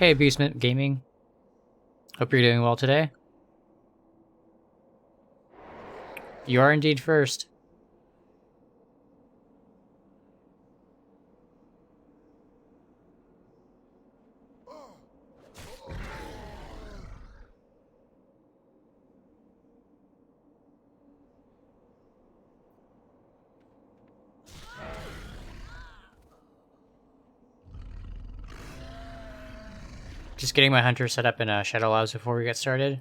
Hey, Beastman Gaming. Hope you're doing well today. You are indeed first. Just getting my hunter set up in Shadow Labs before we get started.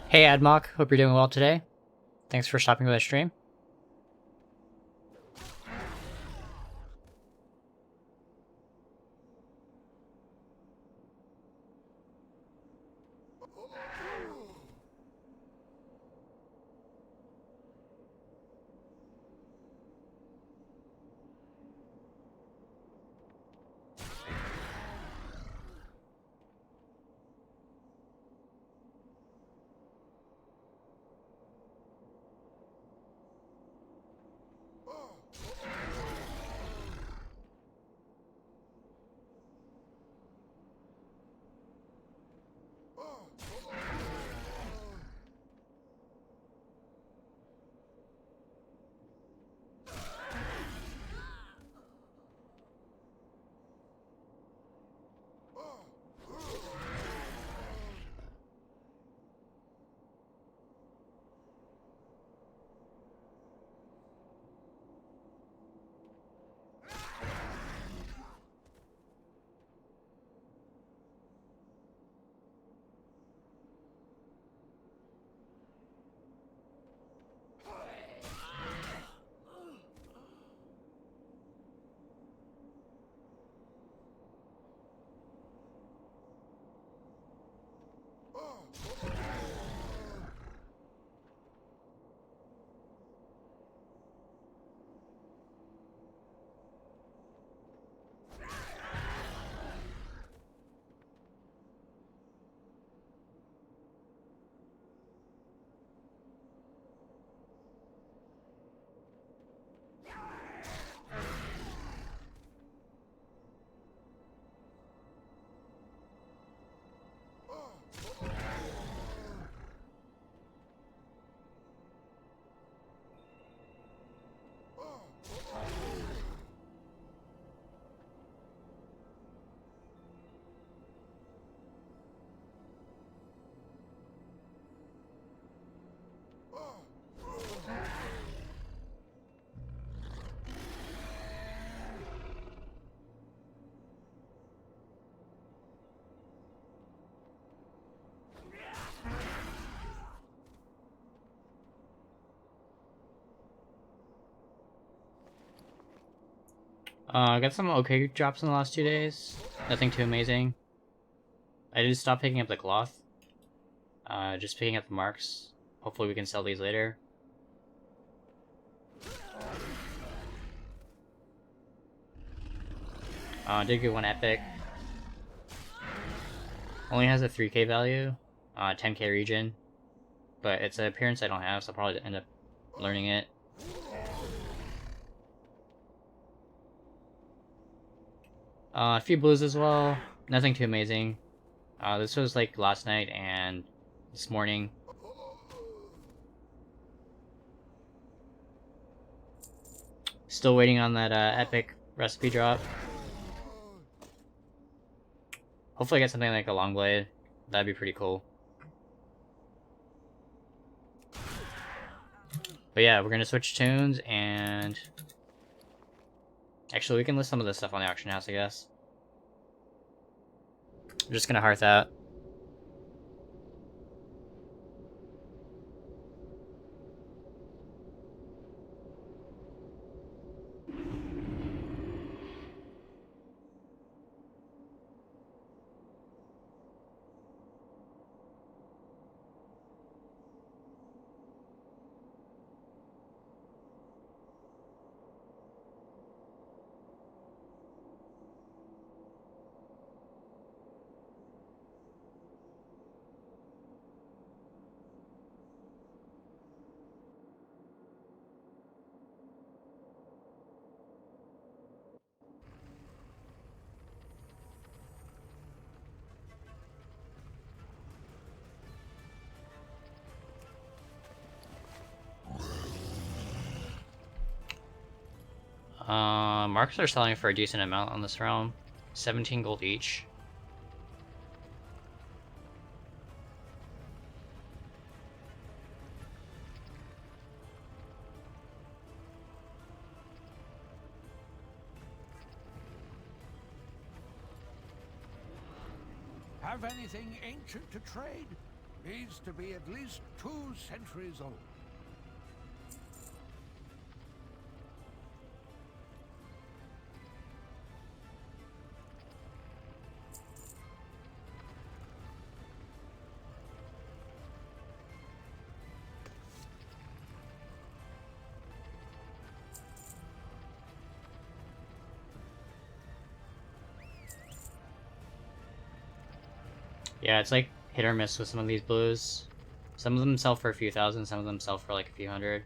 Hey, Admock. Hope you're doing well today. Thanks for stopping by the stream. I got some okay drops in the last 2 days. Nothing too amazing. I did stop picking up the cloth. Just picking up the marks. Hopefully we can sell these later. Did get one epic. Only has a 3k value, 10k region, but it's an appearance I don't have, so I'll probably end up learning it. A few blues as well, nothing too amazing. This was like last night and this morning. Still waiting on that epic recipe drop. Hopefully I get something like a long blade. That'd be pretty cool. But yeah, we're gonna switch tunes and... Actually, we can list some of this stuff on the auction house, I guess. I'm just gonna hearth out. Marks are selling for a decent amount on this realm. 17 gold each. Have anything ancient to trade? Needs to be at least 2 centuries old. Yeah, it's like hit or miss with some of these blues. Some of them sell for a few thousand, some of them sell for like a few hundred.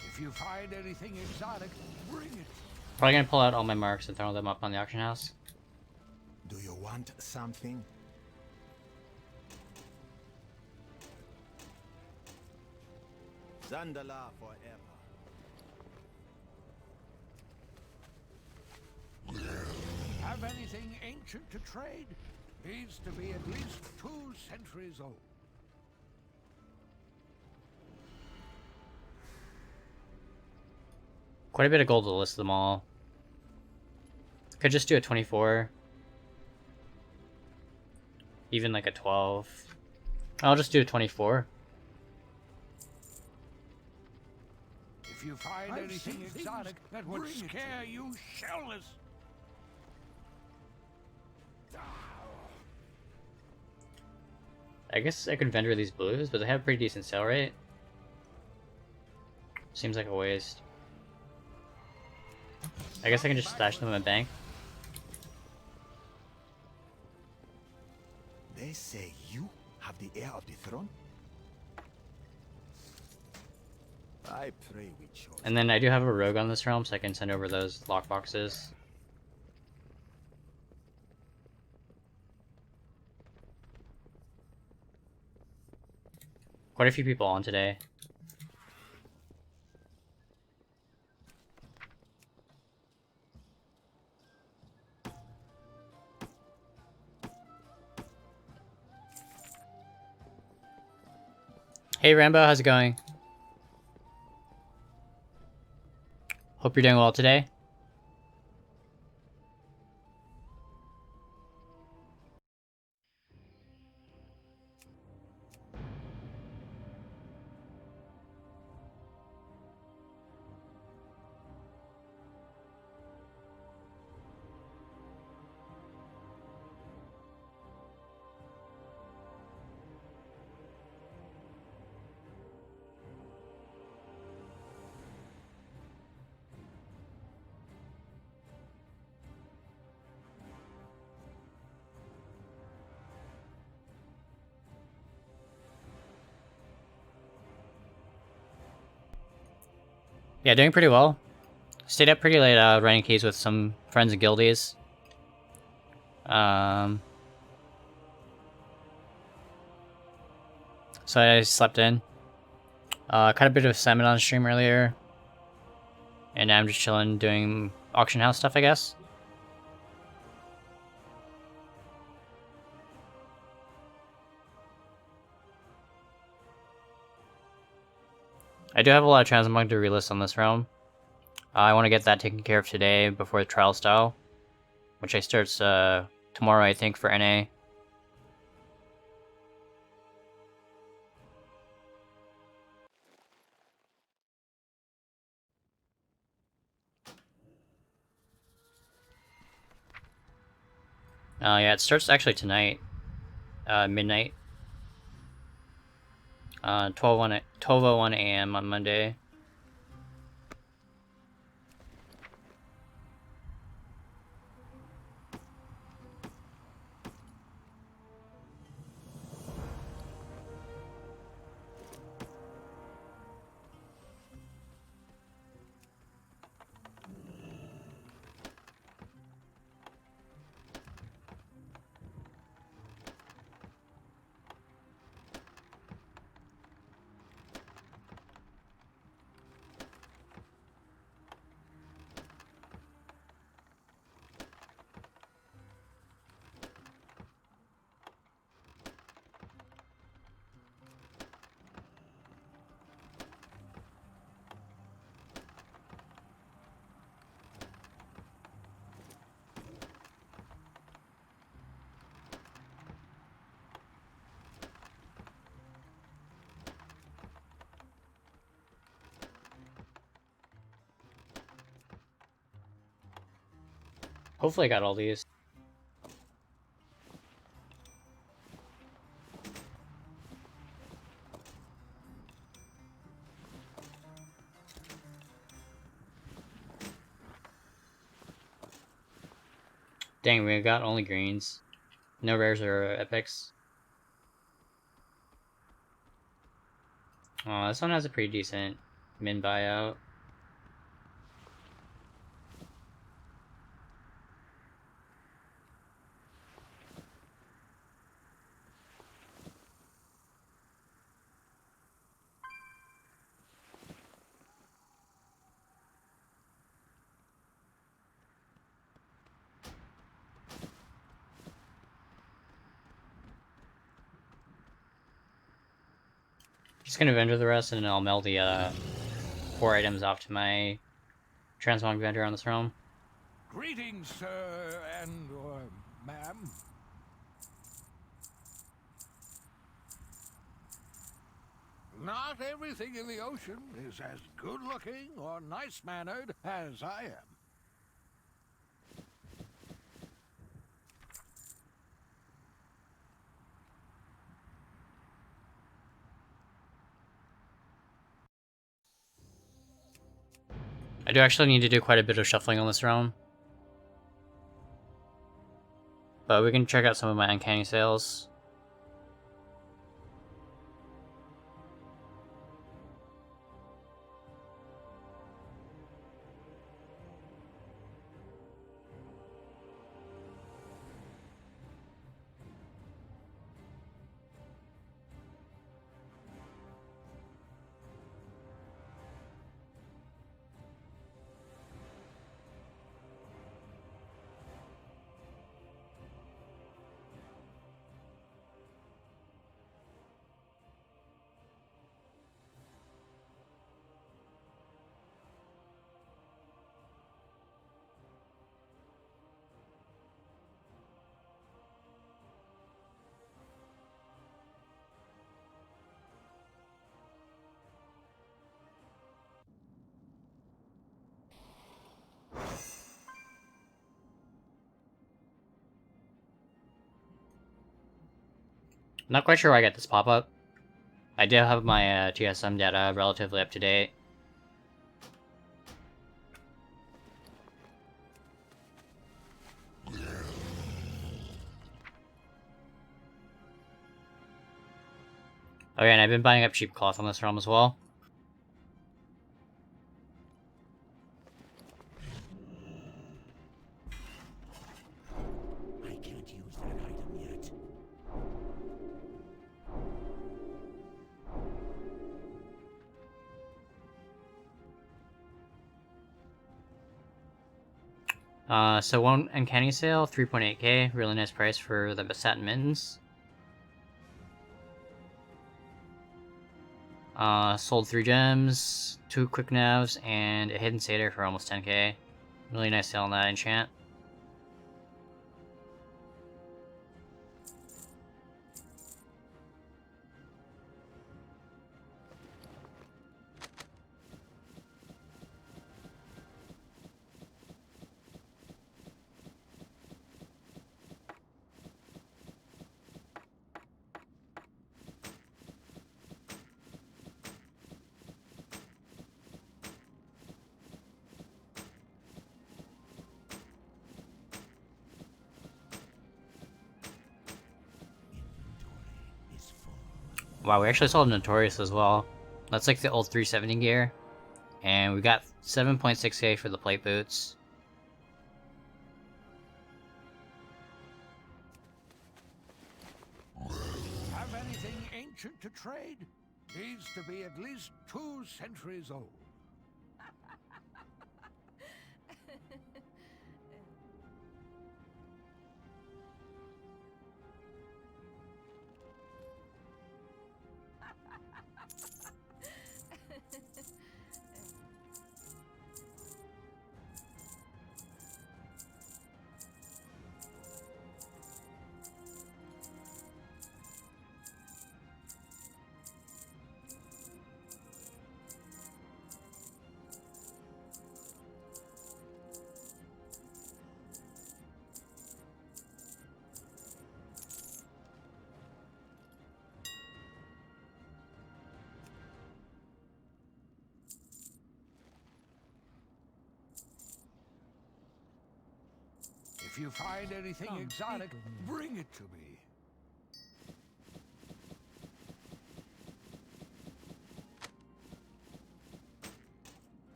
If you find anything exotic, bring it. Probably gonna pull out all my marks and throw them up on the auction house. Do you want something? Zandala forever. Have anything ancient to trade? Needs to be at least 2 centuries old. Quite a bit of gold to list them all. Could just do a 24. Even like a 12. I'll just do a 24. If you find anything exotic that would scare you shellless. I guess I could vendor these blues, but they have a pretty decent sale rate. Seems like a waste. I guess I can just stash them in my bank. They say you have the heir of the throne? I pray we chose. And then I do have a rogue on this realm, so I can send over those lockboxes. Quite a few people on today. Hey Rambo, how's it going? Hope you're doing well today. Yeah, doing pretty well. Stayed up pretty late running keys with some friends and guildies. So I slept in. Caught a bit of salmon on stream earlier. And now I'm just chilling doing auction house stuff, I guess. I do have a lot of transmog to relist on this realm. I want to get that taken care of today before the trial style, which I starts tomorrow, I think, for NA. Yeah, it starts actually tonight, midnight. 12:01 a.m. on Monday. Hopefully I got all these. Dang, we got only greens. No rares or epics. Oh, this one has a pretty decent min buyout. Just gonna vendor the rest and then I'll mail the 4 items off to my transmog vendor on this realm. Greetings, sir and or ma'am. Not everything in the ocean is as good-looking or nice-mannered as I am. I do actually need to do quite a bit of shuffling on this realm. But we can check out some of my uncanny sales. Not quite sure where I get this pop-up. I do have my TSM data relatively up to date. Oh yeah, and I've been buying up cheap cloth on this realm as well. I can't use that item yet. So one uncanny sale, 3.8k, really nice price for the satin mittens. Sold 3 gems, 2 quick navs, and a hidden satyr for almost 10k. Really nice sale on that enchant. Is full. Wow, we actually sold Notorious as well. That's like the old 370 gear. And we got 7.6k for the plate boots. Have anything ancient to trade? Needs to be at least 2 centuries old. If you find anything Come, exotic, speak with me. bring it to me.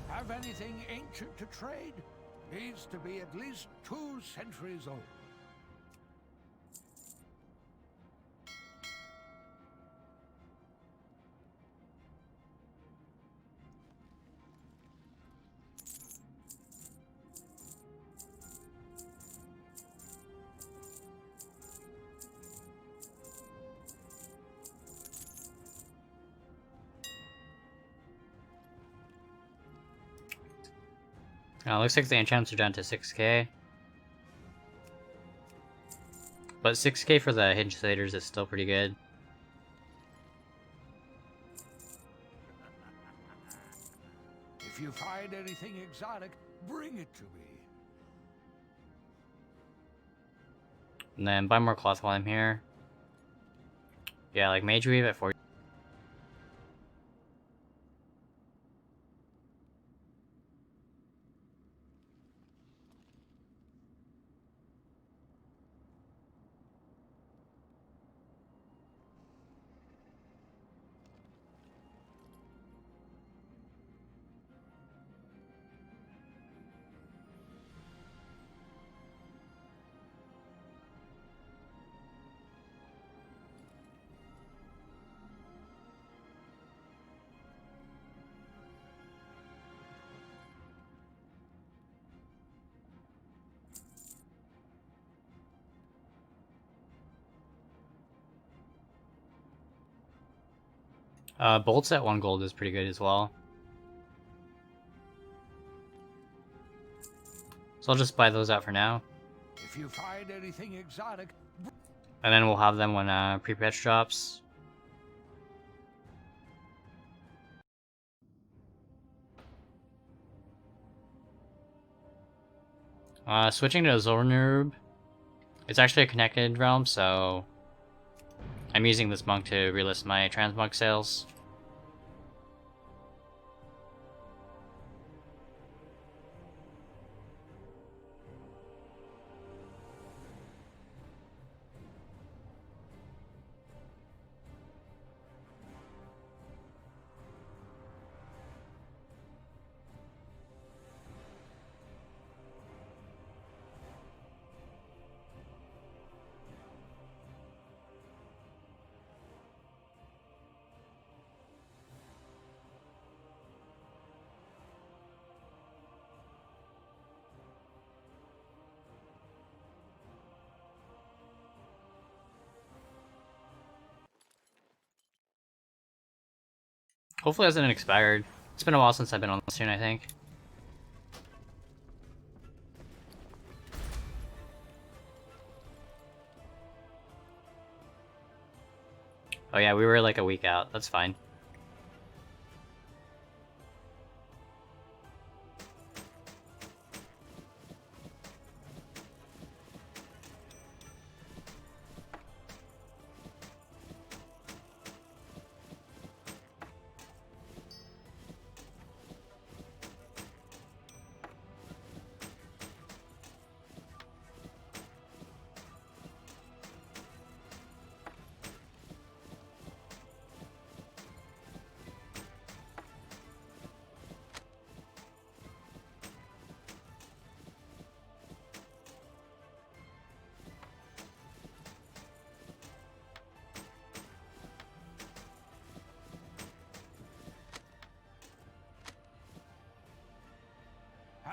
Have anything ancient to trade? Needs to be at least 2 centuries old. Looks like the enchantments are down to 6k. But 6k for the hidden traders is still pretty good. If you find anything exotic, bring it to me. And then buy more cloth while I'm here. Yeah, like Mage Weave at 40. Bolts at 1 gold is pretty good as well. So I'll just buy those out for now. If you find anything exotic, And then we'll have them when pre-patch drops. Switching to Zornurb. It's actually a connected realm, so I'm using this monk to relist my transmog sales. Hopefully it hasn't expired. It's been a while since I've been on this tune, I think. Oh yeah, we were like a week out. That's fine.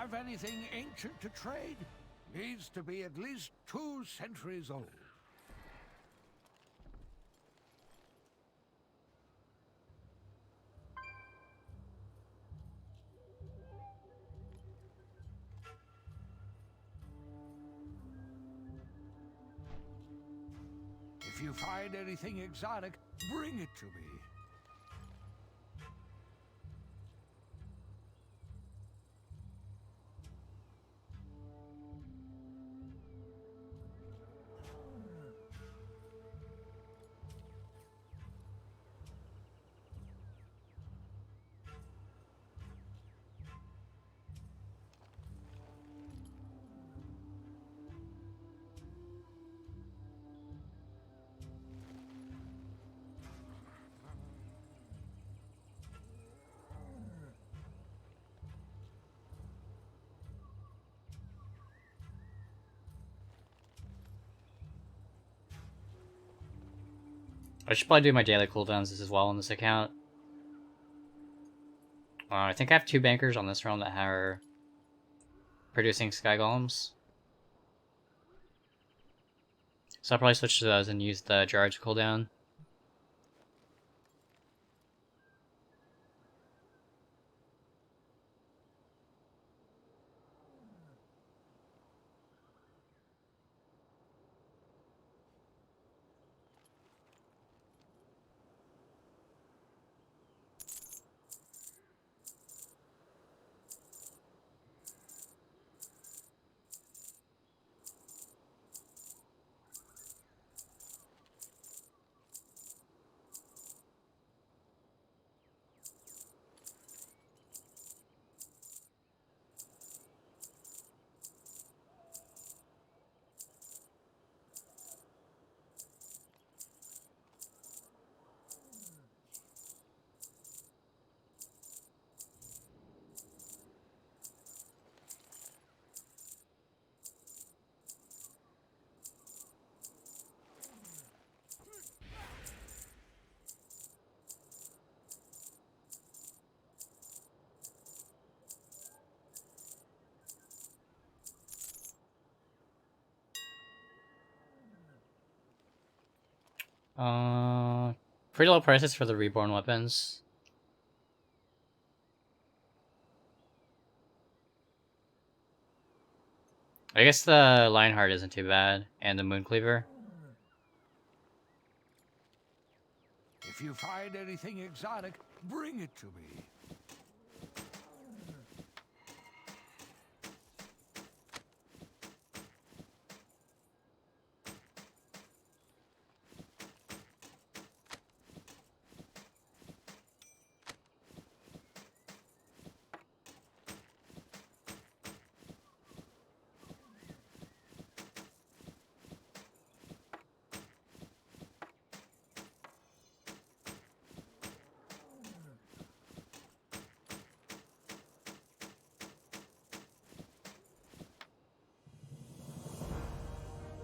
have anything ancient to trade? Needs to be at least 2 centuries old. If you find anything exotic, bring it to me. I should probably do my daily cooldowns as well on this account. I think I have 2 bankers on this realm that are producing sky golems. So I'll probably switch to those and use the Jarge cooldown. Pretty low prices for the reborn weapons. I guess the Lionheart isn't too bad, and the Mooncleaver. If you find anything exotic, bring it to me.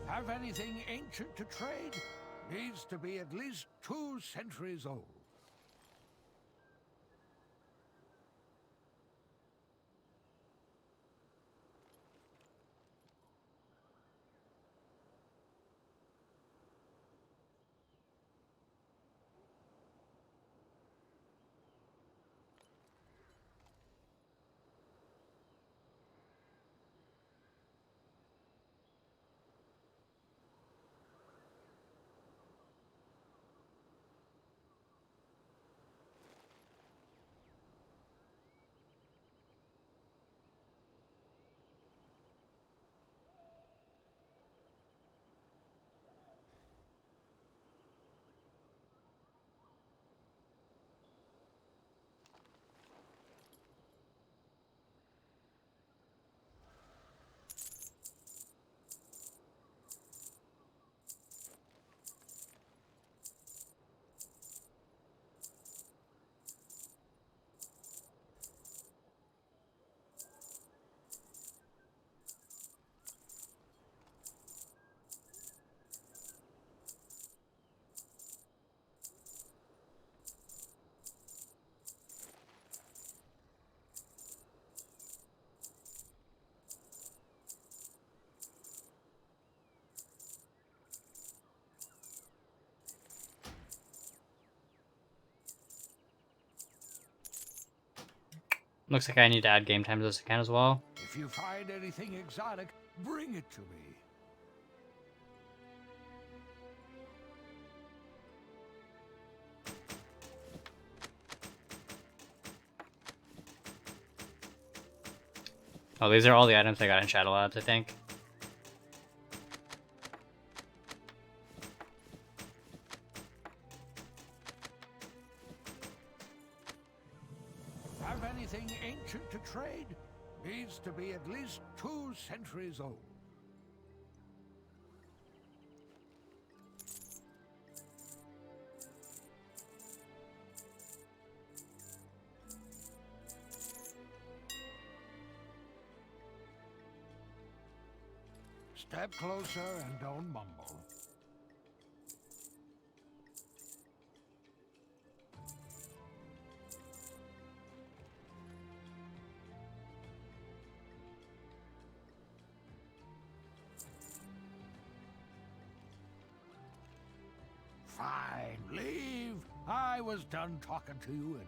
Have anything ancient to trade? Needs to be at least 2 centuries old. Looks like I need to add game time to this account as well. If you find anything exotic, bring it to me. Oh, these are all the items I got in Shadow Labs, I think. Have anything ancient to trade? Needs to be at least 2 centuries old. Step closer and don't mumble. Fine, leave. I was done talking to you anyway.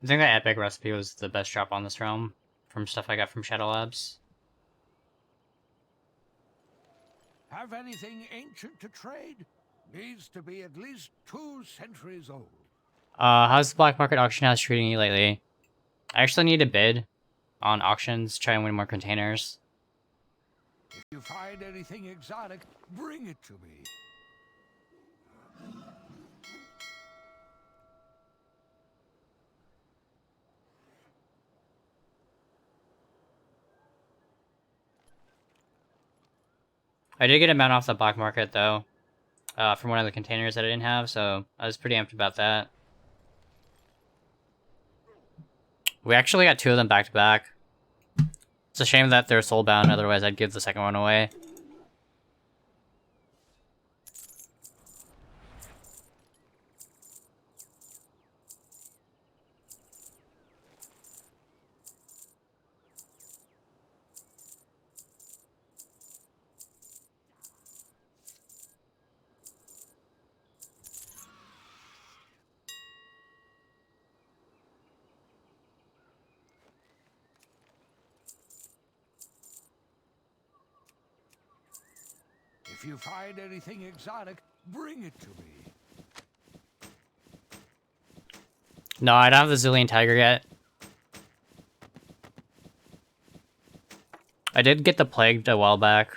I think the epic recipe was the best drop on this realm from stuff I got from Shadow Labs. Have anything ancient to trade? Needs to be at least 2 centuries old. How's the black market auction house treating you lately? I actually need to bid on auctions, try and win more containers. If you find anything exotic, bring it to me. I did get a mount off the black market though, from one of the containers that I didn't have, so I was pretty amped about that. We actually got 2 of them back to back. It's a shame that they're soulbound, otherwise I'd give the second one away. If you find anything exotic, bring it to me. No, I don't have the Zillion Tiger yet. I did get the Plagued a while back.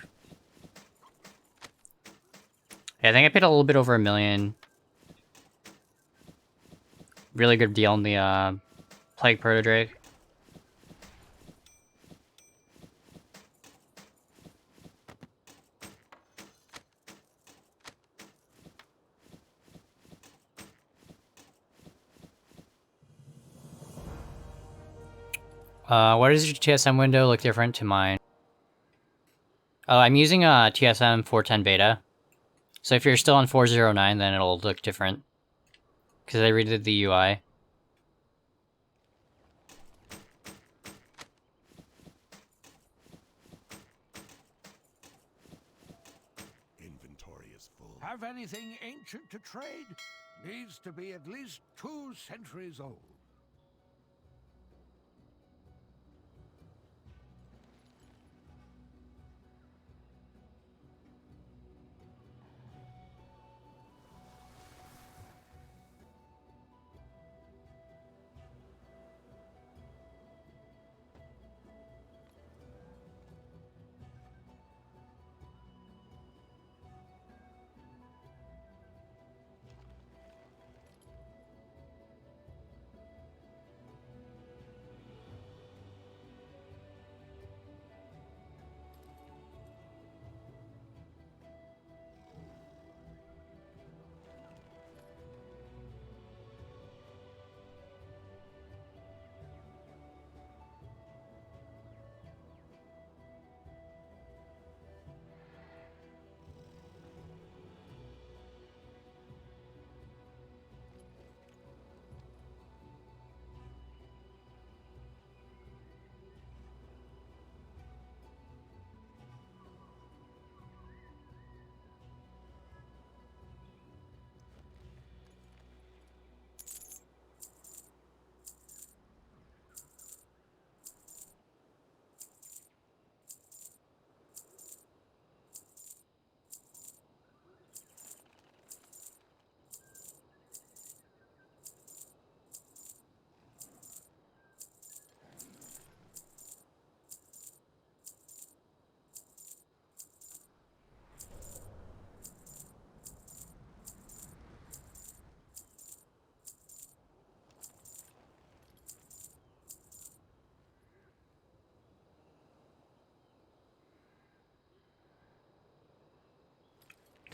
Yeah, I think I paid a little bit over $1 million. Really good deal on the Plague Protodrake. Why does your TSM window look different to mine? I'm using a TSM 410 beta. So if you're still on 409, then it'll look different. Because I redid the UI. Inventory is full. Have anything ancient to trade? Needs to be at least 2 centuries old.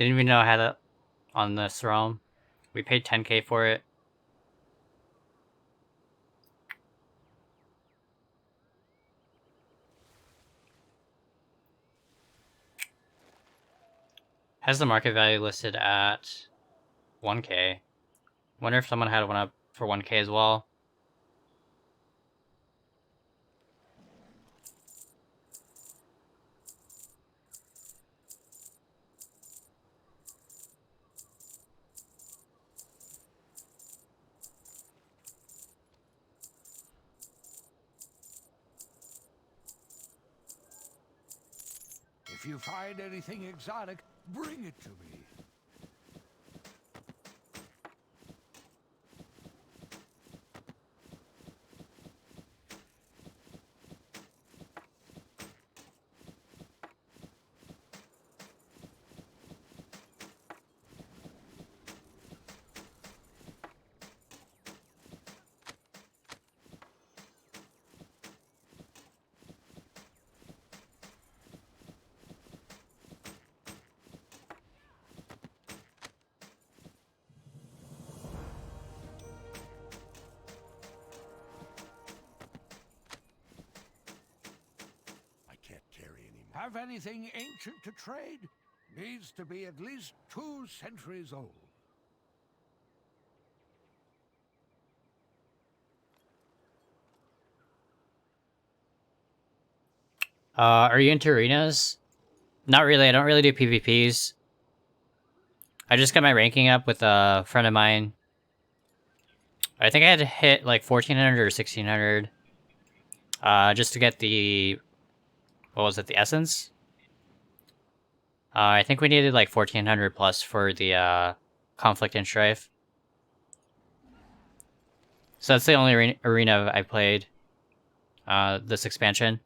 Didn't even know I had it on this realm. We paid 10k for it. Has the market value listed at 1k. Wonder if someone had one up for 1k as well. If you find anything exotic, bring it to me. I can't carry anymore. Have anything ancient to trade? Needs to be at least 2 centuries old. Are you into arenas? Not really. I don't really do PvPs. I just got my ranking up with a friend of mine. I think I had to hit like 1400 or 1600. Just to get the... What was it? The essence? I think we needed like 1400 plus for the conflict and strife. So that's the only arena I played this expansion.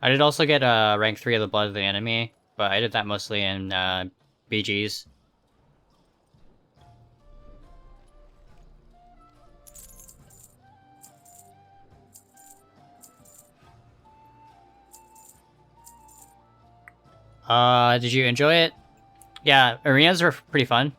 I did also get rank 3 of the Blood of the Enemy, but I did that mostly in BGs. Did you enjoy it? Yeah, arenas were pretty fun.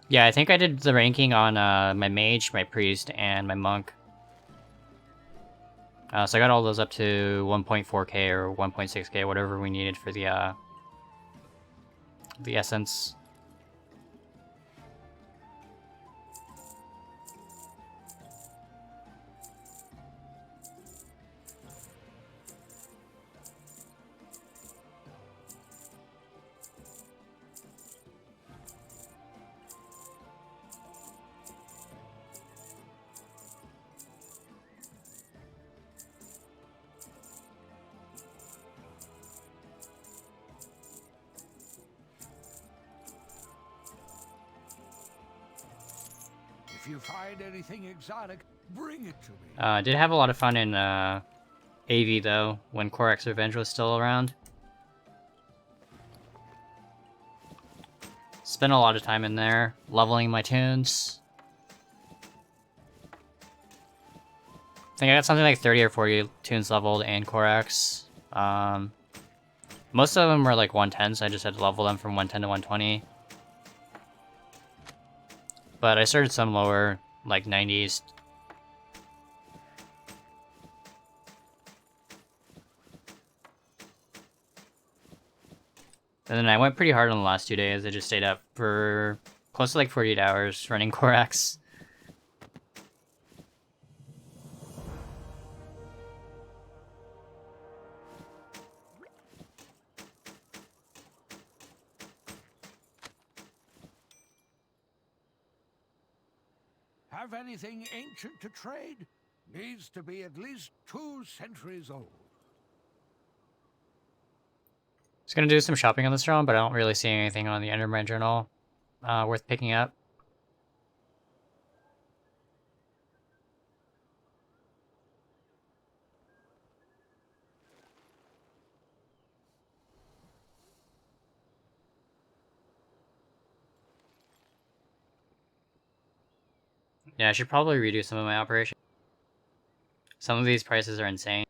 Yeah, I think I did the ranking on my mage, my priest, and my monk. So I got all those up to 1.4k or 1.6k, whatever we needed for the essence. If you find anything exotic, bring it to me. I did have a lot of fun in AV though, when Korak's Revenge was still around. Spent a lot of time in there, leveling my tunes. I think I got something like 30 or 40 tunes leveled in Korax. Most of them were like 110, so I just had to level them from 110 to 120. But I started some lower, like 90s. And then I went pretty hard on the last 2 days. I just stayed up for close to like 48 hours running Korax. Have anything ancient to trade? Needs to be at least 2 centuries old. Just gonna do some shopping on this realm, but I don't really see anything on the Enderman Journal worth picking up. Yeah, I should probably redo some of my operations. Some of these prices are insane.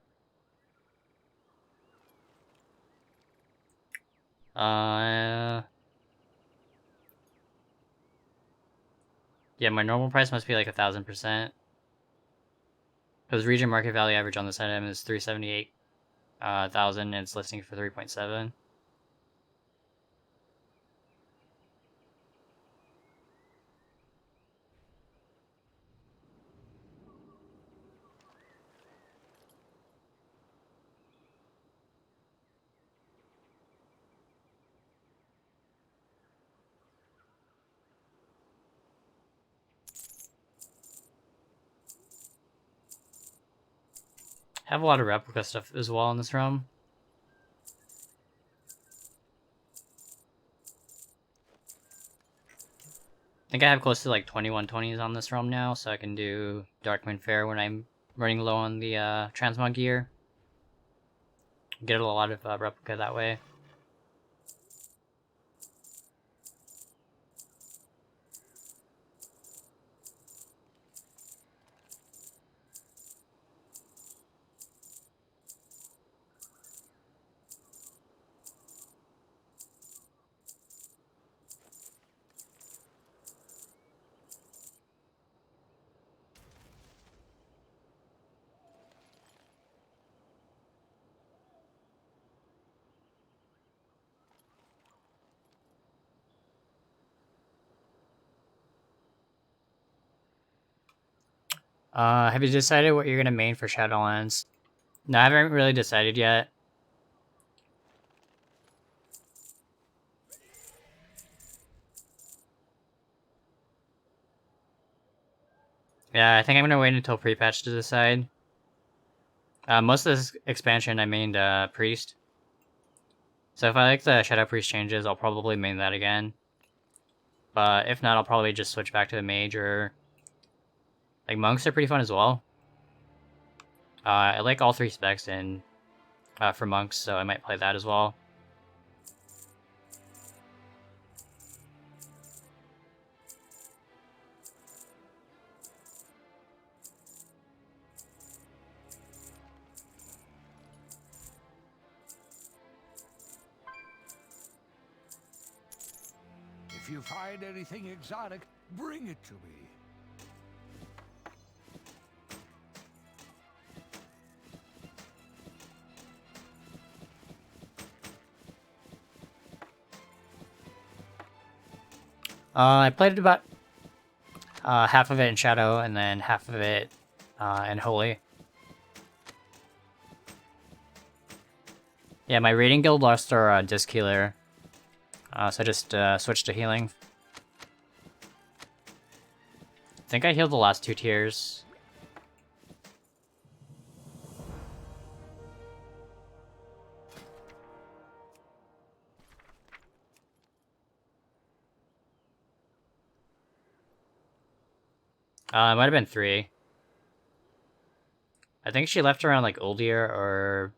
Yeah, my normal price must be like 1,000%. Because region market value average on this item is 378,000 and it's listing for 3.7. Have a lot of replica stuff as well in this realm. I think I have close to like 2120s on this realm now, so I can do Darkmoon Fair when I'm running low on the transmog gear. Get a lot of replica that way. Have you decided what you're gonna main for Shadowlands? No, I haven't really decided yet. Yeah, I think I'm gonna wait until pre-patch to decide. Most of this expansion I mained Priest. So if I like the Shadow Priest changes, I'll probably main that again. But if not, I'll probably just switch back to the Mage or... Like, Monks are pretty fun as well. I like all 3 specs in for Monks, so I might play that as well. If you find anything exotic, bring it to me. I played about half of it in Shadow and then half of it in Holy. Yeah, my raiding guild lost our disc healer, so I just switched to healing. I think I healed the last 2 tiers. It might have been 3. I think she left around like Uldir or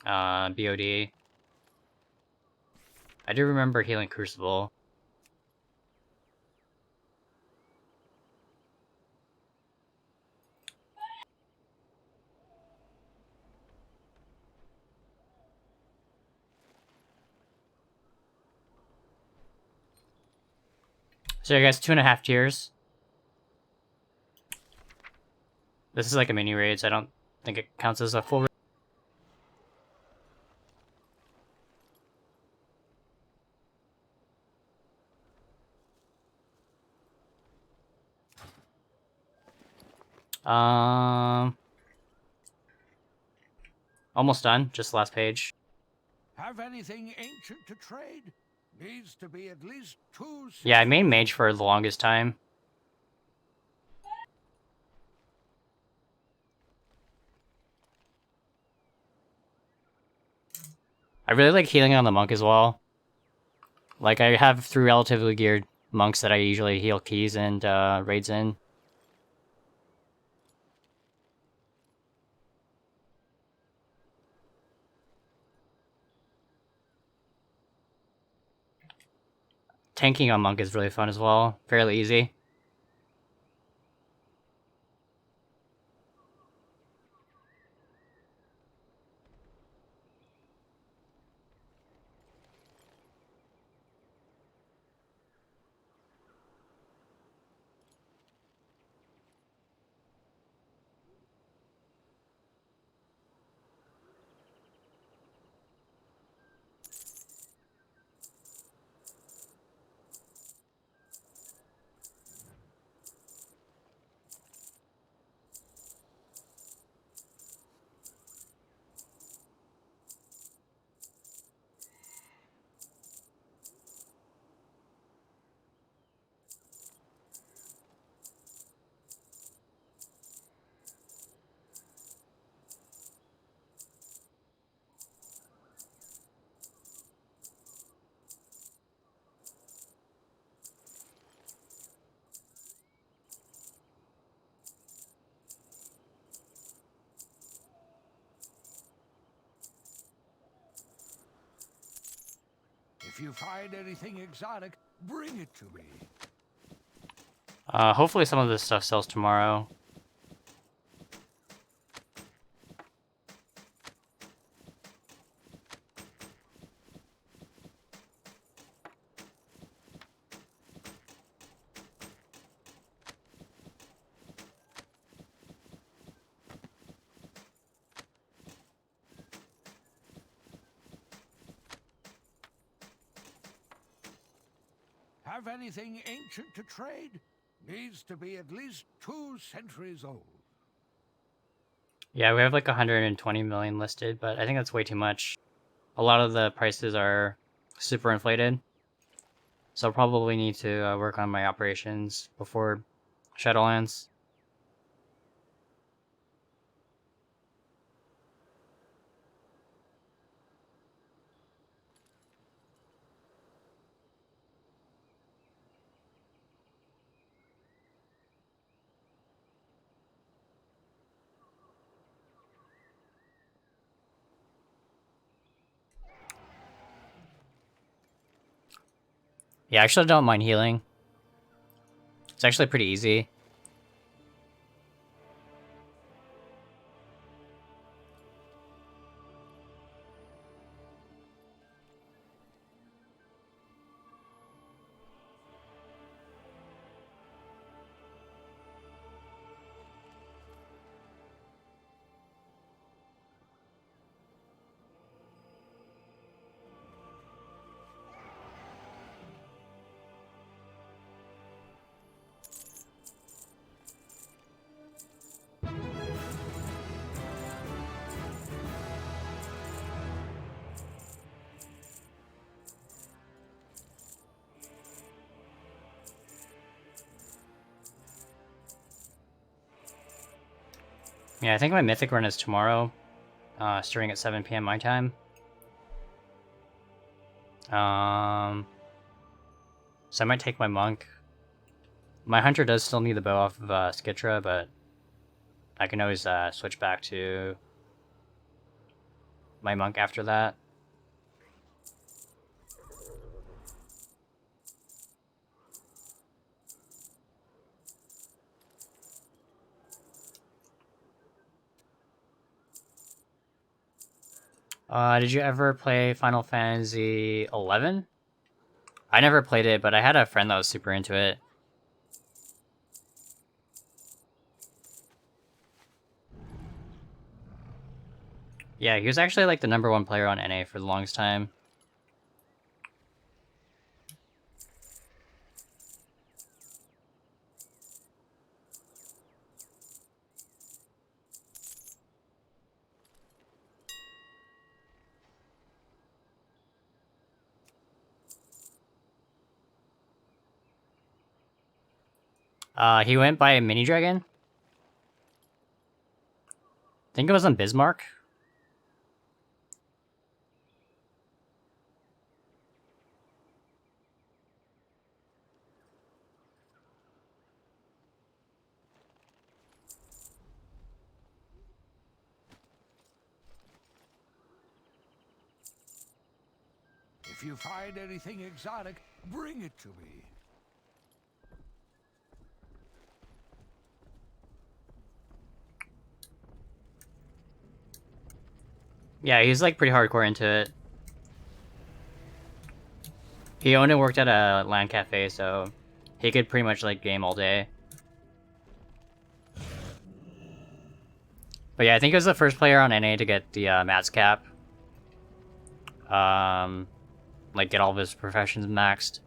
BOD. I do remember healing Crucible. So I guess 2.5 tiers. This is like a mini raid, so I don't think it counts as a full raid. Almost done. Just last page. Have anything ancient to trade? Needs to be at least 2 Yeah, I made Mage for the longest time. I really like healing on the monk as well. Like, I have 3 relatively geared monks that I usually heal keys and raids in. Tanking on monk is really fun as well. Fairly easy. If you find anything exotic, bring it to me. Hopefully some of this stuff sells tomorrow. Have anything ancient to trade? Needs to be at least 2 centuries old. Yeah, we have like 120 million listed, but I think that's way too much. A lot of the prices are super inflated. So I'll probably need to work on my operations before Shadowlands. Yeah, I actually don't mind healing. It's actually pretty easy. Yeah, I think my mythic run is tomorrow, starting at 7 p.m. my time. So I might take my monk. My hunter does still need the bow off of Skitra, but I can always switch back to my monk after that. Did you ever play Final Fantasy 11? I never played it, but I had a friend that was super into it. Yeah, he was actually like the #1 player on NA for the longest time. He went by Mini Dragon. I think it was on Bismarck. If you find anything exotic, bring it to me. Yeah, he's like pretty hardcore into it. He owned and worked at a LAN cafe, so he could pretty much like game all day. But yeah, I think he was the first player on NA to get the Mats cap. Like get all of his professions maxed.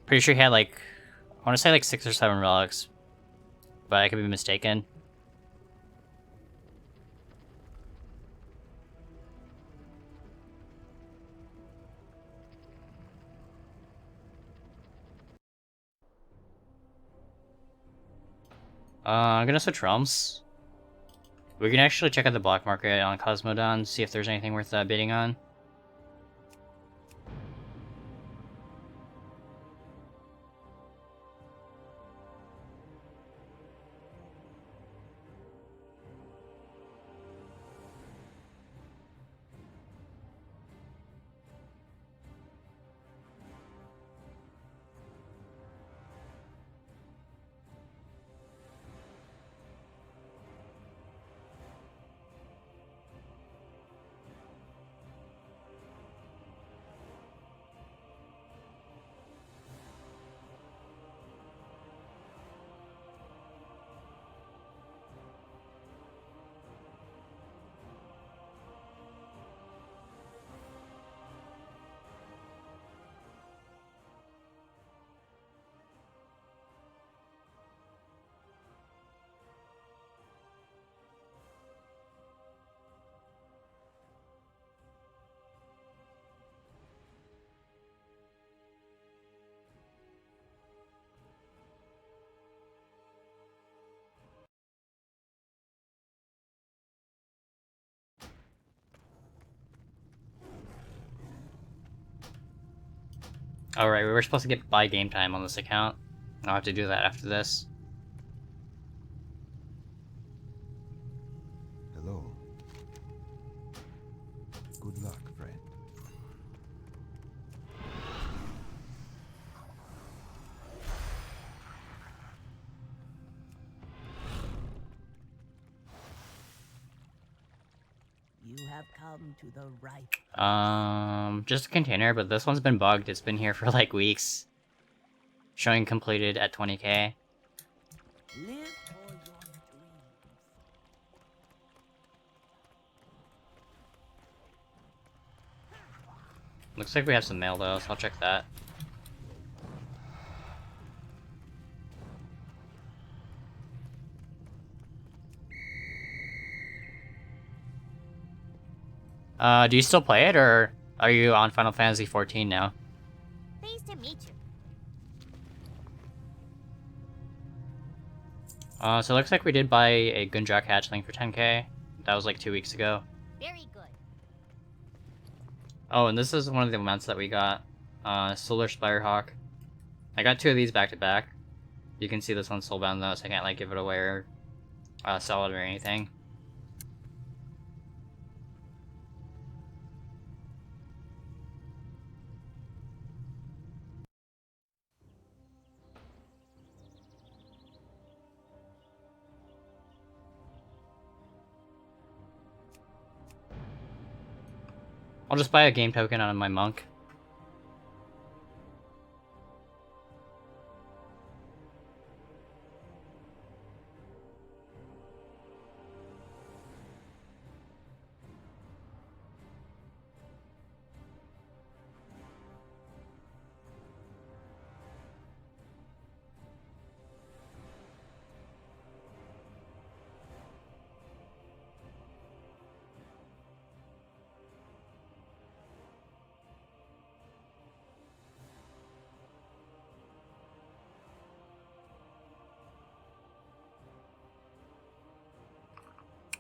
Pretty sure he had like, I want to say like 6 or 7 relics, but I could be mistaken. I'm gonna switch realms. We can actually check out the black market on Cosmodon, see if there's anything worth bidding on. Alright, we were supposed to get buy game time on this account. I'll have to do that after this. Hello. Good luck, friend. You have come to the right. Just a container, but this one's been bugged. It's been here for like weeks. Showing completed at 20k. Live for your dreams. Looks like we have some mail though, so I'll check that. Do you still play it, or are you on Final Fantasy 14 now? Pleased to meet you. So it looks like we did buy a Gunjak hatchling for 10k. That was like 2 weeks ago. Very good. Oh, and this is one of the amounts that we got. Solar Spirehawk. I got 2 of these back to back. You can see this one's soulbound though, so I can't like give it away or sell it or anything. I'll just buy a game token out of my monk.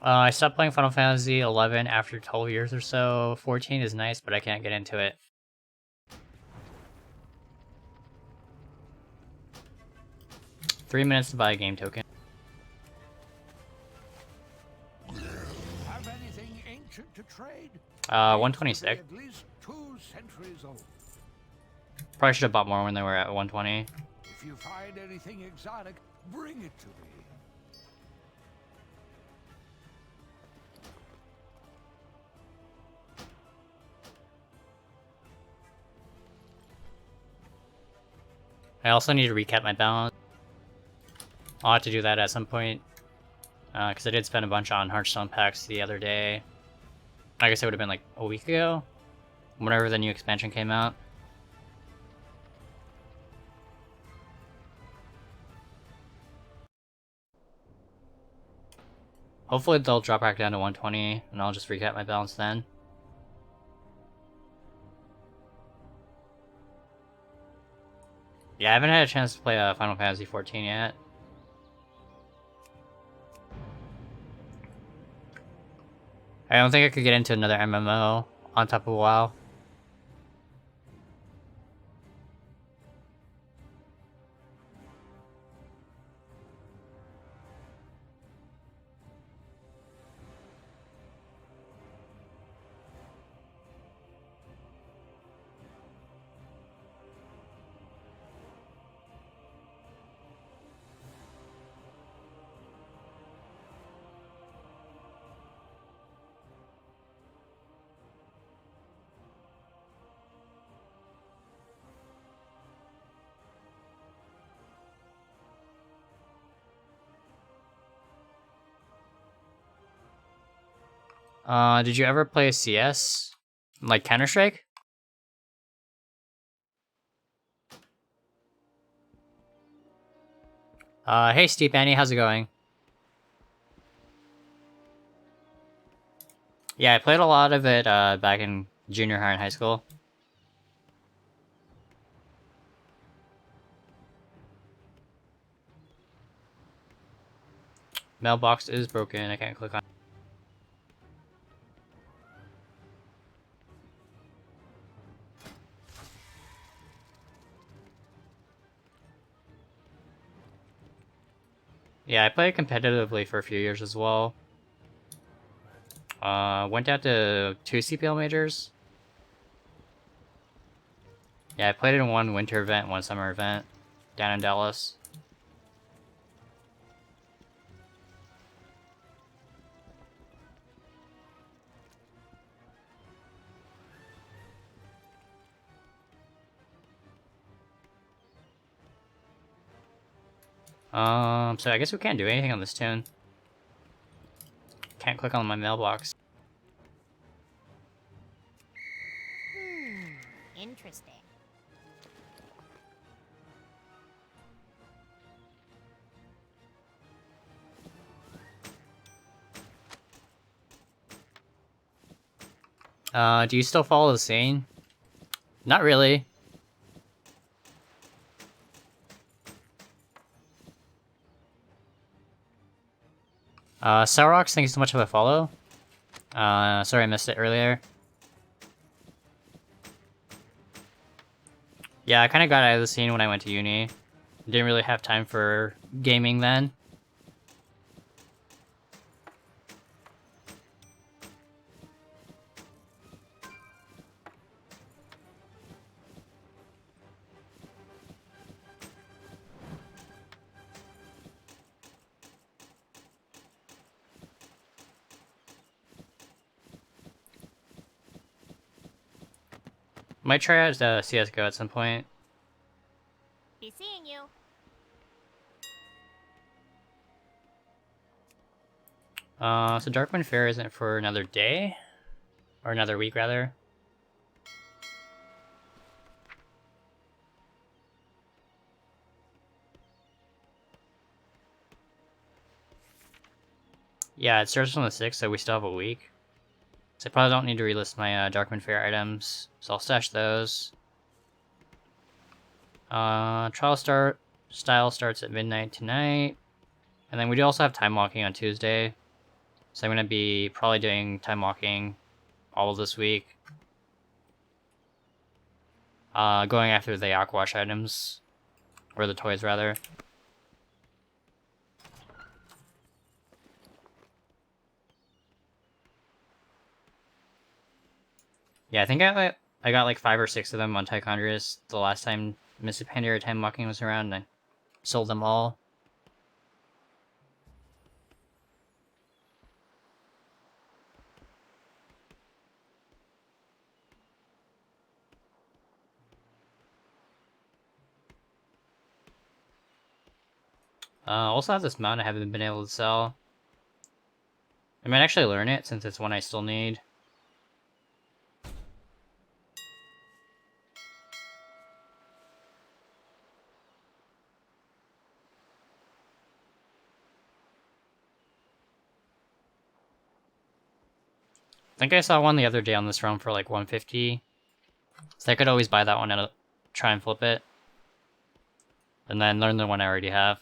I stopped playing Final Fantasy 11 after 12 years or so. 14 is nice, but I can't get into it. $3 minutes to buy a game token. Have ancient to trade? 126. At least 2 centuries old. Probably should have bought more when they were at 120. If you find anything exotic, bring it to me. I also need to recap my balance. I'll have to do that at some point. Because I did spend a bunch on Hearthstone packs the other day. I guess it would have been like a week ago. Whenever the new expansion came out. Hopefully they'll drop back down to 120 and I'll just recap my balance then. Yeah, I haven't had a chance to play Final Fantasy 14 yet. I don't think I could get into another MMO on top of WoW. Did you ever play CS? Like Counter-Strike? Hey Steve Annie, how's it going? Yeah, I played a lot of it back in junior high and high school. Mailbox is broken, I can't click on. Yeah, I played competitively for a few years as well. Went out to 2 CPL majors. Yeah, I played in one winter event, one summer event, down in Dallas. So I guess we can't do anything on this tune. Can't click on my mailbox. Interesting. Do you still follow the scene? Not really. Cellrox, thank you so much for the follow. Sorry I missed it earlier. Yeah, I kind of got out of the scene when I went to uni. Didn't really have time for gaming then. Might try out CSGO at some point. Be seeing you. So Darkwind Fair isn't for another day? Or another week, rather. Yeah, it starts on the 6th, so we still have a week. So I probably don't need to relist my Darkwind Fair items, so I'll stash those. Trial style starts at midnight tonight. And then we do also have time walking on Tuesday. So I'm going to be probably doing time walking all of this week. Going after the Aquash items. Or the toys, rather. Yeah, I think I got like 5 or 6 of them on Tichondrius the last time Mr. Pandora Time Walking was around, and I sold them all. Also have this mount I haven't been able to sell. I might actually learn it since it's one I still need. I think I saw one the other day on this realm for like 150. So I could always buy that one and try and flip it. And then learn the one I already have.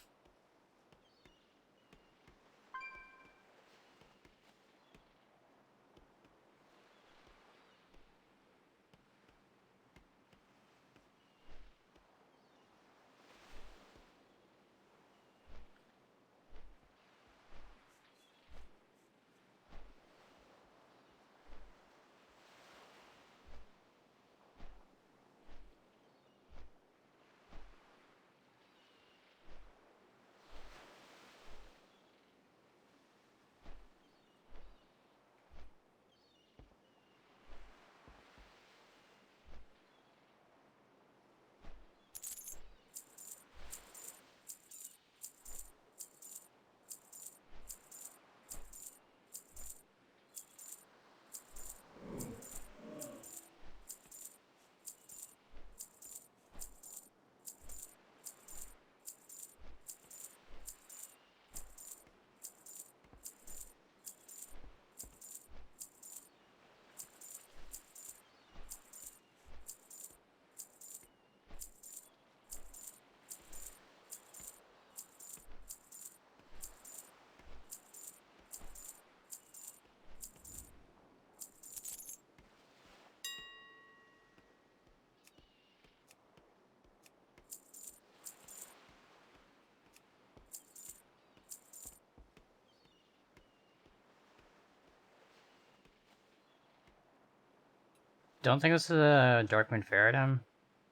Don't think this is a Darkmoon Ferritum.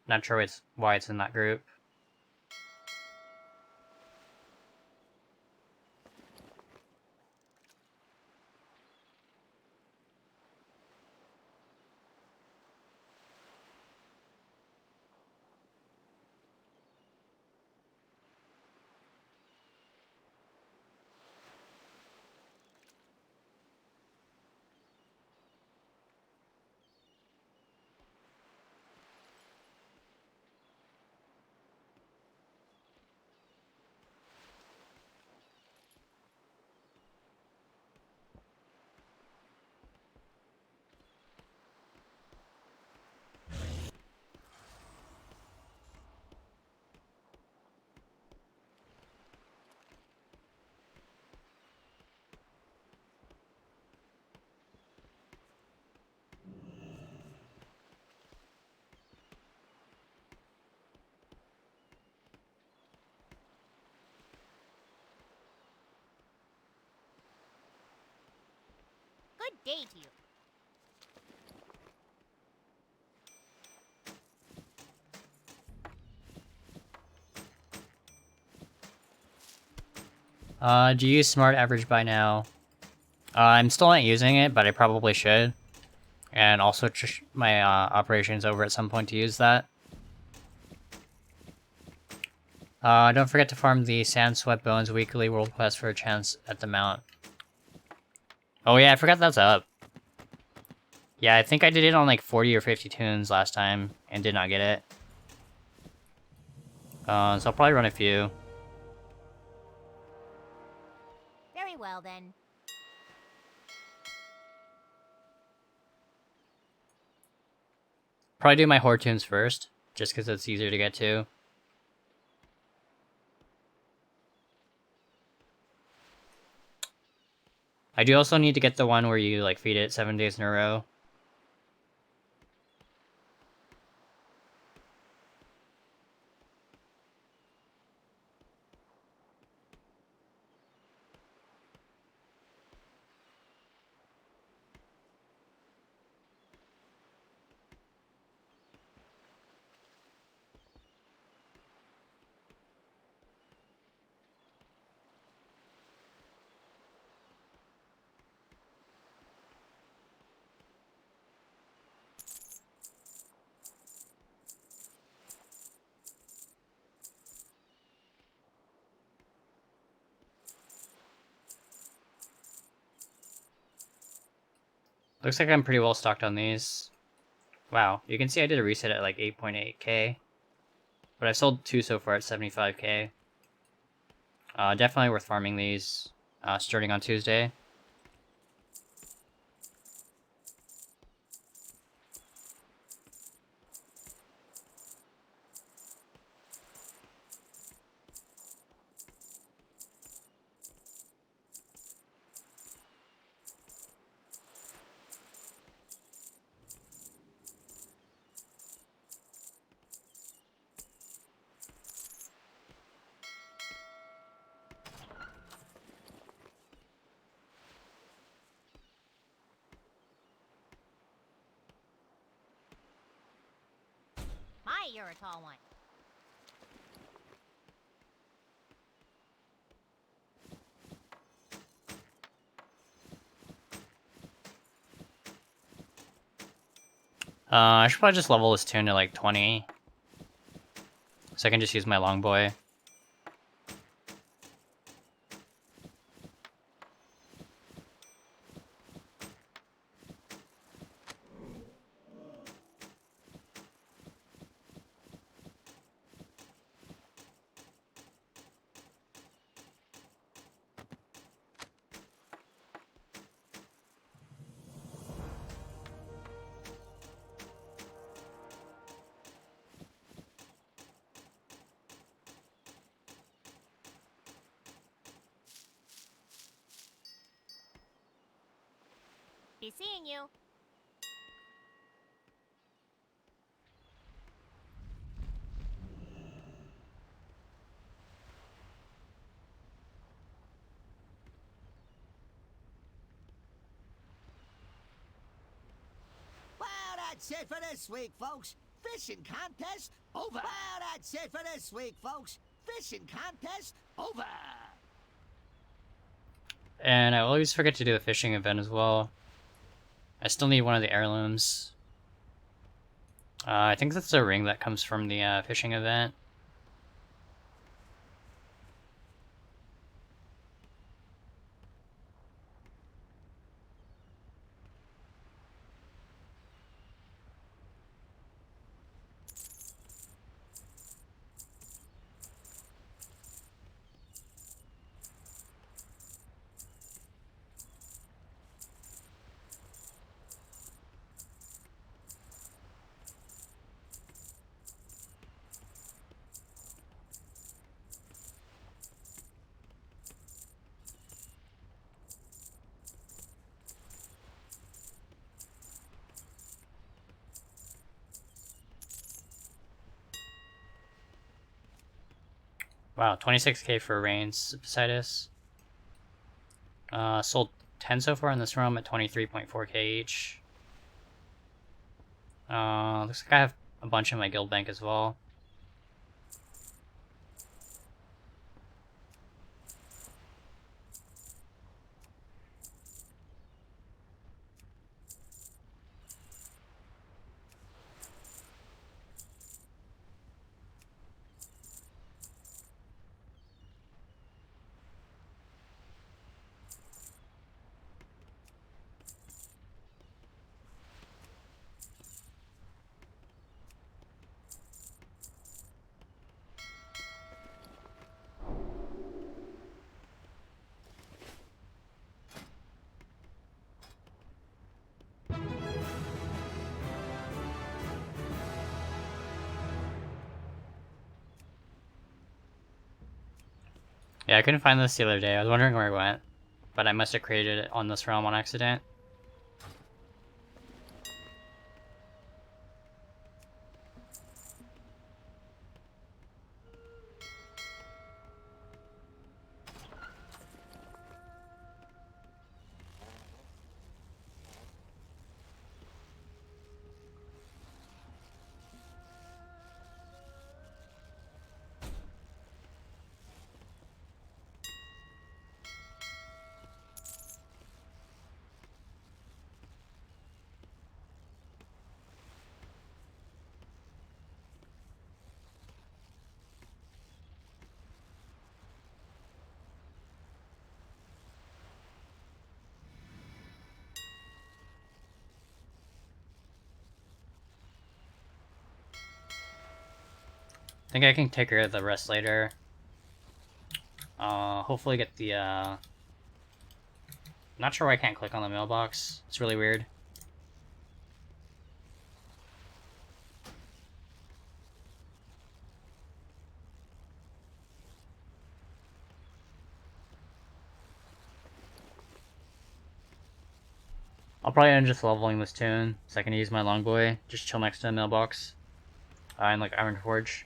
Not sure why it's in that group. Good day to you. Do you use Smart Average by now? I'm still not using it, but I probably should. And also my operations over at some point to use that. Don't forget to farm the Sand Sweat Bones weekly world quest for a chance at the mount. Oh yeah, I forgot that's up. Yeah, I think I did it on like 40 or 50 tunes last time and did not get it. So I'll probably run a few. Very well then. Probably do my Horde tunes first, just because it's easier to get to. I do also need to get the one where you like feed it 7 days in a row. Looks like I'm pretty well stocked on these. Wow, you can see I did a reset at like 8.8k. But I sold 2 so far at 75k. Definitely worth farming these starting on Tuesday. My, you're a tall one. I should probably just level this tune to like 20. So I can just use my long boy. Be seeing you. Well, that's it for this week, folks. Fishing contest over. Well, that's it for this week, folks. Fishing contest over. And I always forget to do the fishing event as well. I still need one of the heirlooms. I think that's a ring that comes from the fishing event. Wow, 26k for Rains beside us. Sold 10 so far in this room at 23.4k each. Looks like I have a bunch in my guild bank as well. Yeah, I couldn't find this the other day. I was wondering where it went, but I must have created it on this realm on accident. think I can take care of the rest later. Hopefully get the, Not sure why I can't click on the mailbox. It's really weird. I'll probably end just leveling this tune, so I can use my longboy, just chill next to the mailbox. And like Iron Forge.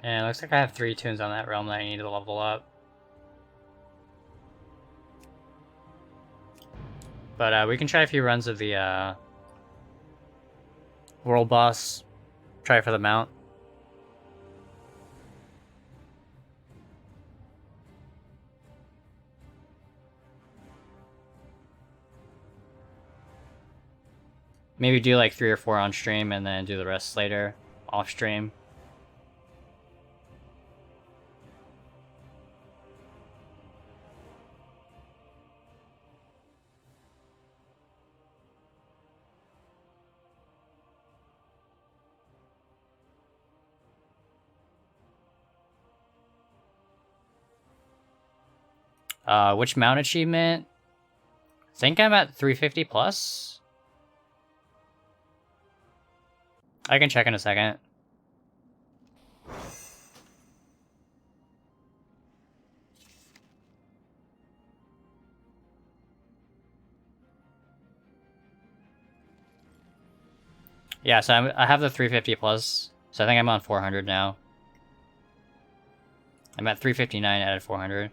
And it looks like I have 3 tunes on that realm that I need to level up. But we can try a few runs of the world boss. Try for the mount. Maybe do like 3 or 4 on stream and then do the rest later off stream. Which mount achievement? I think I'm at 350 plus. I can check in a second. Yeah, so I have the 350 plus, so I think I'm on 400 now. I'm at 359 out of 400.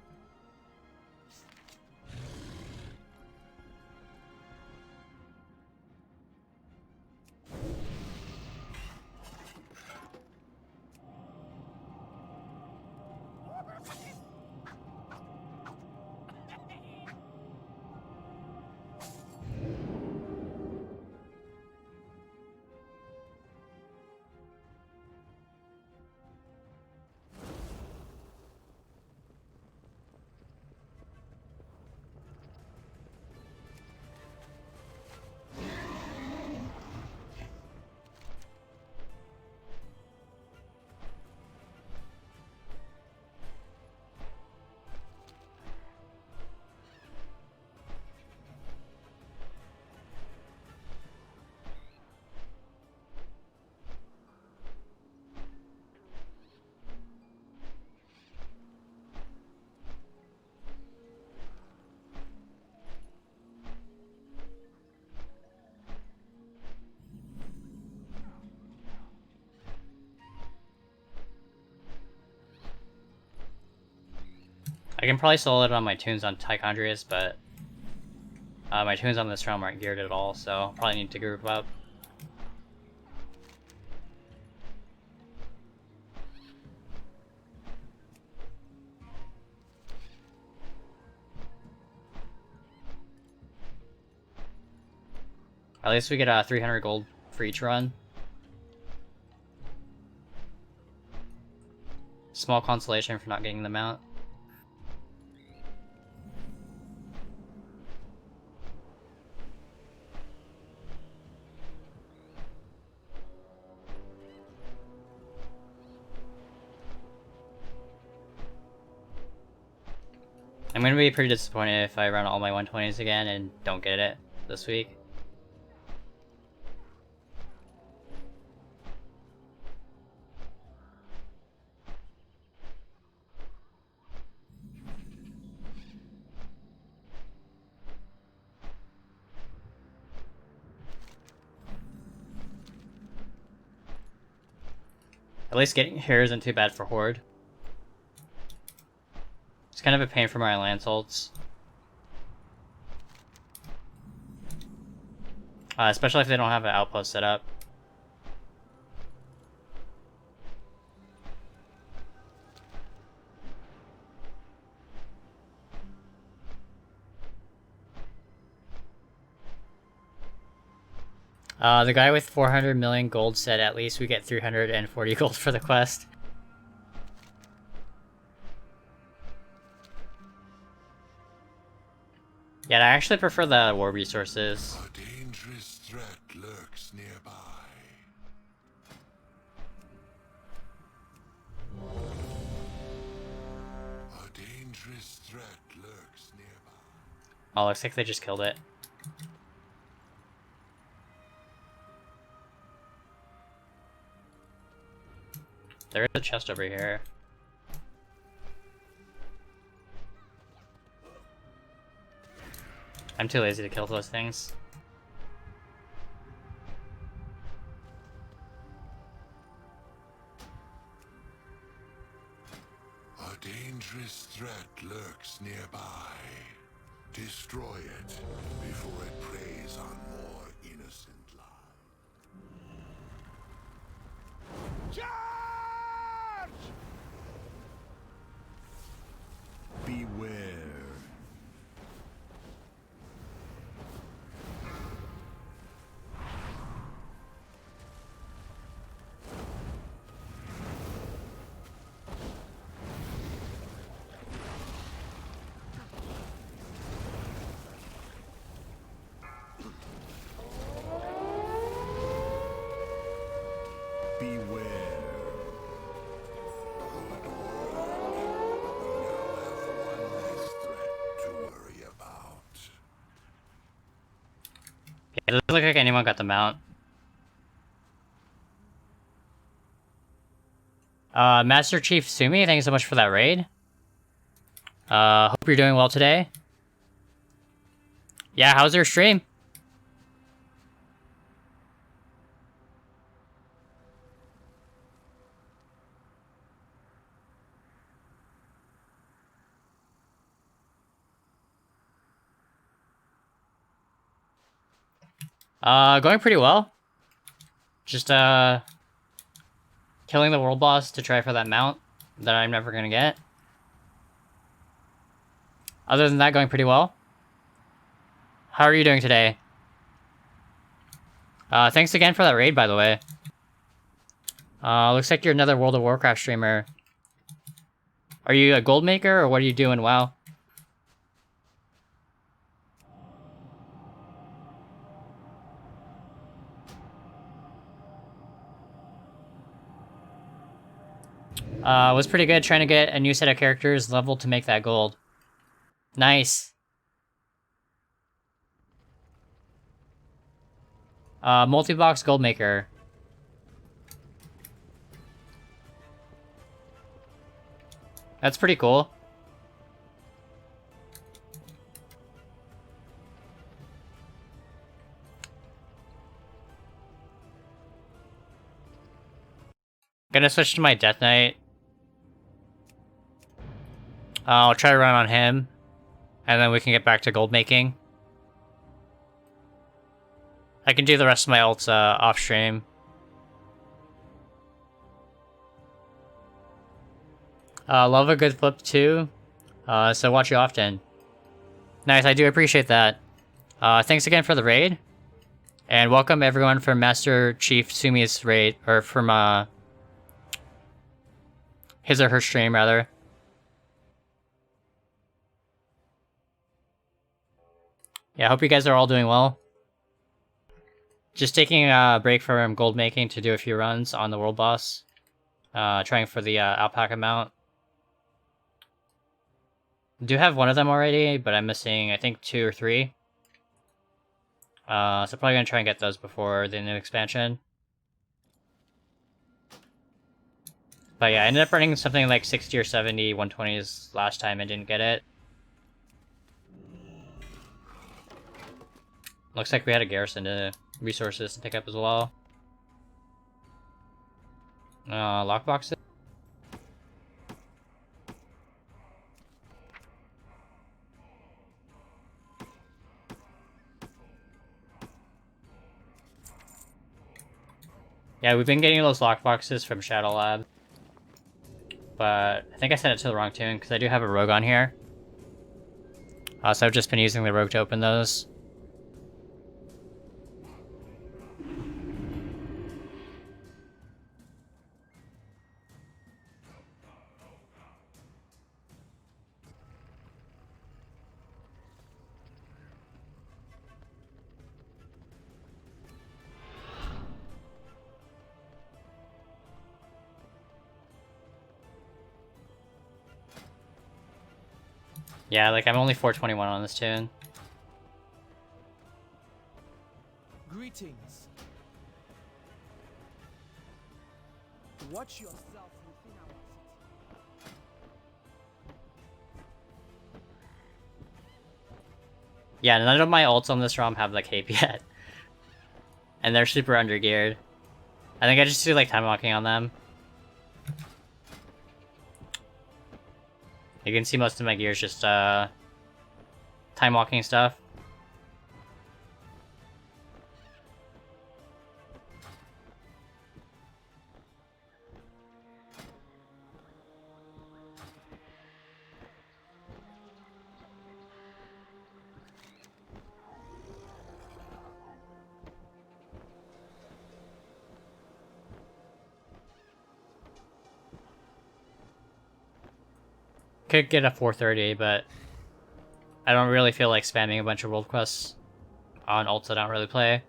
I can probably solo it on my tunes on Tychondrius, but my tunes on this realm aren't geared at all, so I'll probably need to group up. At least we get 300 gold for each run. Small consolation for not getting the mount. I'm gonna be pretty disappointed if I run all my 120s again and don't get it this week. At least getting here isn't too bad for Horde. It's kind of a pain for my lance ults. Especially if they don't have an outpost set up. The guy with 400 million gold said at least we get 340 gold for the quest. Yeah, I actually prefer the war resources. A dangerous threat lurks nearby. A dangerous threat lurks nearby. Oh, looks like they just killed it. There is a chest over here. I'm too lazy to kill those things. A dangerous threat lurks nearby. Destroy it before it preys on more innocent lives. Charge! Beware. Beware. One less threat to worry about. Yeah, it doesn't look like anyone got the mount. Master Chief Sumi, thank you so much for that raid. Hope you're doing well today. Yeah, how's your stream? Going pretty well. Just, killing the world boss to try for that mount that I'm never gonna get. Other than that, going pretty well. How are you doing today? Thanks again for that raid, by the way. Looks like you're another World of Warcraft streamer. Are you a gold maker, or what are you doing? WoW? Was pretty good trying to get a new set of characters leveled to make that gold. Nice. Multi-box gold maker. That's pretty cool. Gonna switch to my Death Knight. I'll try to run on him, and then we can get back to gold making. I can do the rest of my ults off stream. Love a good flip too, so watch you often. Nice, I do appreciate that. Thanks again for the raid, and welcome everyone from Master Chief Sumi's raid, or from his or her stream rather. Yeah, I hope you guys are all doing well. Just taking a break from gold making to do a few runs on the world boss. Trying for the alpaca mount. Do have one of them already, but I'm missing, I think, 2 or 3. So probably gonna try and get those before the new expansion. But yeah, I ended up running something like 60 or 70 120s last time and didn't get it. Looks like we had a garrison to resources to pick up as well. Lockboxes? Yeah, we've been getting those lockboxes from Shadow Lab. But I think I set it to the wrong tune, because I do have a rogue on here. So I've just been using the rogue to open those. Yeah, like I'm only 421 on this tune. Greetings. Watch yourself within our city. Yeah, none of my ults on this ROM have the cape yet. And they're super undergeared. I think I just do like time walking on them. You can see most of my gear is just time walking stuff. Could get a 430, but I don't really feel like spamming a bunch of world quests on ults I don't really play.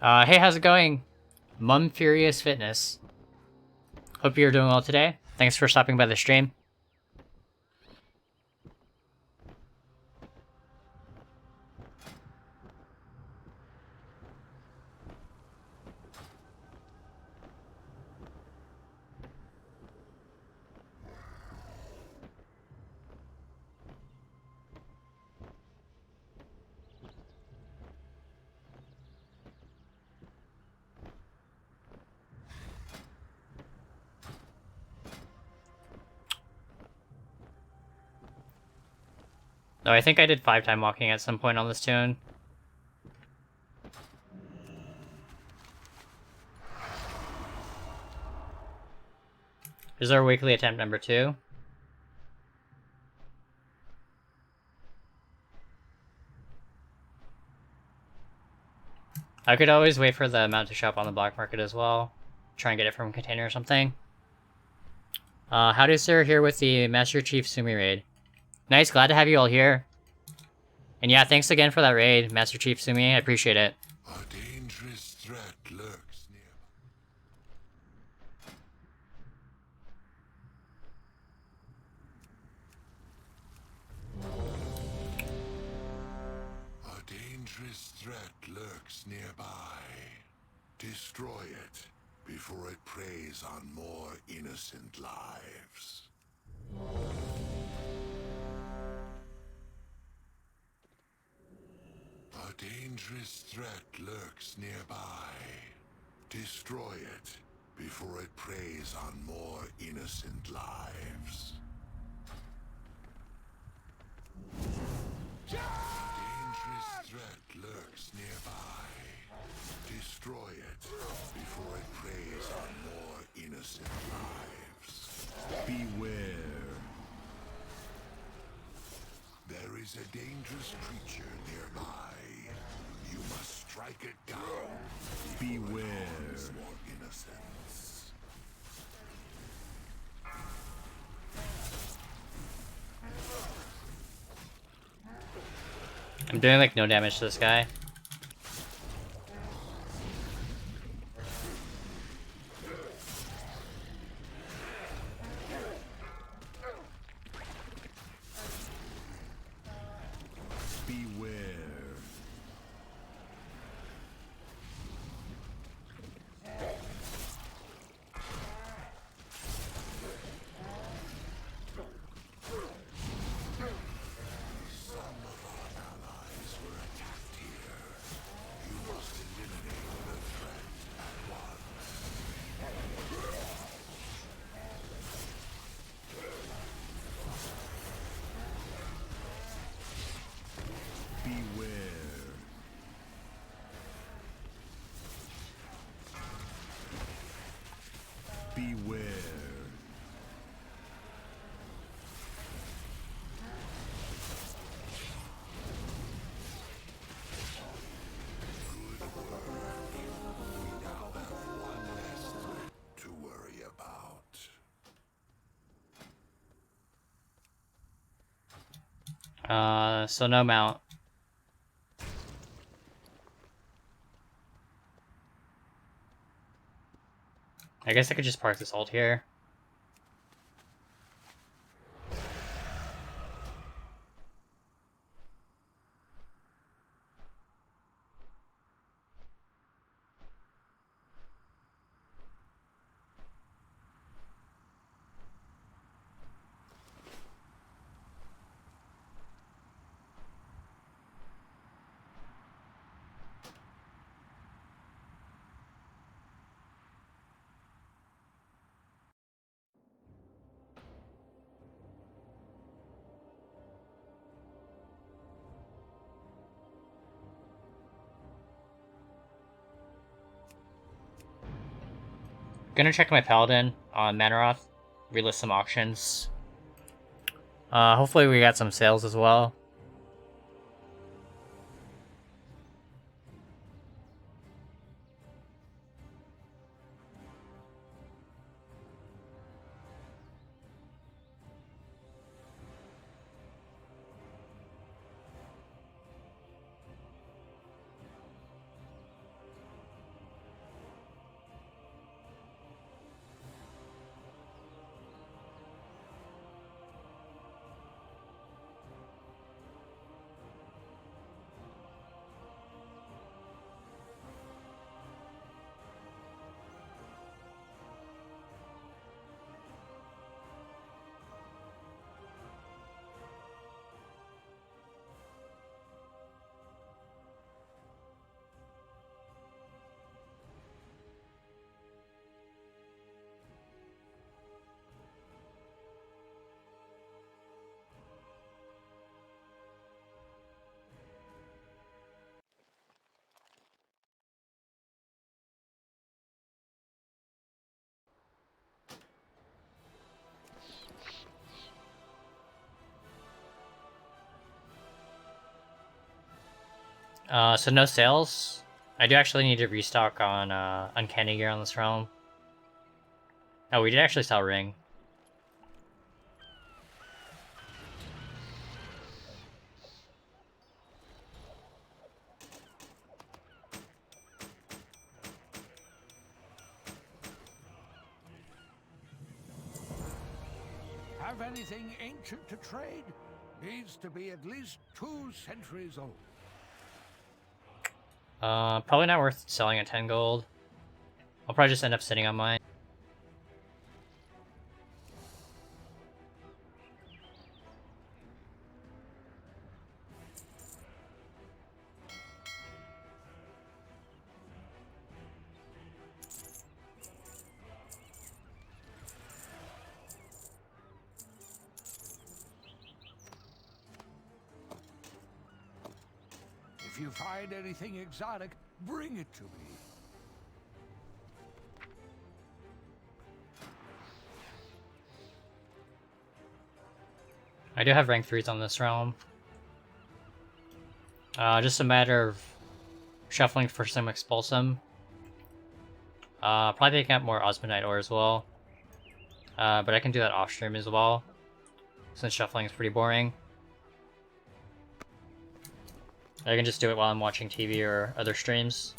Hey, how's it going? Mum Furious Fitness. Hope you're doing well today. Thanks for stopping by the stream. No, I think I did 5 time walking at some point on this tune. Is our weekly attempt number 2? I could always wait for the amount to show up on the black market as well. Try and get it from a container or something. Howdy sir, here with the Master Chief Sumi raid. Nice, glad to have you all here. And yeah, thanks again for that raid, Master Chief Sumi, I appreciate it. A dangerous threat lurks near. A dangerous threat lurks nearby. Destroy it before it preys on more innocent lives. A dangerous threat lurks nearby. Destroy it before it preys on more innocent lives. A dangerous threat lurks nearby. Destroy it before it preys on more innocent lives. Beware. There is a dangerous creature nearby. You must strike it down. Beware. More innocence. I'm doing like no damage to this guy. Beware. Some of our allies were attacked here. So no mount. I guess I could just park this ult here. Gonna check my paladin on Manaroth, relist some auctions. Hopefully we got some sales as well. So no sales. I do actually need to restock on Uncanny Gear on this realm. Oh, we did actually sell Ring. Have anything ancient to trade? Needs to be at least 2 centuries old. Probably not worth selling at 10 gold. I'll probably just end up sitting on mine. If you find anything exotic, bring it to me. I do have rank 3s on this realm. Just a matter of shuffling for some Expulsum. Probably picking up more Osmondite ore as well. But I can do that off stream as well, since shuffling is pretty boring. I can just do it while I'm watching TV or other streams.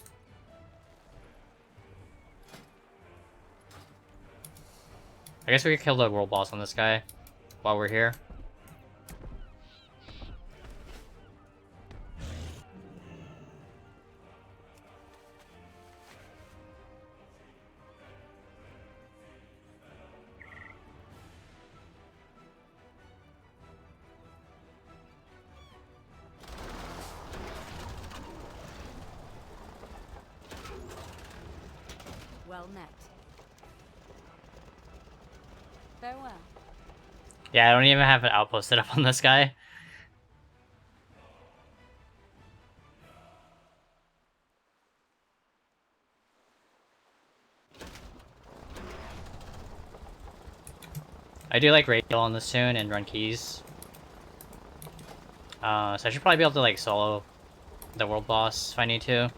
I guess we could kill the world boss on this guy while we're here. Well met. Farewell. Yeah, I don't even have an outpost set up on this guy. I do like radial on this tune and run keys. So I should probably be able to like solo the world boss if I need to.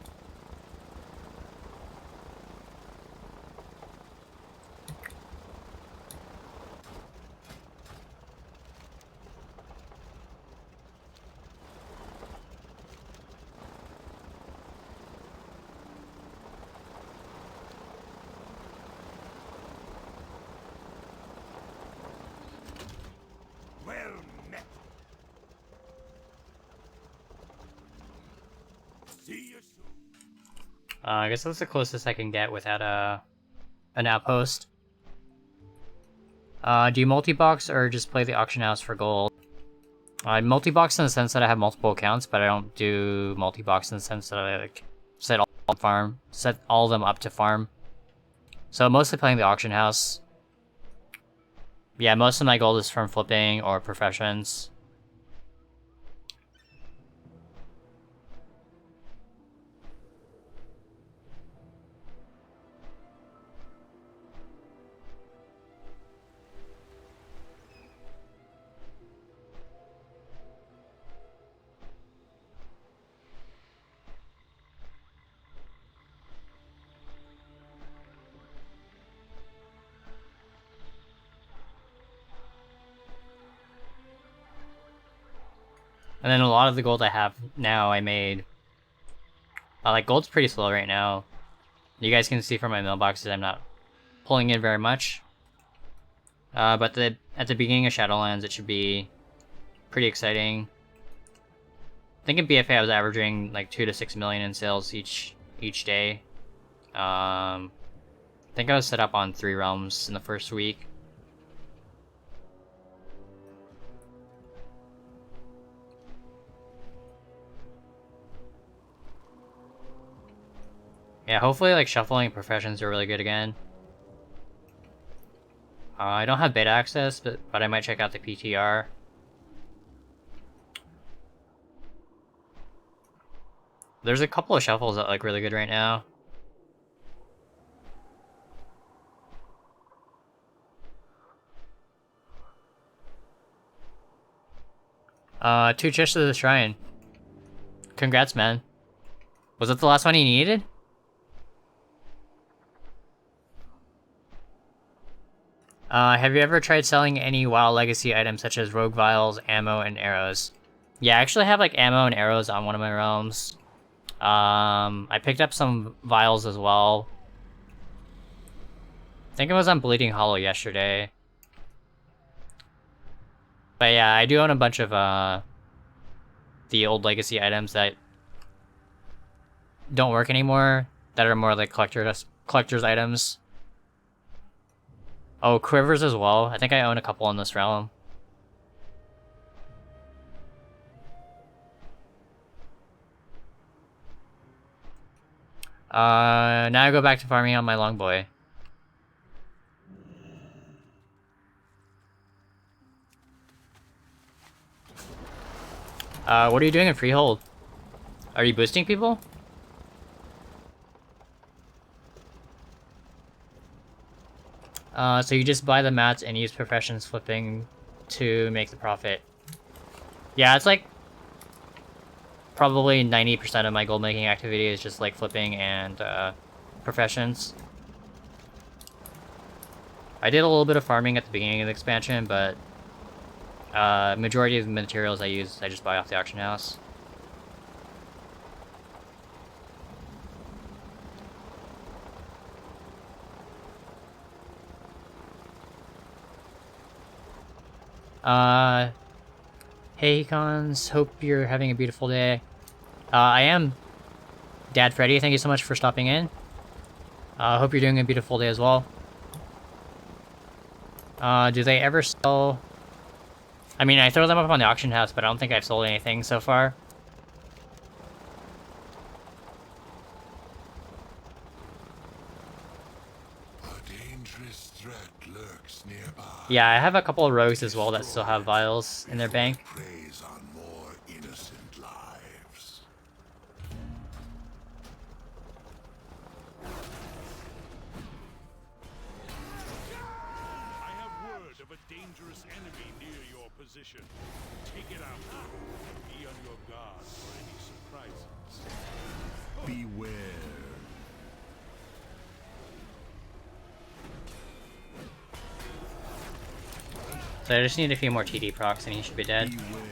See you soon. I guess that's the closest I can get without an outpost. Do you multi-box or just play the auction house for gold? I multi-box in the sense that I have multiple accounts, but I don't do multi-box in the sense that I like set all of them up to farm. So mostly playing the auction house. Yeah, most of my gold is from flipping or professions. And then a lot of the gold I have now I made. Like, gold's pretty slow right now. You guys can see from my mailboxes I'm not pulling in very much. But at the beginning of Shadowlands it should be pretty exciting. I think in BFA I was averaging like 2 to 6 million in sales each day. I think I was set up on 3 realms in the first week. Yeah, hopefully like shuffling professions are really good again. I don't have beta access, but I might check out the PTR. There's a couple of shuffles that look really good right now. Two chests to the shrine. Congrats, man. Was that the last one you needed? Have you ever tried selling any WoW Legacy items such as rogue vials, ammo, and arrows? Yeah, I actually have like ammo and arrows on one of my realms. I picked up some vials as well. I think it was on Bleeding Hollow yesterday. But yeah, I do own a bunch of the old Legacy items that don't work anymore, that are more like collector's items. Oh, quivers as well. I think I own a couple in this realm. Now I go back to farming on my longboy. What are you doing in Freehold? Are you boosting people? So you just buy the mats and use professions flipping to make the profit. Yeah, it's like probably 90% of my gold making activity is just like flipping and professions. I did a little bit of farming at the beginning of the expansion, but majority of the materials I use I just buy off the auction house. Hey Cons, hope you're having a beautiful day. I am Dad Freddy, thank you so much for stopping in. Hope you're doing a beautiful day as well. Do they ever sell... I mean, I throw them up on the auction house, but I don't think I've sold anything so far. Yeah, I have a couple of rogues as well that still have vials in their bank. Preys on more innocent lives. I have word of a dangerous enemy near your position. Take it out. Be on your guard for any surprises. Beware. So I just need a few more TD procs and he should be dead. Beware.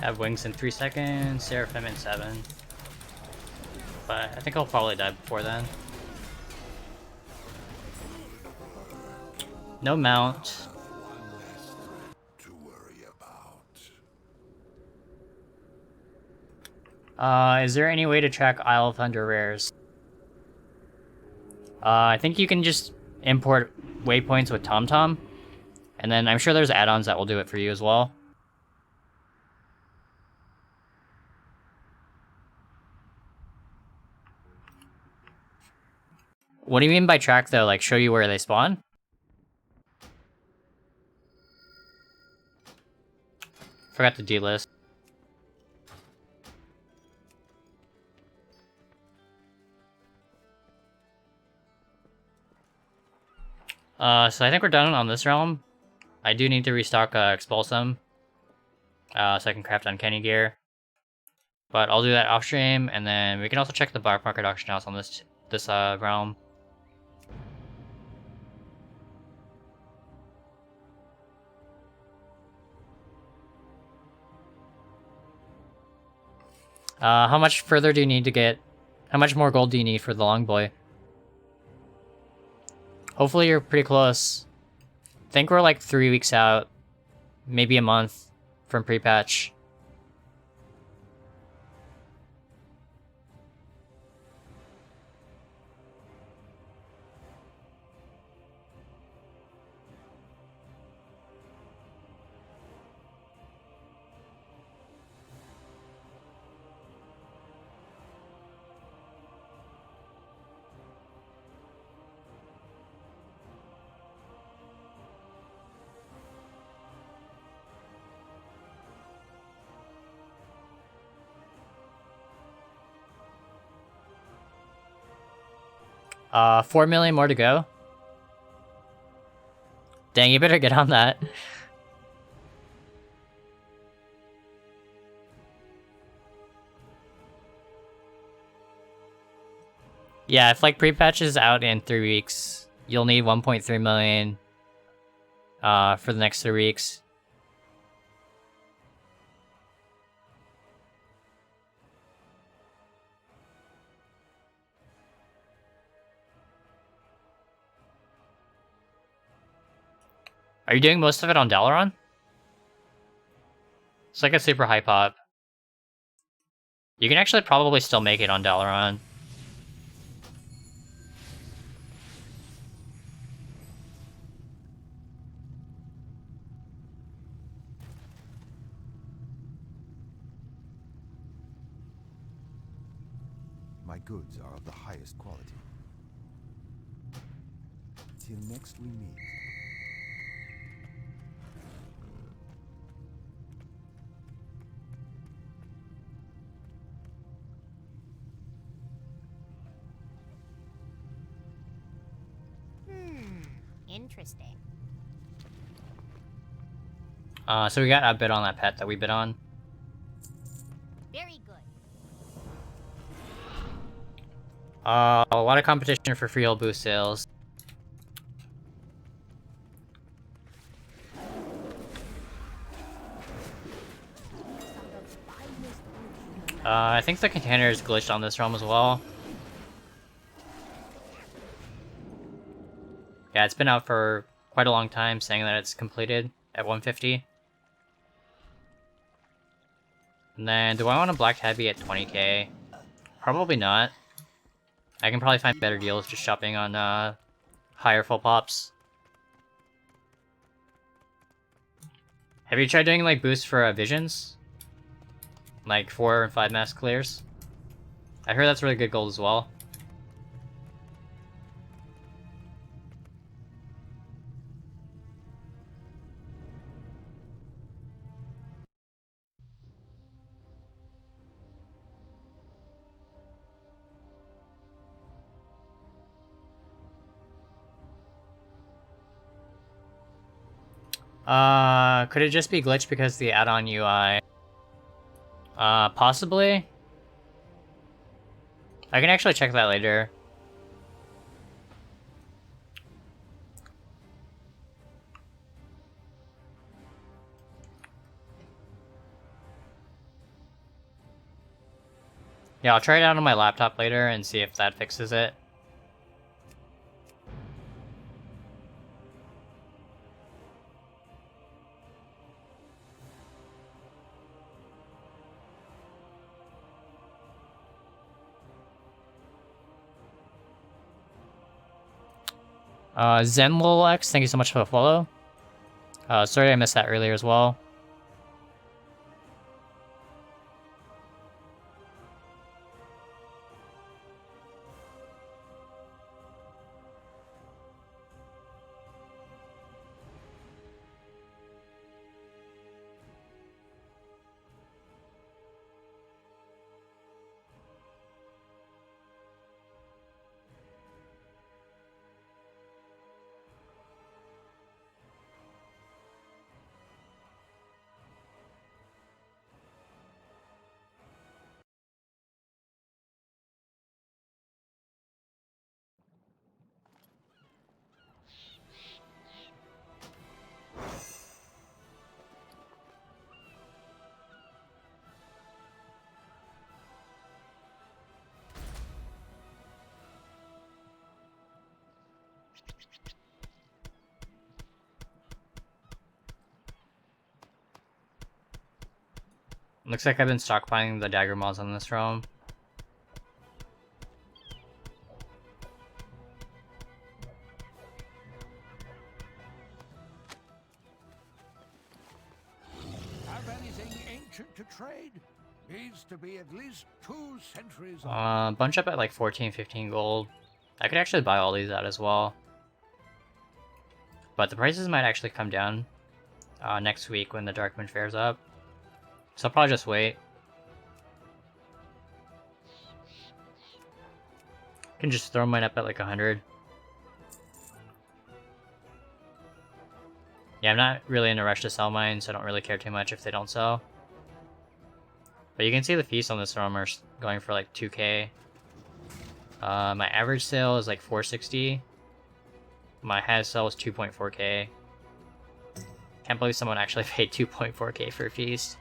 Have wings in 3 seconds, Seraphim in 7. But I think I'll probably die before then. No mount. To worry about. Is there any way to track Isle of Thunder rares? I think you can just import waypoints with TomTom. And then I'm sure there's add-ons that will do it for you as well. What do you mean by track though? Like show you where they spawn? Forgot to delist. So I think we're done on this realm. I do need to restock Expulsum. So I can craft Uncanny Gear. But I'll do that off stream, and then we can also check the Black Market Auction House on this realm. How much further do you need to get? How much more gold do you need for the long boy? Hopefully you're pretty close. I think we're like 3 weeks out, maybe a month from pre-patch. Uh, 4 million more to go. Dang, you better get on that. Yeah, if like pre-patch is out in 3 weeks, you'll need 1.3 million for the next 3 weeks. Are you doing most of it on Dalaran? It's like a super high pop. You can actually probably still make it on Dalaran. My goods are of the highest quality. Till next we meet. Interesting. So we got a bid on that pet that we bid on. Very good. A lot of competition for free heal boost sales. I think the container is glitched on this realm as well. Yeah, it's been out for quite a long time, saying that it's completed at 150. And then, do I want a Black Tabby at 20k? Probably not. I can probably find better deals just shopping on higher full pops. Have you tried doing like boosts for visions? Like 4 and 5 mask clears? I heard that's really good gold as well. Could it just be glitched because of the add-on UI? Possibly. I can actually check that later. Yeah, I'll try it out on my laptop later and see if that fixes it. ZenLolX, thank you so much for the follow. Sorry I missed that earlier as well. Looks like I've been stockpiling the dagger mods on this realm. Have anything ancient to trade? Needs to be at least 2 centuries old. Bunch up at like 14, 15 gold. I could actually buy all these out as well. But the prices might actually come down next week when the Darkmoon Fair's up. So I'll probably just wait. Can just throw mine up at like 100. Yeah, I'm not really in a rush to sell mine, so I don't really care too much if they don't sell. But you can see the feasts on this realm are going for like 2k. My average sale is like 460. My highest sale is 2.4k. Can't believe someone actually paid 2.4k for a feast.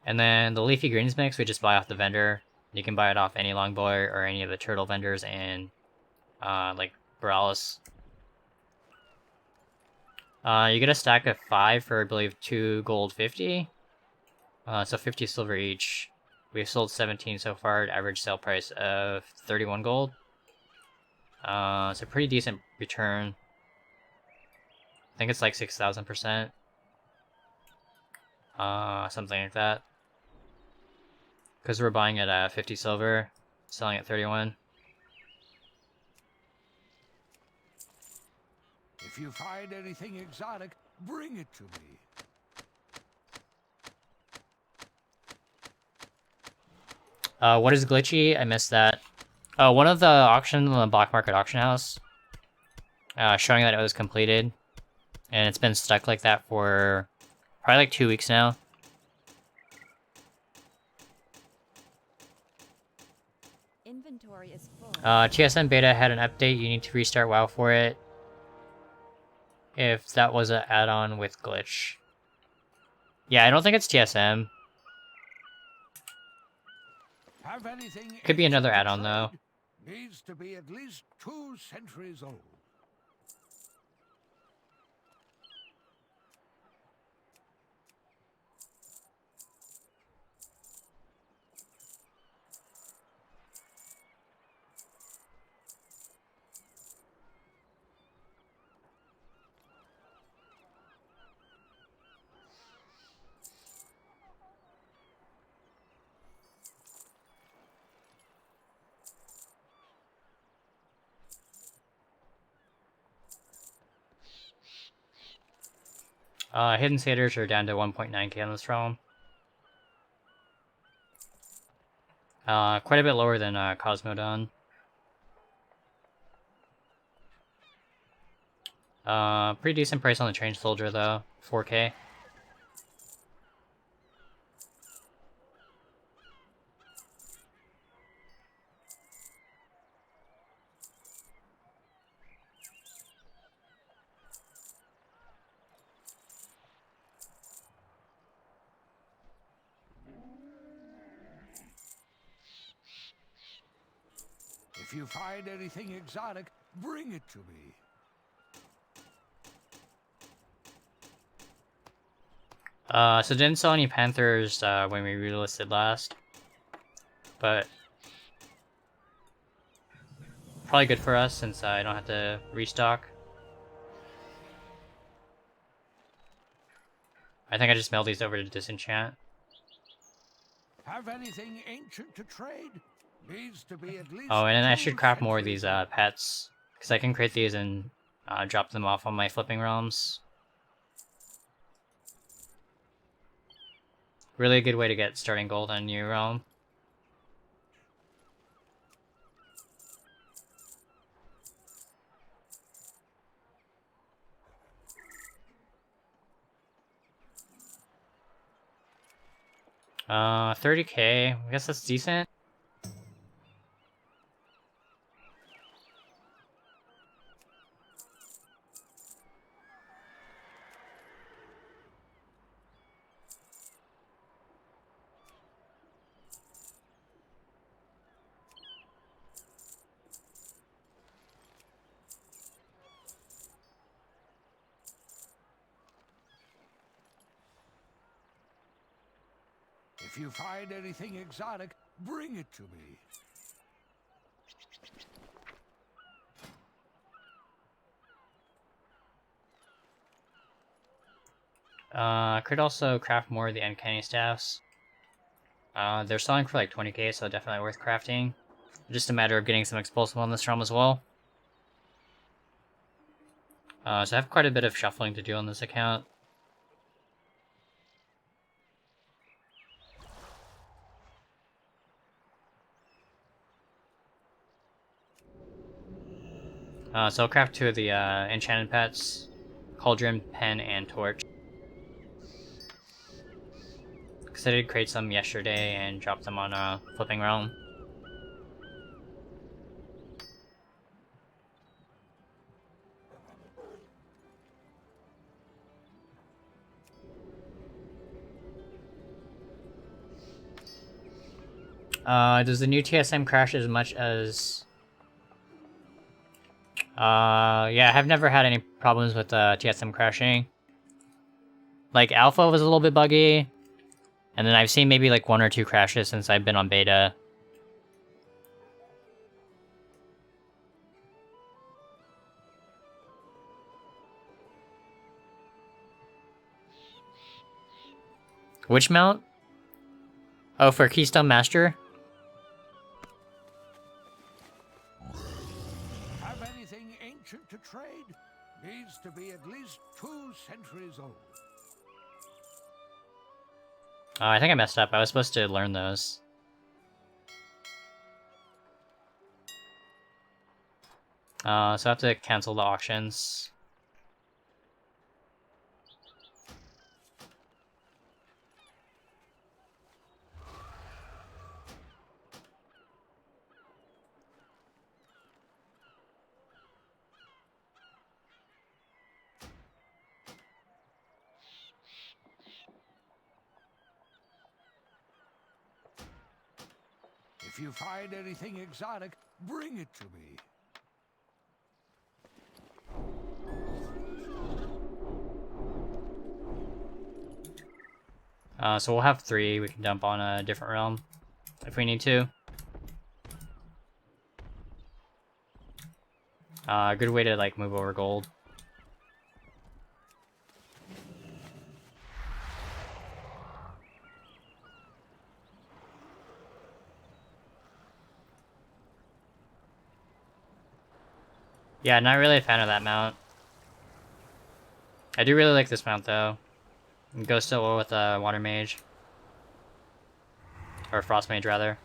And then the leafy greens mix, we just buy off the vendor. You can buy it off any longboy or any of the turtle vendors in like Borealis. You get a stack of 5 for I believe 2 gold 50. So 50 silver each. We've sold 17 so far at average sale price of 31 gold. It's a pretty decent return. I think it's like 6,000%. Something like that. Because we're buying it at 50 silver, selling at 31. If you find anything exotic, bring it to me. What is glitchy? I missed that. One of the auctions on the black market auction house, showing that it was completed, and it's been stuck like that for probably like 2 weeks now. Inventory is full. TSM beta had an update. You need to restart WoW for it. If that was an add-on with glitch. Yeah, I don't think it's TSM. Have anything Could be another ancient to add-on though. trade? Needs to be at least 2 centuries old. Hidden Satyrs are down to 1.9k on this realm. Quite a bit lower than Cosmodon. Pretty decent price on the Trained Soldier though, 4k. If you find anything exotic, bring it to me. So didn't sell any Panthers when we relisted last, but probably good for us since I don't have to restock. I think I just mailed these over to Disenchant. Have anything ancient to trade? Needs to be at least Oh, and then I 2 should craft more of centuries these old. pets, because I can create these and drop them off on my flipping realms. Really good way to get starting gold on a new realm. $30K. I guess that's decent. If you find anything exotic, bring it to me. I could also craft more of the uncanny staffs. They're selling for like 20K, so definitely worth crafting. Just a matter of getting some explosive on this realm as well. So I have quite a bit of shuffling to do on this account. So I'll craft 2 of the enchanted pets. Cauldron, Pen, and Torch. Because I did create some yesterday and drop them on a flipping realm. Does the new TSM crash as much as... yeah, I've never had any problems with TSM crashing. Like, Alpha was a little bit buggy, and then I've seen maybe like 1 or 2 crashes since I've been on beta. Which mount? Oh, for Keystone Master? Have anything ancient to trade? Needs to be at least 2 centuries old. Oh, I think I messed up. I was supposed to learn those. So I have to cancel the auctions. If you find anything exotic, bring it to me. So we'll have 3 we can dump on a different realm if we need to. A good way to like move over gold. Yeah, not really a fan of that mount. I do really like this mount though. It goes so well with Water Mage. Or Frost Mage rather.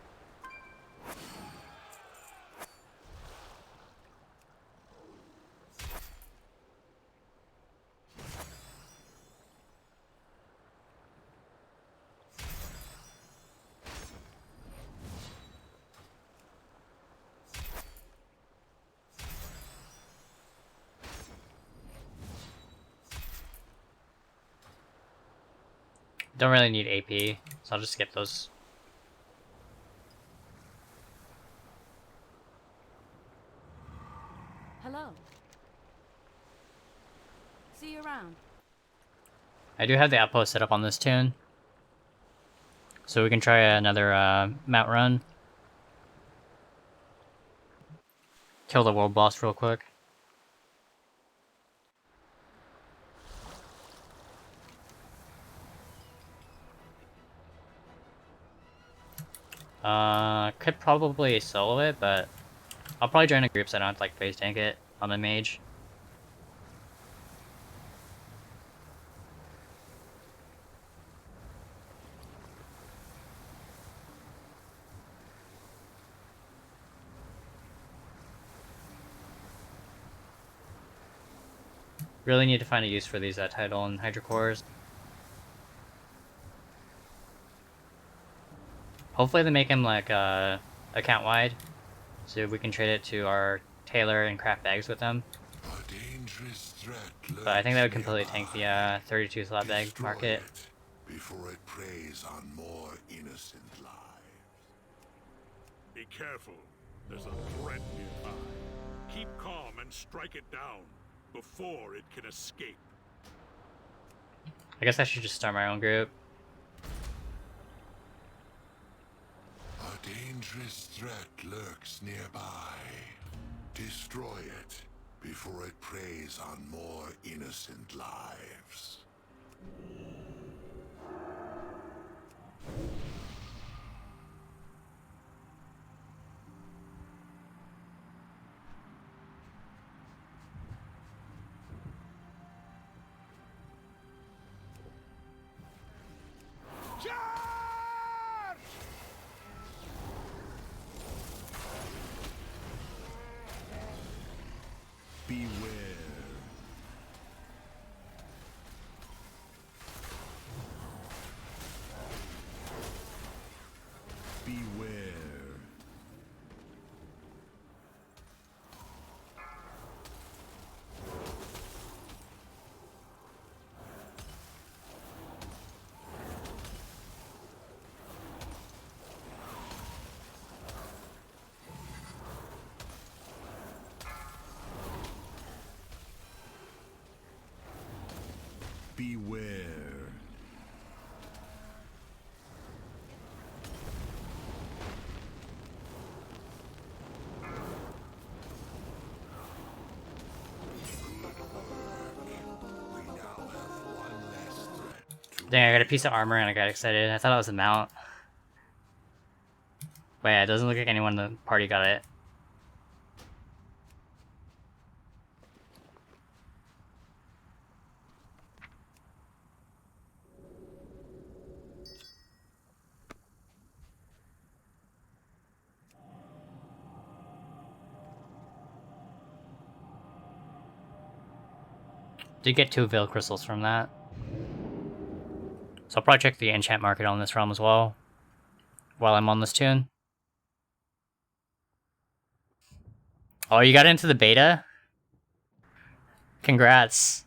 Don't really need AP, so I'll just skip those. well. See you around. I do have the outpost set up on this tune, so we can try another mount run. Kill the world boss real quick. Could probably solo it, but I'll probably join a group so I don't have to like phase tank it on the mage. Really need to find a use for these tidal and hydro cores. Hopefully they make him like account wide, so we can trade it to our tailor and craft bags with them. A dangerous threat But I think that would lurks completely tank the nearby. 32 slot bag Destroy market. it before it preys on more innocent lives. Be careful. There's a threat nearby. Keep calm and strike it down before it can escape. I guess I should just start my own group. A dangerous threat lurks nearby. Destroy it before it preys on more innocent lives. Beware. Beware. Beware. We now have one less threat to Dang, I got a piece of armor and I got excited. I thought it was a mount. But yeah, it doesn't look like anyone in the party got it. Did get 2 Veil Crystals from that. So I'll probably check the enchant market on this realm as well, while I'm on this tune. Oh, you got into the beta? Congrats.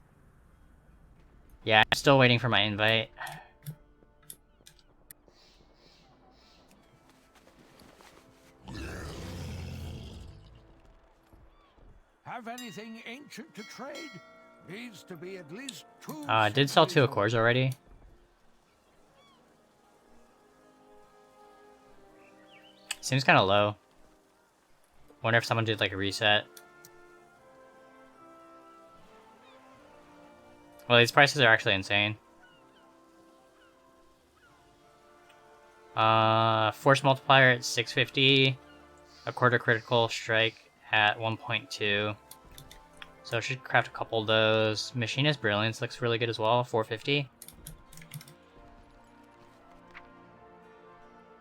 Yeah, I'm still waiting for my invite. Have anything ancient to trade? Needs to be at least 2 I did sell 2 centuries Accords already. Seems kind of low. Wonder if someone did like a reset. Well, these prices are actually insane. Force multiplier at 650. A quarter critical strike at 1.2. So I should craft a couple of those. Machinist Brilliance looks really good as well, 450.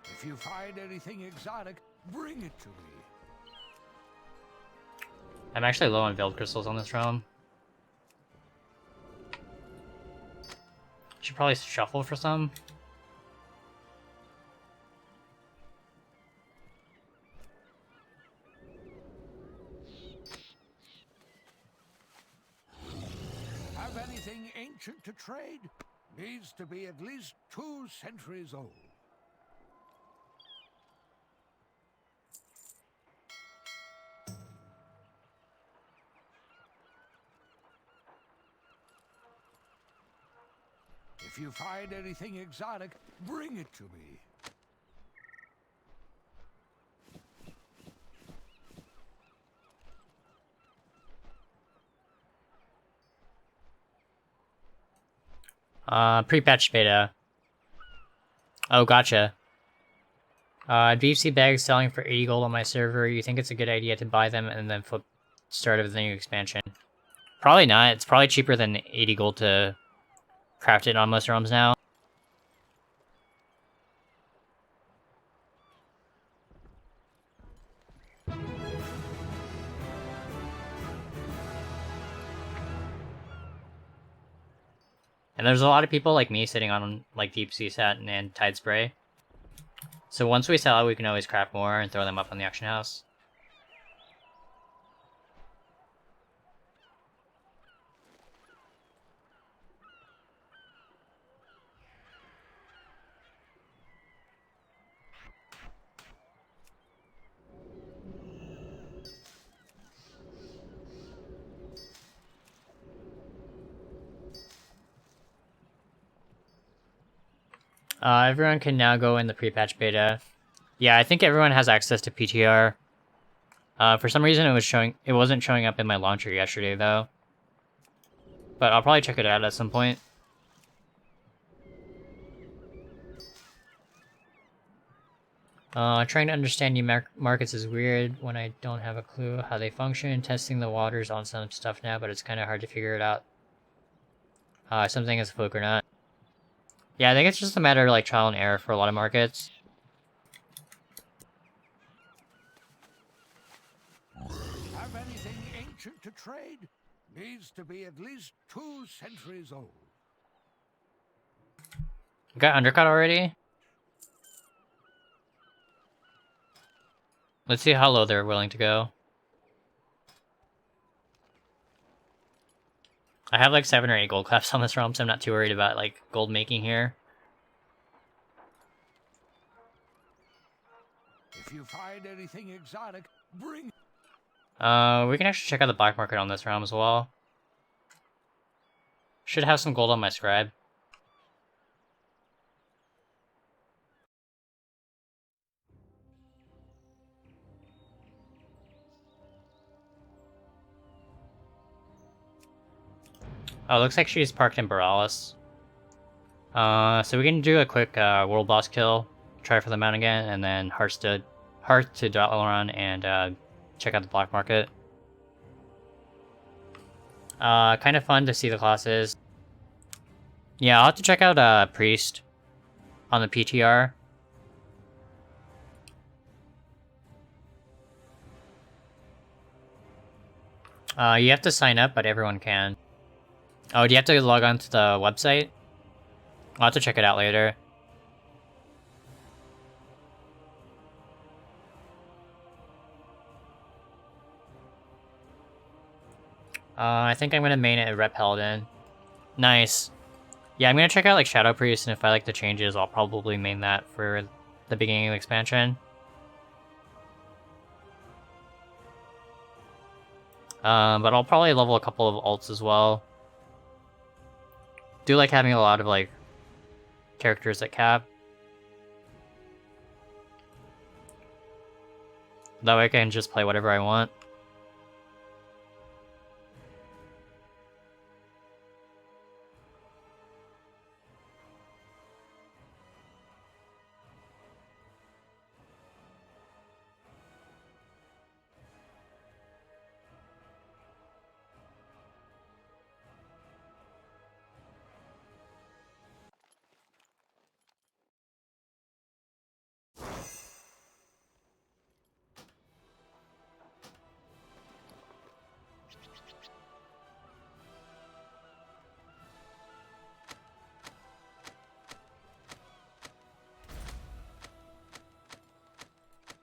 If you find anything exotic, bring it to me. I'm actually low on Veiled Crystals on this realm. Should probably shuffle for some. Have anything ancient to trade? Needs to be at least 2 centuries old. If you find anything exotic, bring it to me. Pre-patch beta. Oh, gotcha. VC bags selling for 80 gold on my server. You think it's a good idea to buy them and then flip start of the new expansion? Probably not. It's probably cheaper than 80 gold to craft it on most realms now. And there's a lot of people like me sitting on like Deep Sea Satin and Tide Spray. So once we sell out, we can always craft more and throw them up on the auction house. Everyone can now go in the pre-patch beta. Yeah, I think everyone has access to PTR. For some reason, it wasn't showing up in my launcher yesterday though. But I'll probably check it out at some point. Trying to understand new markets is weird when I don't have a clue how they function. Testing the waters on some stuff now, but it's kind of hard to figure it out. Something is a fluke or not. Yeah, I think it's just a matter of like trial and error for a lot of markets. Have anything ancient to trade? Needs to be at least 2 centuries old. Got undercut already? Let's see how low they're willing to go. I have like 7 or 8 gold claps on this realm, so I'm not too worried about like gold making here. If you find anything exotic, bring. We can actually check out the black market on this realm as well. Should have some gold on my scribe. Oh, looks like she's parked in Borealis. So we can do a quick world boss kill, try for the mount again, and then heart to Dalaran and check out the black market. Kind of fun to see the classes. Yeah, I'll have to check out Priest on the PTR. You have to sign up, but everyone can. Oh, do you have to log on to the website? I'll have to check it out later. I think I'm gonna main it at Rep Paladin. Nice. Yeah, I'm gonna check out like Shadow Priest, and if I like the changes, I'll probably main that for the beginning of the expansion. But I'll probably level a couple of alts as well. Do like having a lot of like characters that cap. That way I can just play whatever I want.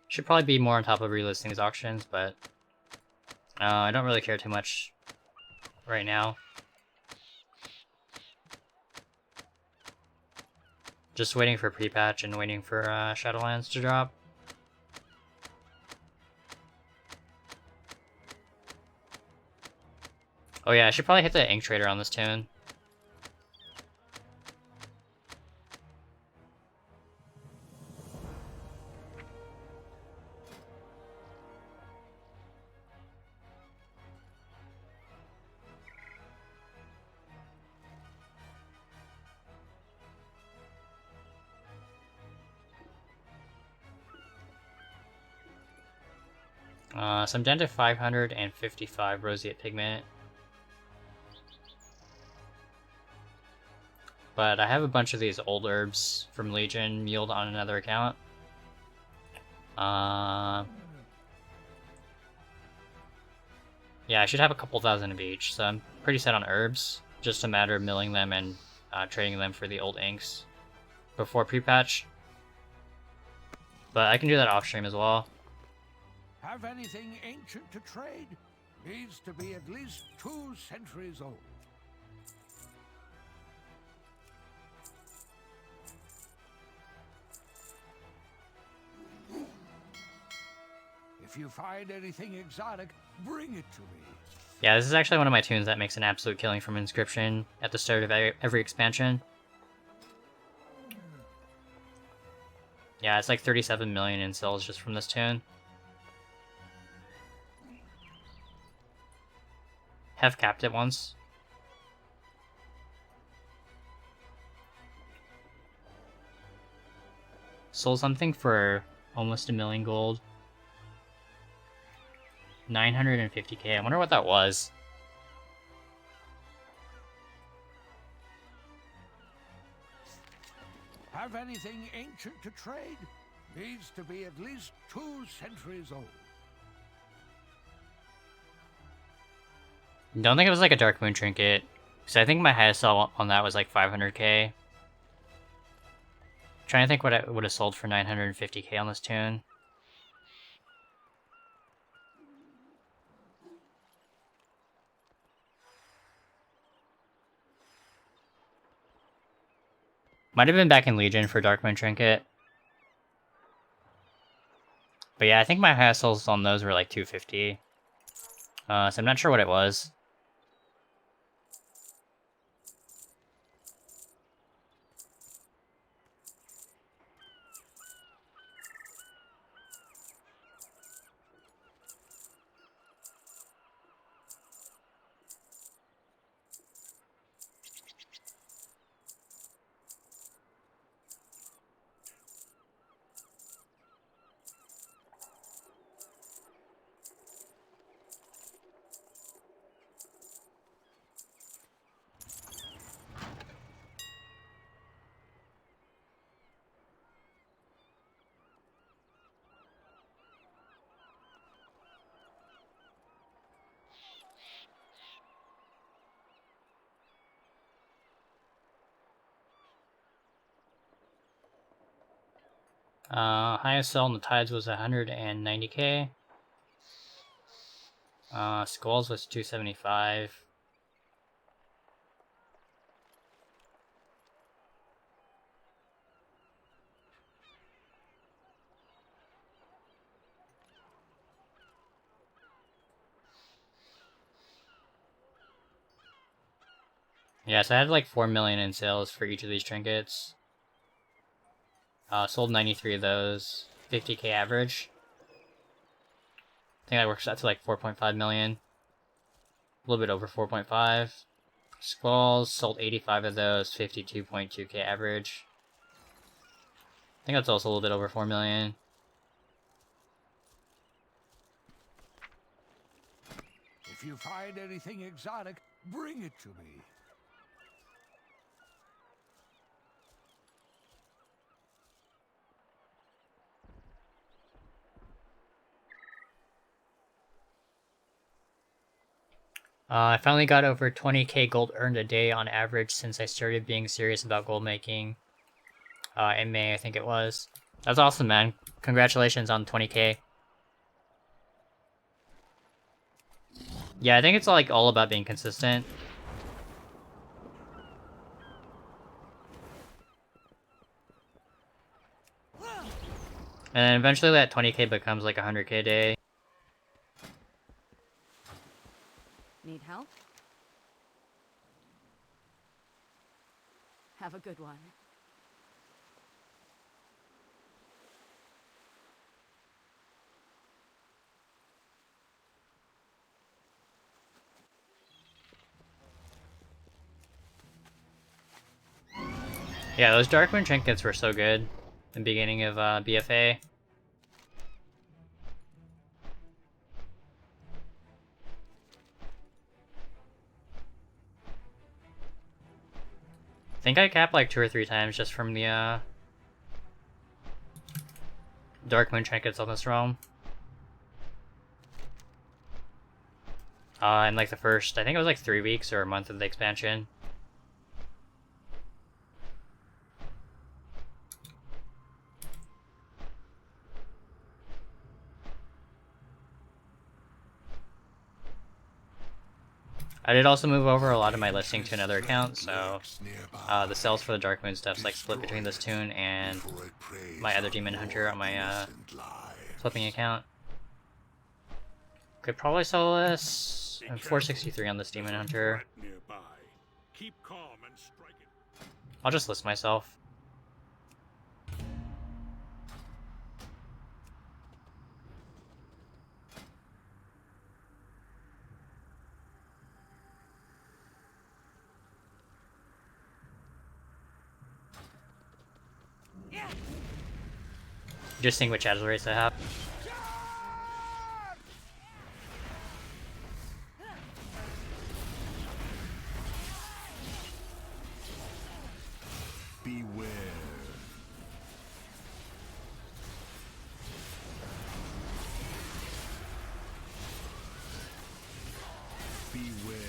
Should probably be more on top of relisting these auctions, but I don't really care too much right now. Just waiting for pre-patch and waiting for Shadowlands to drop. Oh yeah, I should probably hit the Ink Trader on this tune. So I'm down to 555 roseate pigment. But I have a bunch of these old herbs from Legion muled on another account. Yeah, I should have a couple thousand of each, so I'm pretty set on herbs. Just a matter of milling them and trading them for the old inks before pre-patch. But I can do that off-stream as well. Have anything ancient to trade? Needs to be at least 2 centuries old. If you find anything exotic, bring it to me. Yeah, this is actually one of my tunes that makes an absolute killing from Inscription at the start of every expansion. Yeah, it's like 37 million in sales just from this tune. Have capped it once. Sold something for almost 1 million gold. 950k. I wonder what that was. Have anything ancient to trade? Needs to be at least 2 centuries old. Don't think it was like a Dark Moon trinket. Because I think my highest sell on that was like 500k. Trying to think what I would have sold for 950k on this tune. Might have been back in Legion for Dark Moon trinket. But yeah, I think my highest sells on those were like 250. So I'm not sure what it was. Highest sell on the Tides was 190k. Skulls was 275. Yeah, so I had like 4 million in sales for each of these trinkets. Sold 93 of those, 50k average. I think that works out to like 4.5 million. A little bit over 4.5. Skulls, sold 85 of those, 52.2k average. I think that's also a little bit over 4 million. If you find anything exotic, bring it to me. I finally got over 20k gold earned a day on average since I started being serious about gold making. In May, I think it was. That's awesome, man. Congratulations on 20k. Yeah, I think it's like all about being consistent. And then eventually that 20k becomes like 100k a day. Need help? Have a good one. Yeah, those Darkmoon trinkets were so good in the beginning of BFA. think I capped like 2 or 3 times just from the Dark Moon trinkets on this realm. In like the first, I think it was like 3 weeks or a month of the expansion. I did also move over a lot of my listing to another account, so the sales for the Dark Moon stuff's like split between this tune and my other Demon Hunter on my flipping account. Could probably sell this. I'm 463 on this Demon Hunter. Keep calm and strike it. I'll just list myself. Just seeing which address race I have. Beware. Beware.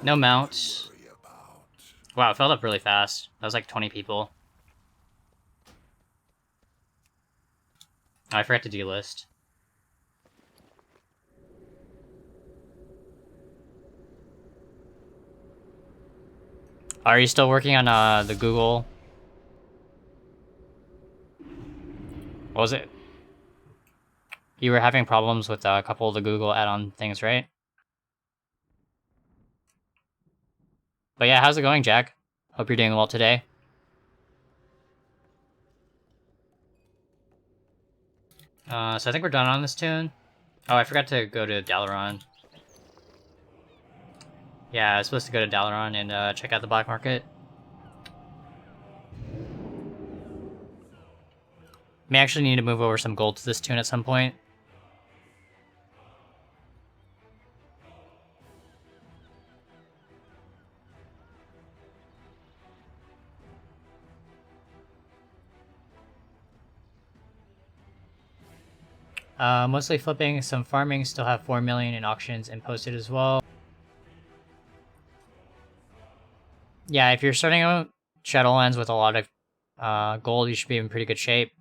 No mount. Wow, it filled up really fast. That was like 20 people. Oh, I forgot to delist. Are you still working on the Google? What was it? You were having problems with a couple of the Google add-on things, right? But yeah, how's it going, Jack? Hope you're doing well today. So I think we're done on this tune. Oh, I forgot to go to Dalaran. Yeah, I was supposed to go to Dalaran and check out the black market. May actually need to move over some gold to this tune at some point. Mostly flipping, some farming, still have 4 million in auctions and posted as well. Yeah, if you're starting out Shadowlands with a lot of gold, you should be in pretty good shape.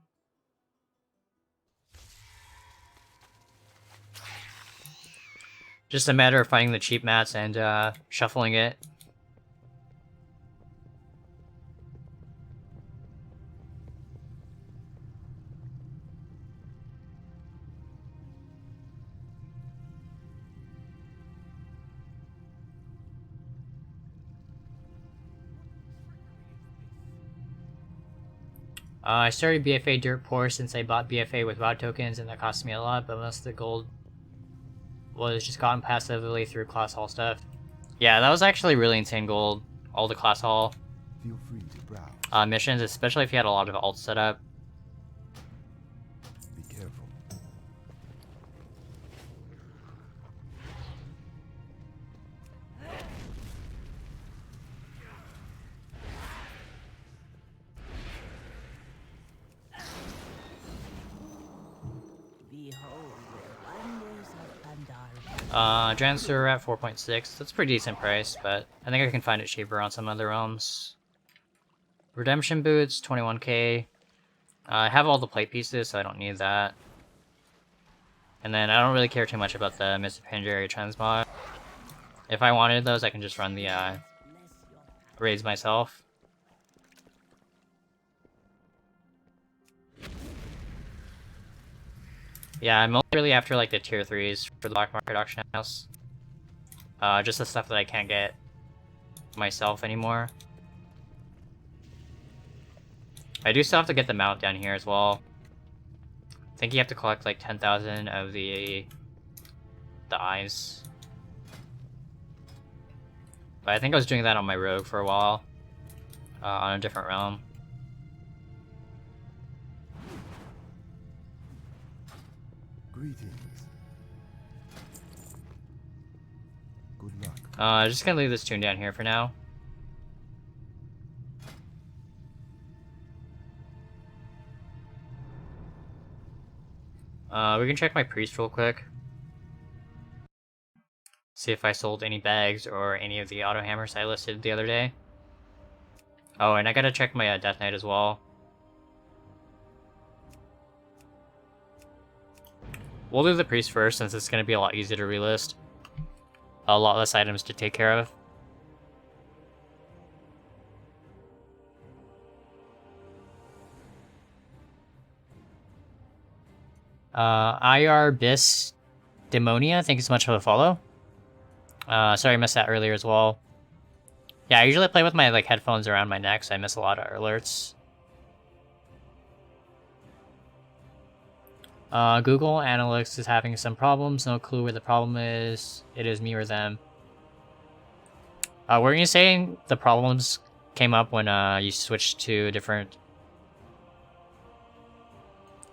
Just a matter of finding the cheap mats and shuffling it. I started BFA dirt poor since I bought BFA with VOD tokens and that cost me a lot, but most of the gold was just gotten passively through class hall stuff. Yeah, that was actually really insane gold, all the class hall Feel free to browse. missions, especially if you had a lot of alts set up. Be careful. Behold the wonders of Pandar. Transfer at 4.6. That's a pretty decent price, but I think I can find it cheaper on some other realms. Redemption boots, 21k. I have all the plate pieces, so I don't need that. And then I don't really care too much about the Mr. transmog. If I wanted those, I can just run the raids myself. Yeah, I'm only really after like the tier 3s for the black market auction house. Just the stuff that I can't get myself anymore. I do still have to get the mount down here as well. I think you have to collect like 10,000 of the the eyes. But I think I was doing that on my rogue for a while. On a different realm. Greetings. Good luck. Just gonna leave this tune down here for now. We can check my priest real quick. See if I sold any bags or any of the auto hammers I listed the other day. Oh, and I gotta check my Death Knight as well. We'll do the priest first since it's gonna be a lot easier to relist. A lot less items to take care of. IR Bis Demonia, thank you so much for the follow. Sorry I missed that earlier as well. Yeah, I usually play with my like headphones around my neck, so I miss a lot of alerts. Google Analytics is having some problems. No clue where the problem is. It is me or them. Were you saying the problems came up when you switched to a different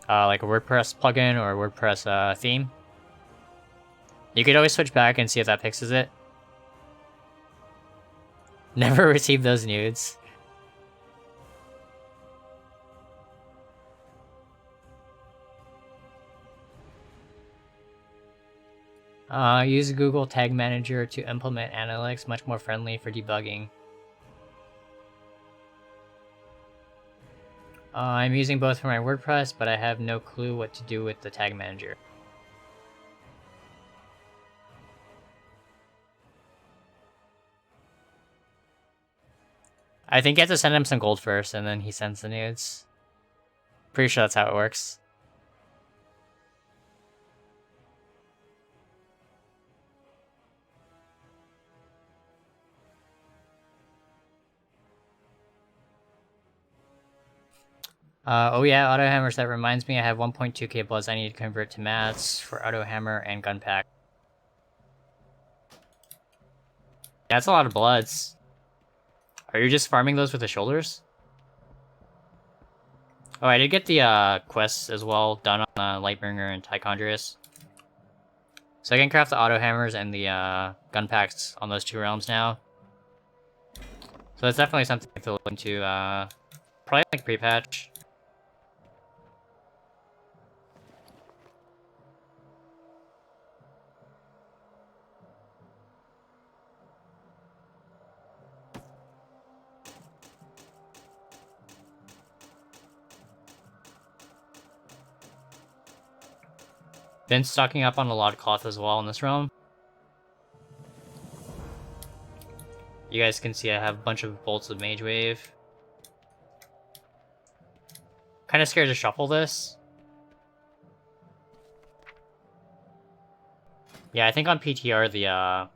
like a WordPress plugin or a WordPress theme? You could always switch back and see if that fixes it. Never received those nudes. Use Google Tag Manager to implement analytics, much more friendly for debugging. I'm using both for my WordPress, but I have no clue what to do with the Tag Manager. I think you have to send him some gold first, and then he sends the nudes. Pretty sure that's how it works. Oh yeah, auto hammers. That reminds me, I have 1.2k bloods I need to convert to mats for auto hammer and gun pack. That's a lot of bloods. Are you just farming those with the shoulders? Oh, I did get the quests as well done on Lightbringer and Tichondrius. So I can craft the auto hammers and the gun packs on those two realms now. So that's definitely something to look into. Probably like pre-patch. Been stocking up on a lot of cloth as well in this realm. You guys can see I have a bunch of bolts of Mage Wave. Kind of scared to shuffle this. Yeah, I think on PTR I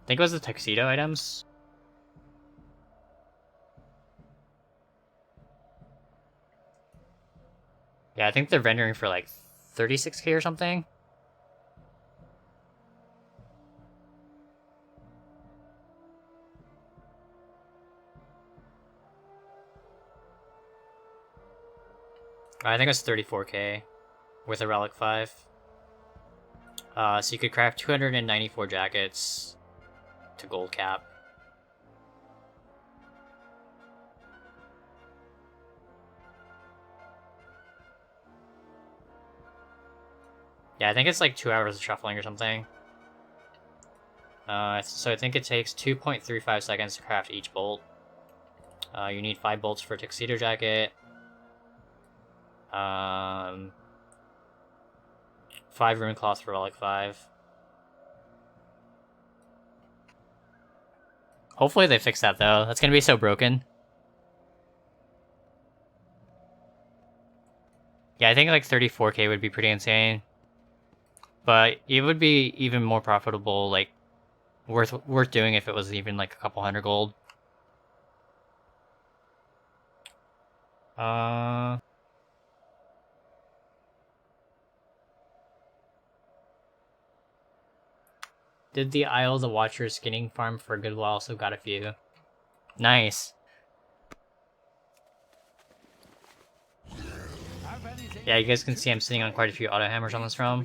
think it was the tuxedo items. Yeah, I think they're rendering for like 36k or something. I think it's 34k with a Relic 5. So you could craft 294 jackets to gold cap. Yeah, I think it's like 2 hours of shuffling or something. So I think it takes 2.35 seconds to craft each bolt. You need 5 bolts for a tuxedo jacket. 5 rune cloths for Relic 5. Hopefully they fix that though. That's gonna be so broken. Yeah, I think like 34k would be pretty insane. But it would be even more profitable, like worth doing if it was even like a couple hundred gold. Did the Isle of the Watcher skinning farm for a good while, so got a few. Nice. Yeah, you guys can see I'm sitting on quite a few auto hammers on this realm.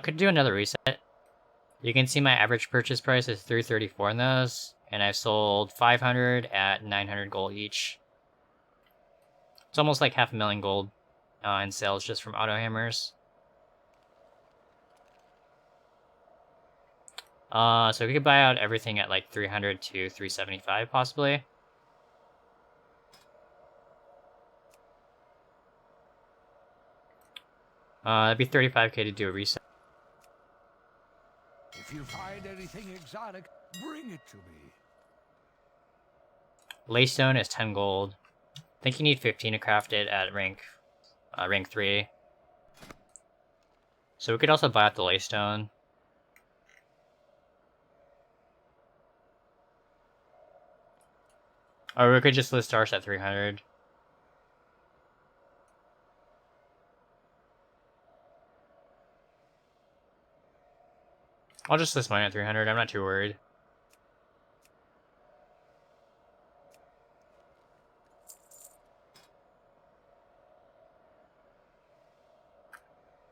Could do another reset. You can see my average purchase price is 334 in those, and I've sold 500 at 900 gold each. It's almost like 500,000 gold in sales just from auto hammers. So we could buy out everything at like 300 to 375 possibly. That'd be 35k to do a reset. If you find anything exotic, bring it to me. Laystone is 10 gold. I think you need 15 to craft it at rank 3. So we could also buy out the Laystone. Or we could just list ours at 300. I'll just list mine at 300, I'm not too worried.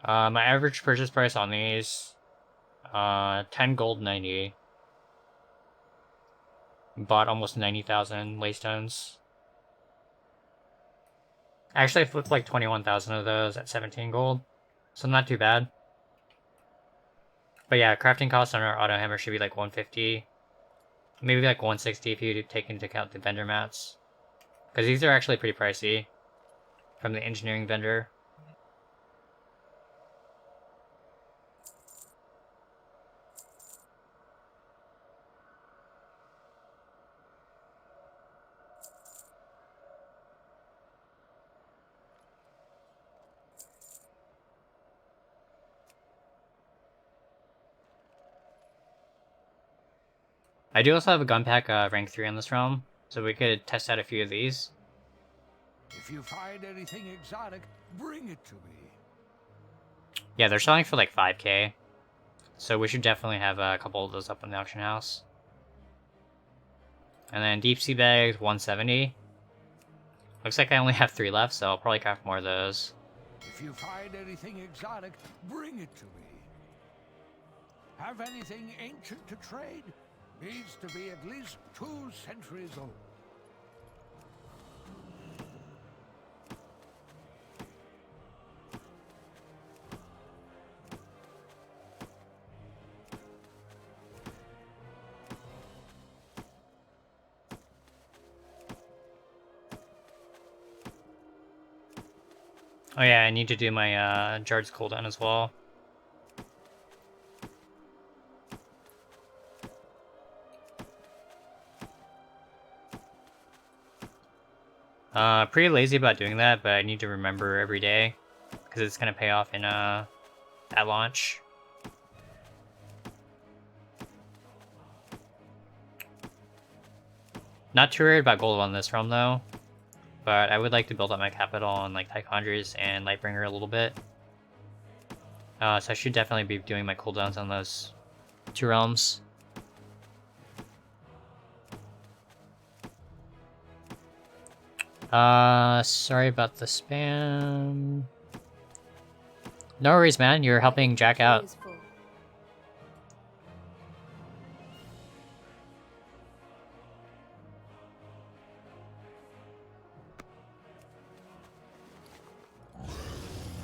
My average purchase price on these, 10 gold 90. Bought almost 90,000 Laystones. Actually, I flipped like 21,000 of those at 17 gold, so not too bad. But yeah, crafting costs on our auto hammer should be like 150. Maybe like 160 if you take into account the vendor mats. Because these are actually pretty pricey from the engineering vendor. I do also have a gun pack rank 3 on this realm, so we could test out a few of these. If you find anything exotic, bring it to me. Yeah, they're selling for like 5k, so we should definitely have a couple of those up in the auction house. And then deep sea bags, 170. Looks like I only have 3 left, so I'll probably craft more of those. If you find anything exotic, bring it to me. Have anything ancient to trade? Needs to be at least 2 centuries old. Oh yeah, I need to do my Jard's cooldown as well. Pretty lazy about doing that, but I need to remember every day, because it's gonna pay off in at launch. Not too worried about gold on this realm though, but I would like to build up my capital on like Tychondrius and Lightbringer a little bit. So I should definitely be doing my cooldowns on those 2 realms. Sorry about the spam. No worries, man. You're helping Jack out.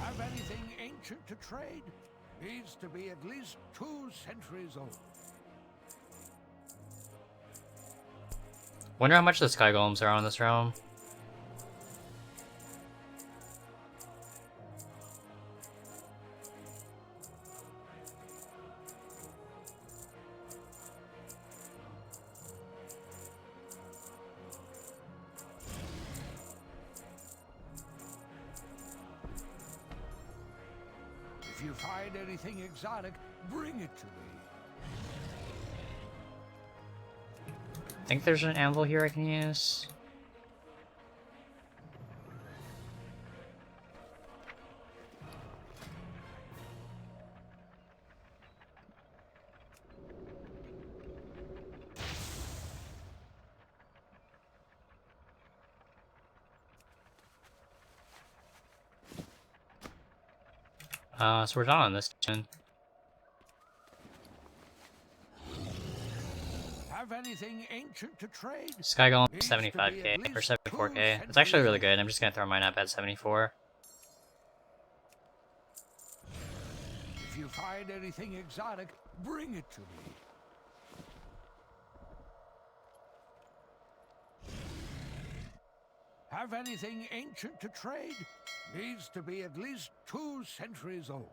Have anything ancient to trade? Needs to be at least 2 centuries old. Wonder how much the Sky Golems are on this realm. If you find anything exotic, bring it to me. I think there's an anvil here I can use. So we're done on this tune. Have anything ancient to trade? Sky Golem Needs to be 75k at or least 74k. 2 It's actually really centuries good. I'm just gonna throw mine up at 74. If you find anything exotic, bring it to me. Have anything ancient to trade? Needs to be at least 2 centuries old.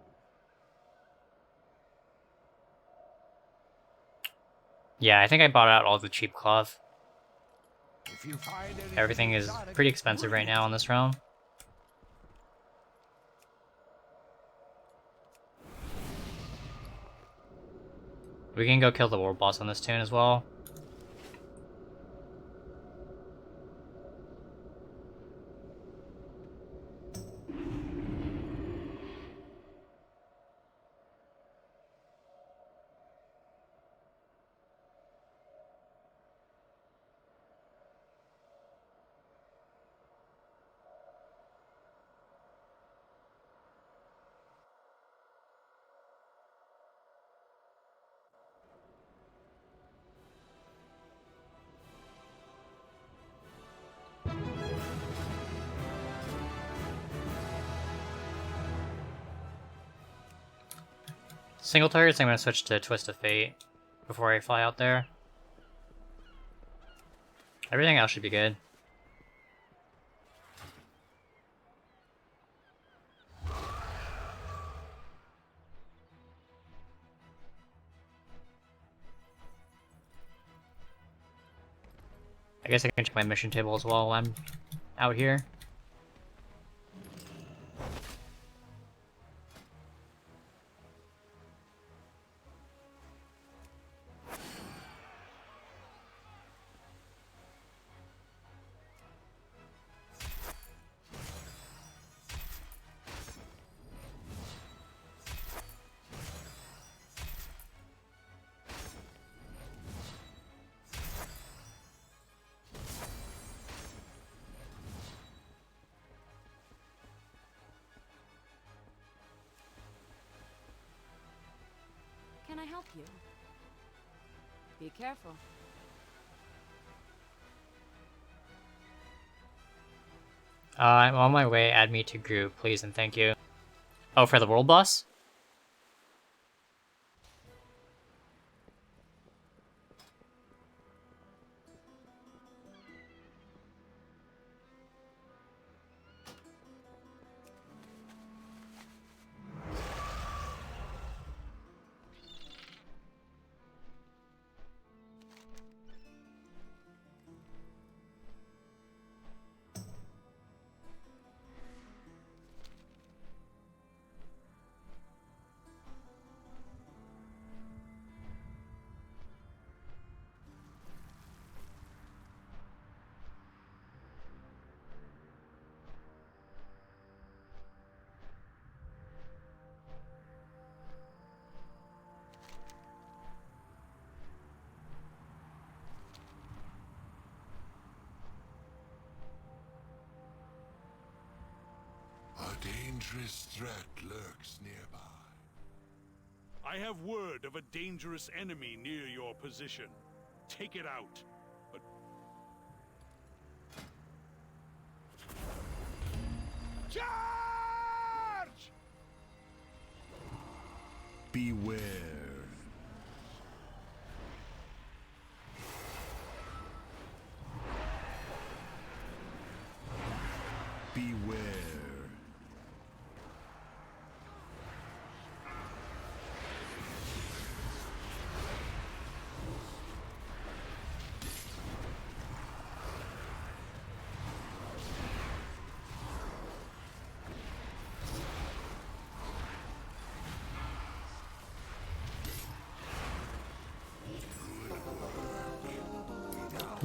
Yeah, I think I bought out all the cheap cloth. If you find anything Everything is exotic, pretty expensive bring right it now to on this realm. We can go kill the world boss on this tune as well. Single targets, I'm gonna switch to Twist of Fate before I fly out there. Everything else should be good. I guess I can check my mission table as well while I'm out here. Can I help you? Be careful. I'm on my way. Add me to group, please and thank you. Oh, for the world boss? A dangerous threat lurks nearby. I have word of a dangerous enemy near your position. Take it out. But charge! Beware. Beware.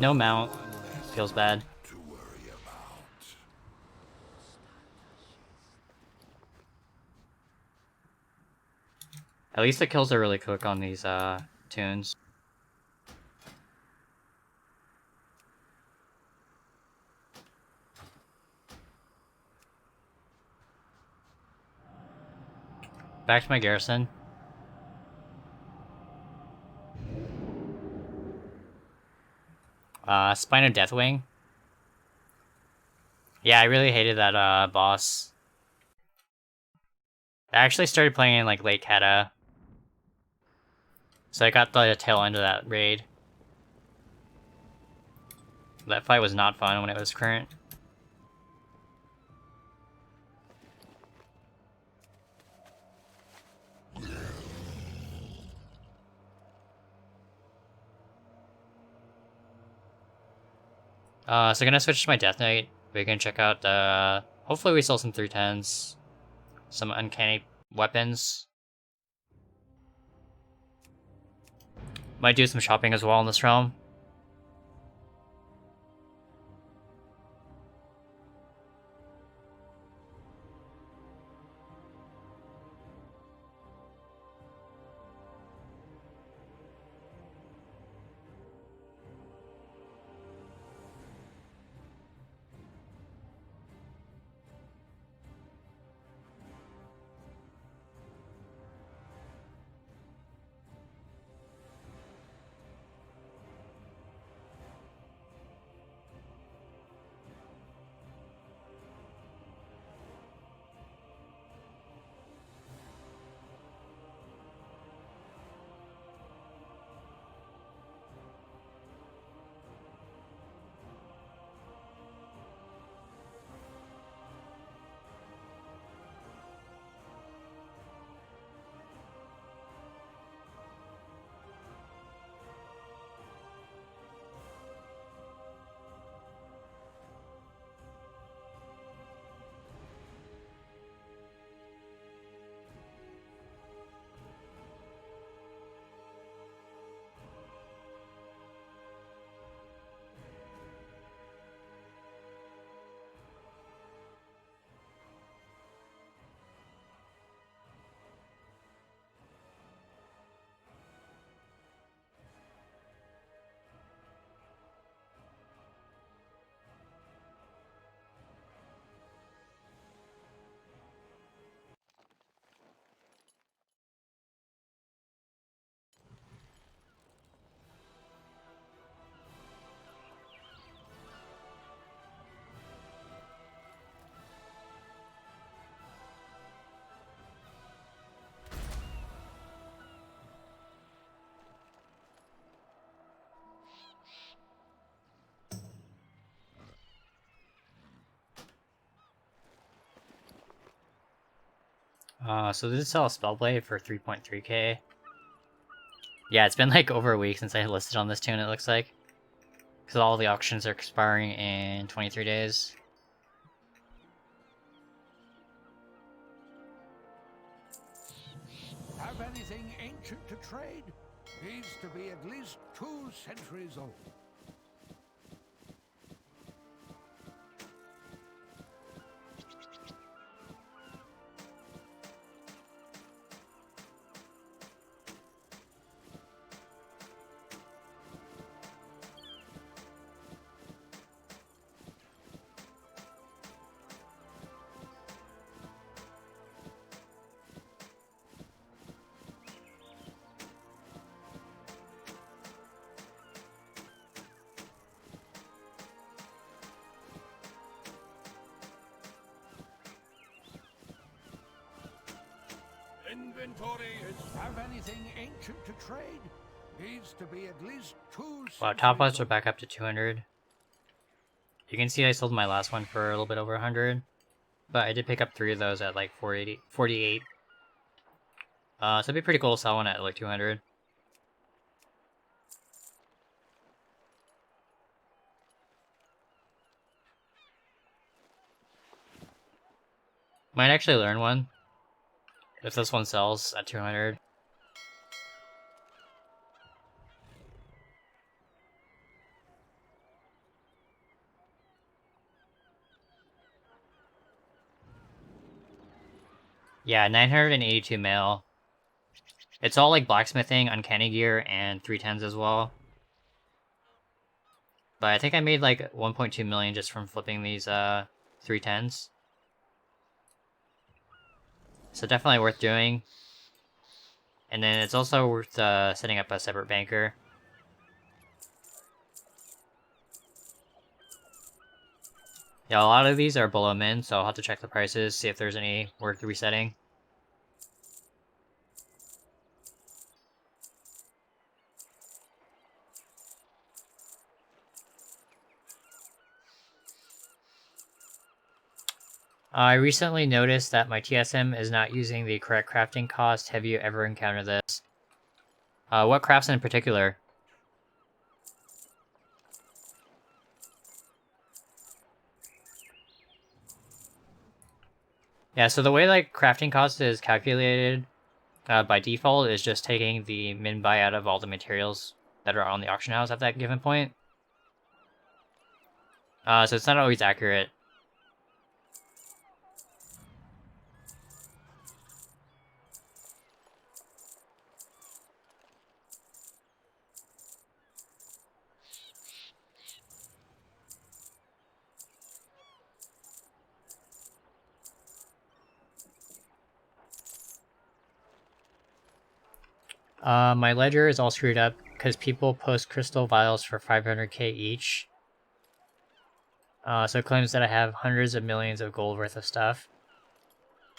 No mount. Feels bad. To worry about. At least the kills are really quick on these tunes. Back to my garrison. Spine of Deathwing. Yeah, I really hated that boss. I actually started playing in like late Kata. So I got the tail end of that raid. That fight was not fun when it was current. So I'm gonna switch to my Death Knight. We can check out hopefully we sell some 310s. Some uncanny weapons. Might do some shopping as well in this realm. So this is sell a Spellblade for 3.3k. Yeah, it's been like over a week since I listed on this tune, it looks like. Because all the auctions are expiring in 23 days. Have anything ancient to trade? Needs to be at least 2 centuries old. Inventory is... Have anything ancient to trade? Needs to be at least 2 Wow, top odds are back up to 200. You can see I sold my last one for a little bit over 100. But I did pick up 3 of those at like 48. So it'd be pretty cool to sell one at like 200. Might actually learn one. If this one sells at 200. Yeah, 982 mail. It's all like blacksmithing, uncanny gear, and 310s as well. But I think I made like 1.2 million just from flipping these 310s. So definitely worth doing. And then it's also worth setting up a separate banker. Yeah, a lot of these are below min, so I'll have to check the prices, see if there's any worth resetting. I recently noticed that my TSM is not using the correct crafting cost. Have you ever encountered this? What crafts in particular? Yeah, so the way like crafting cost is calculated by default is just taking the min buyout of all the materials that are on the auction house at that given point. So it's not always accurate. My ledger is all screwed up because people post crystal vials for 500k each. So it claims that I have hundreds of millions of gold worth of stuff.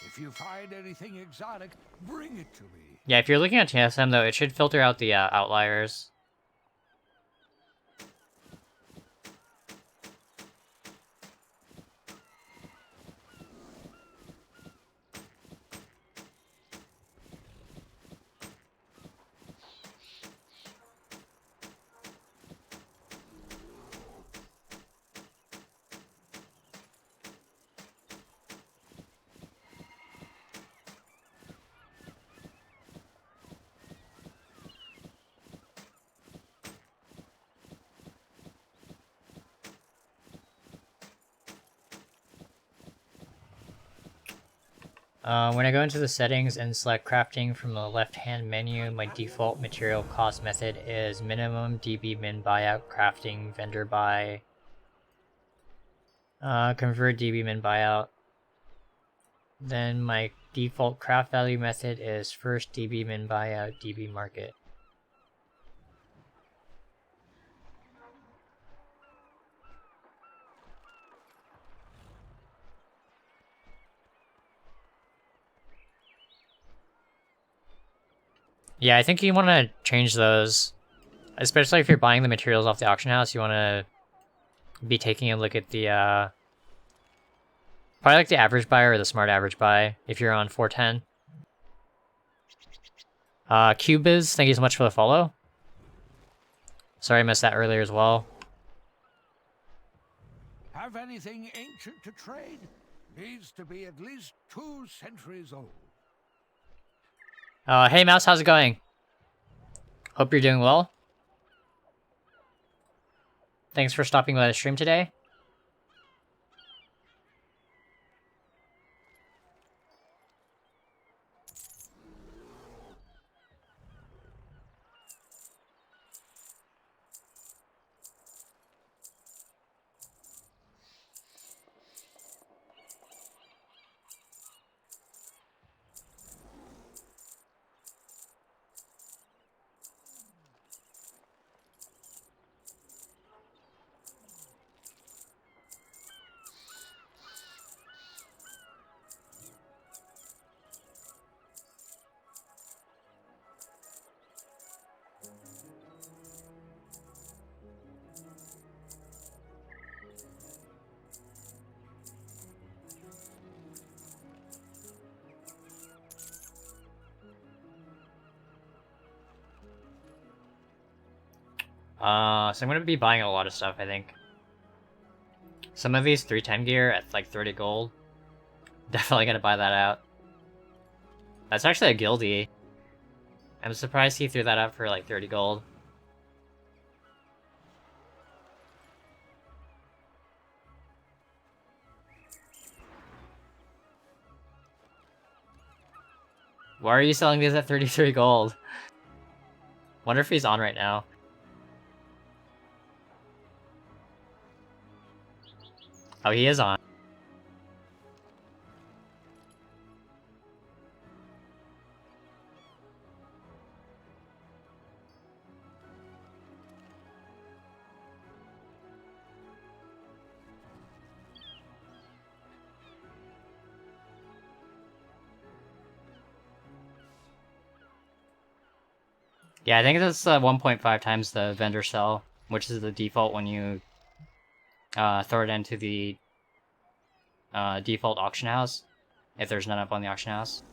If you find anything exotic, bring it to me. Yeah, if you're looking at TSM though, it should filter out the outliers. When I go into the settings and select crafting from the left-hand menu, my default material cost method is minimum DB min buyout crafting vendor buy. Convert DB min buyout. Then my default craft value method is first DB min buyout DB market. Yeah, I think you want to change those, especially if you're buying the materials off the auction house. You want to be taking a look at the probably like the average buy or the smart average buy if you're on 410. Cubiz, thank you so much for the follow. Sorry I missed that earlier as well. Have anything ancient to trade? Needs to be at least 2 centuries old. Hey Mouse, how's it going? Hope you're doing well. Thanks for stopping by the stream today. So I'm gonna be buying a lot of stuff, I think. Some of these 310 gear at like 30 gold. Definitely gonna buy that out. That's actually a guildie. I'm surprised he threw that up for like 30 gold. Why are you selling these at 33 gold? Wonder if he's on right now. Oh, he is on. Yeah, I think that's 1.5 times the vendor sell, which is the default when you throw it into the default auction house, if there's none up on the auction house.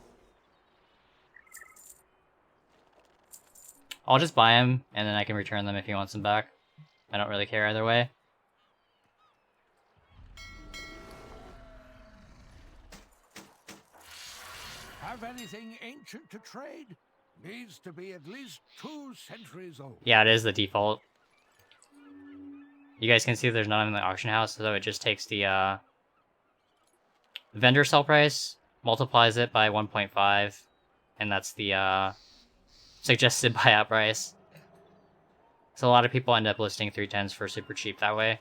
I'll just buy them, and then I can return them if he wants them back. I don't really care either way. Have anything ancient to trade? Needs to be at least 2 centuries old. Yeah, it is the default. You guys can see there's none in the auction house, so it just takes the vendor sell price, multiplies it by 1.5, and that's the suggested buyout price. So a lot of people end up listing 310s for super cheap that way.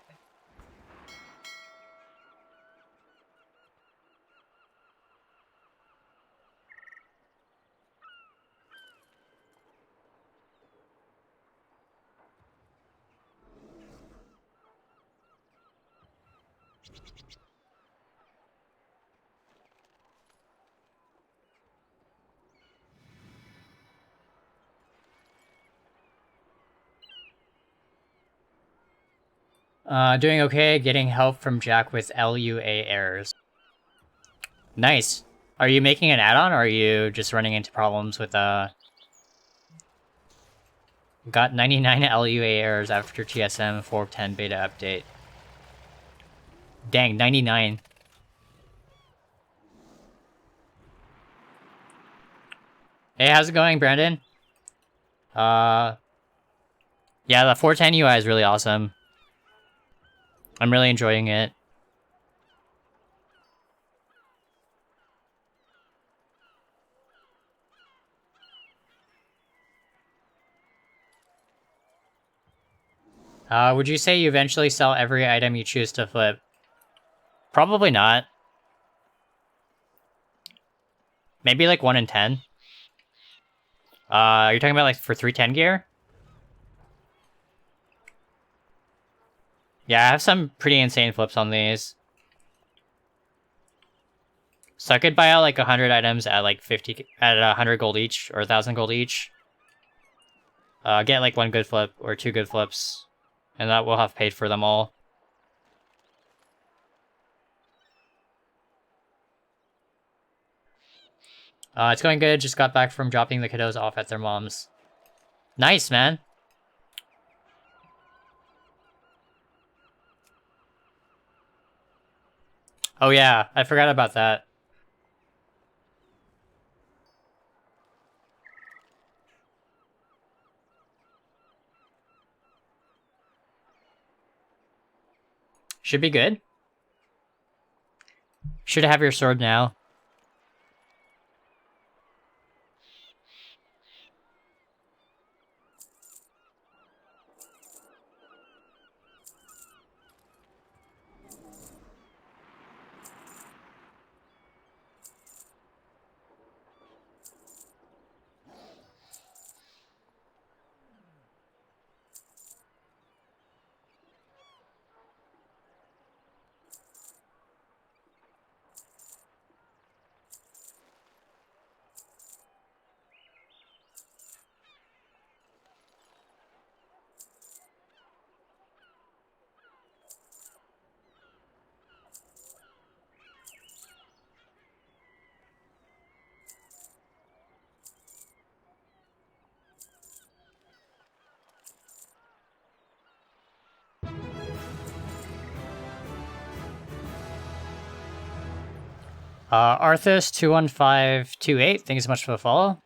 Doing okay, getting help from Jack with LUA errors. Nice. Are you making an add-on, or are you just running into problems with, Got 99 LUA errors after TSM 4.10 beta update. Dang, 99. Hey, how's it going, Brandon? Yeah, the 4.10 UI is really awesome. I'm really enjoying it. Would you say you eventually sell every item you choose to flip? Probably not. Maybe like 1 in 10. You're talking about like for 310 gear? Yeah, I have some pretty insane flips on these. So I could buy out like 100 items at like 100 gold each, or 1,000 gold each. Get like 1 good flip, or 2 good flips. And that will have paid for them all. It's going good, just got back from dropping the kiddos off at their mom's. Nice, man! Oh yeah, I forgot about that. Should be good. Should have your sword now. Arthas21528, thank you so much for the follow.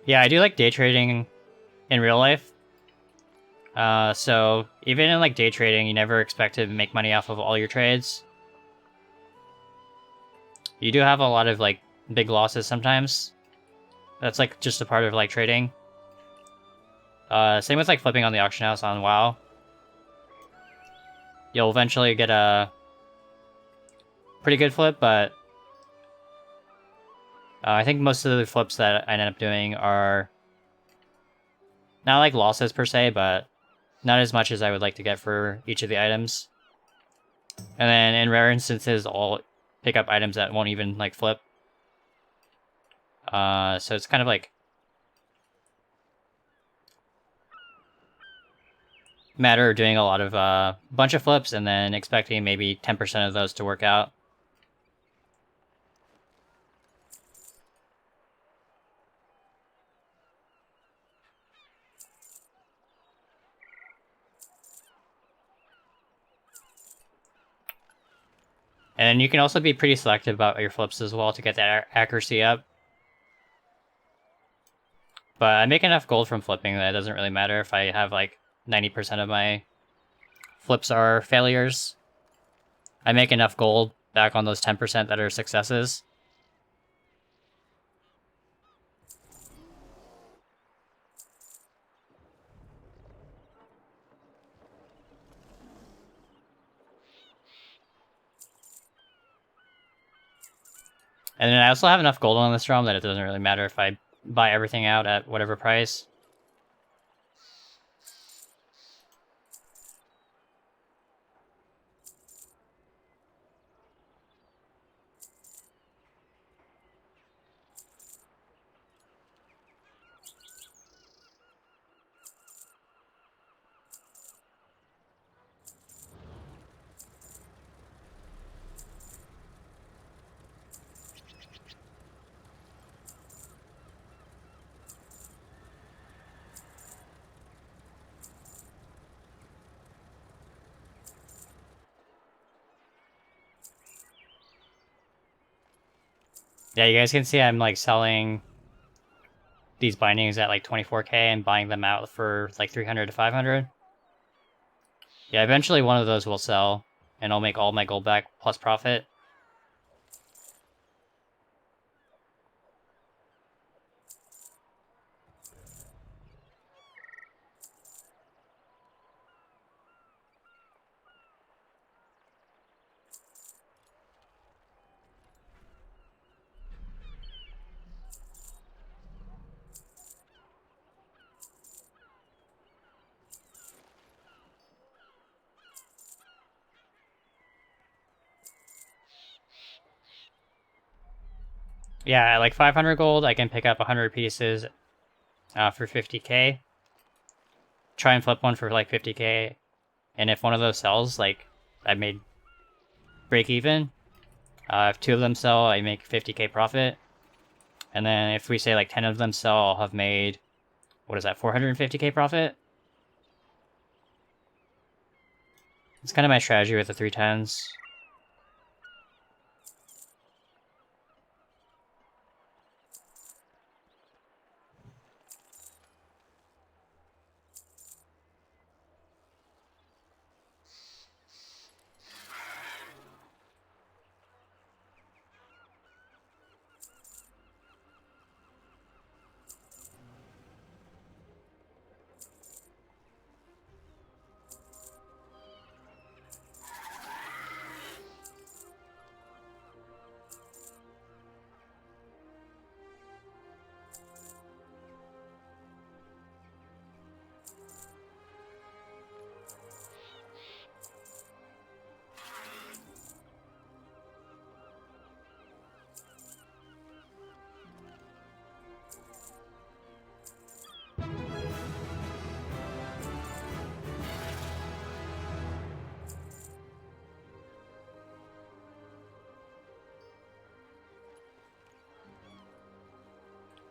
Yeah, I do like day trading in real life. So even in like day trading, you never expect to make money off of all your trades. You do have a lot of like big losses sometimes. That's like just a part of like trading. Same with like flipping on the auction house on WoW. you'll eventually get a pretty good flip, but I think most of the flips that I end up doing are not like losses per se, but not as much as I would like to get for each of the items. And then in rare instances, I'll pick up items that won't even like flip. So it's kind of like matter of doing a lot of bunch of flips and then expecting maybe 10% of those to work out. And you can also be pretty selective about your flips as well to get that accuracy up. But I make enough gold from flipping that it doesn't really matter if I have like 90% of my flips are failures. I make enough gold back on those 10% that are successes. And then I also have enough gold on this realm that it doesn't really matter if I buy everything out at whatever price. Yeah, you guys can see I'm like selling these bindings at like 24k and buying them out for like 300 to 500. Yeah, eventually one of those will sell and I'll make all my gold back plus profit. Yeah, at like 500 gold, I can pick up 100 pieces for 50k. Try and flip one for like 50k. And if one of those sells, like, I made break even. If 2 of them sell, I make 50k profit. And then if we say like 10 of them sell, I'll have made, what is that, 450k profit? It's kind of my strategy with the 310s.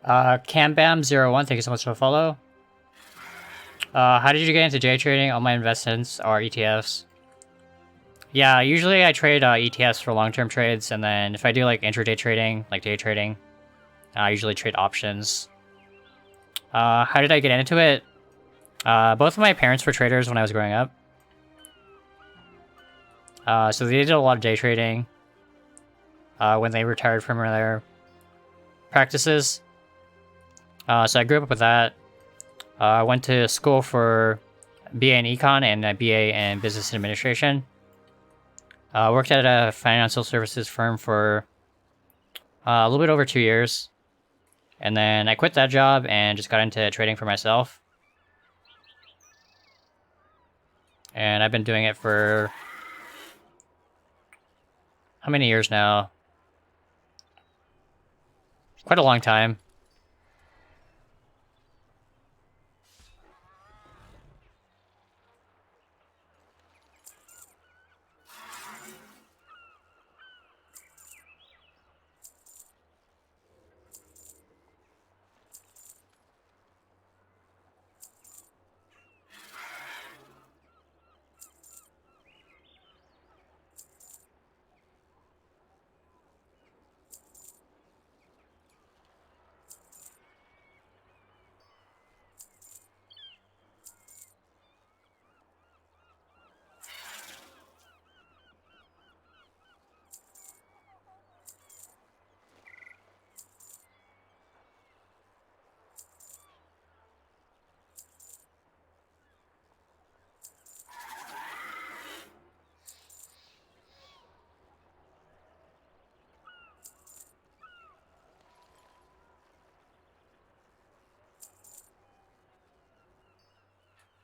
Cambam01, thank you so much for the follow. How did you get into day trading? All my investments are ETFs. Yeah, usually I trade ETFs for long-term trades, and then if I do like intraday trading, like day trading, I usually trade options. How did I get into it? Both of my parents were traders when I was growing up. So they did a lot of day trading when they retired from their practices. So I grew up with that. I went to school for BA in Econ and a BA in Business Administration. Worked at a financial services firm for a little bit over 2 years. And then I quit that job and just got into trading for myself. And I've been doing it for how many years now? Quite a long time.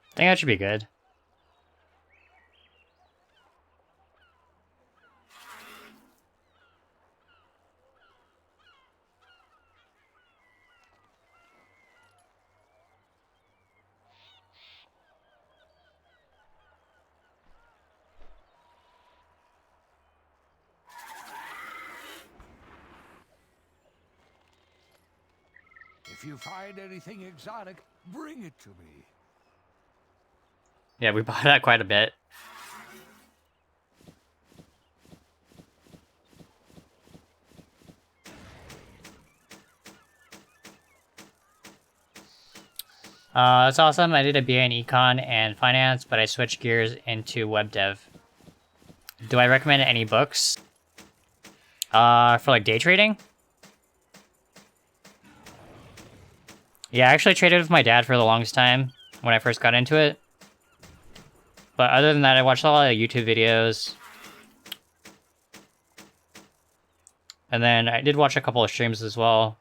I think that should be good. If you find anything exotic, bring it to me. Yeah, we bought that quite a bit. That's awesome. I did a BA in Econ and Finance, but I switched gears into web dev. Do I recommend any books? For like day trading? Yeah, I actually traded with my dad for the longest time when I first got into it. But other than that, I watched a lot of YouTube videos. And then I did watch a couple of streams as well.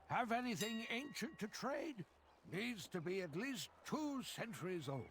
Have anything ancient to trade? Needs to be at least 2 centuries old.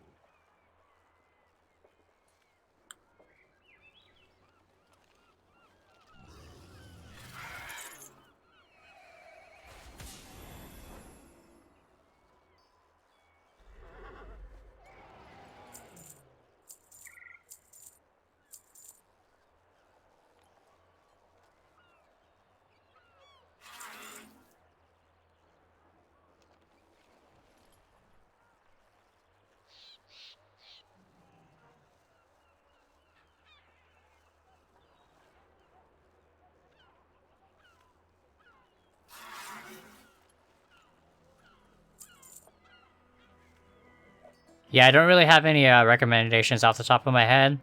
Yeah, I don't really have any recommendations off the top of my head.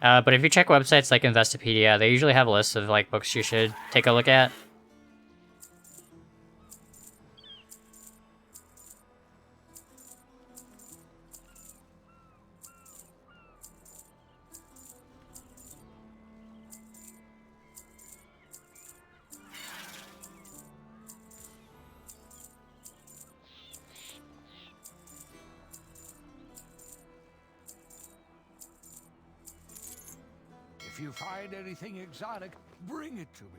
But if you check websites like Investopedia, they usually have lists of like books you should take a look at. If you find anything exotic, bring it to me.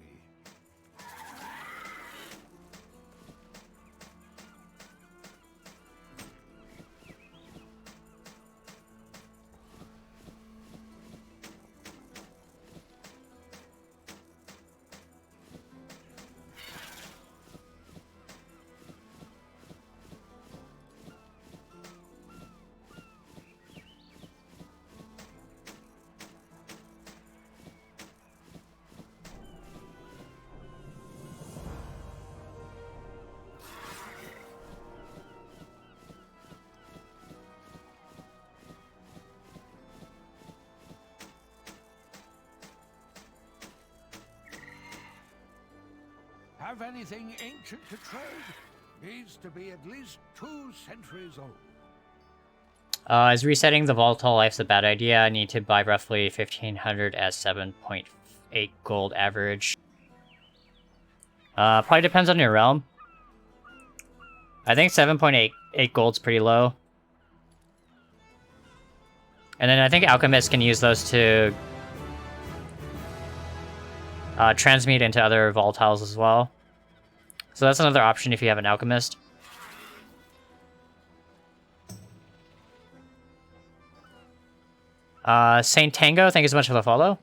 Have anything ancient to trade? Needs to be at least 2 centuries old. Is resetting the volatile life's a bad idea? I need to buy roughly 1500 at 7.8 gold average. Probably depends on your realm. I think 7.8 gold's pretty low. And then I think alchemists can use those to transmute into other volatiles as well. So that's another option if you have an alchemist. Saint Tango, thank you so much for the follow.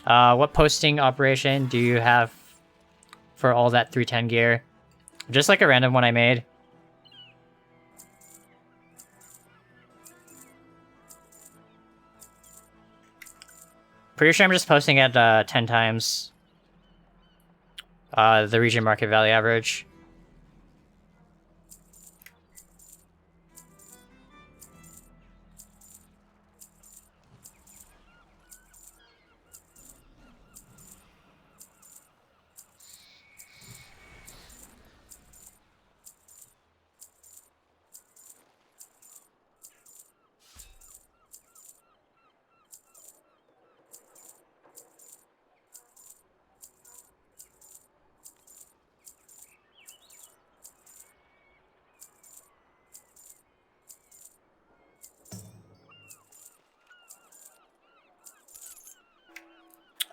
What posting operation do you have for all that 310 gear? Just like a random one I made. Pretty sure I'm just posting at 10 times the region market value average.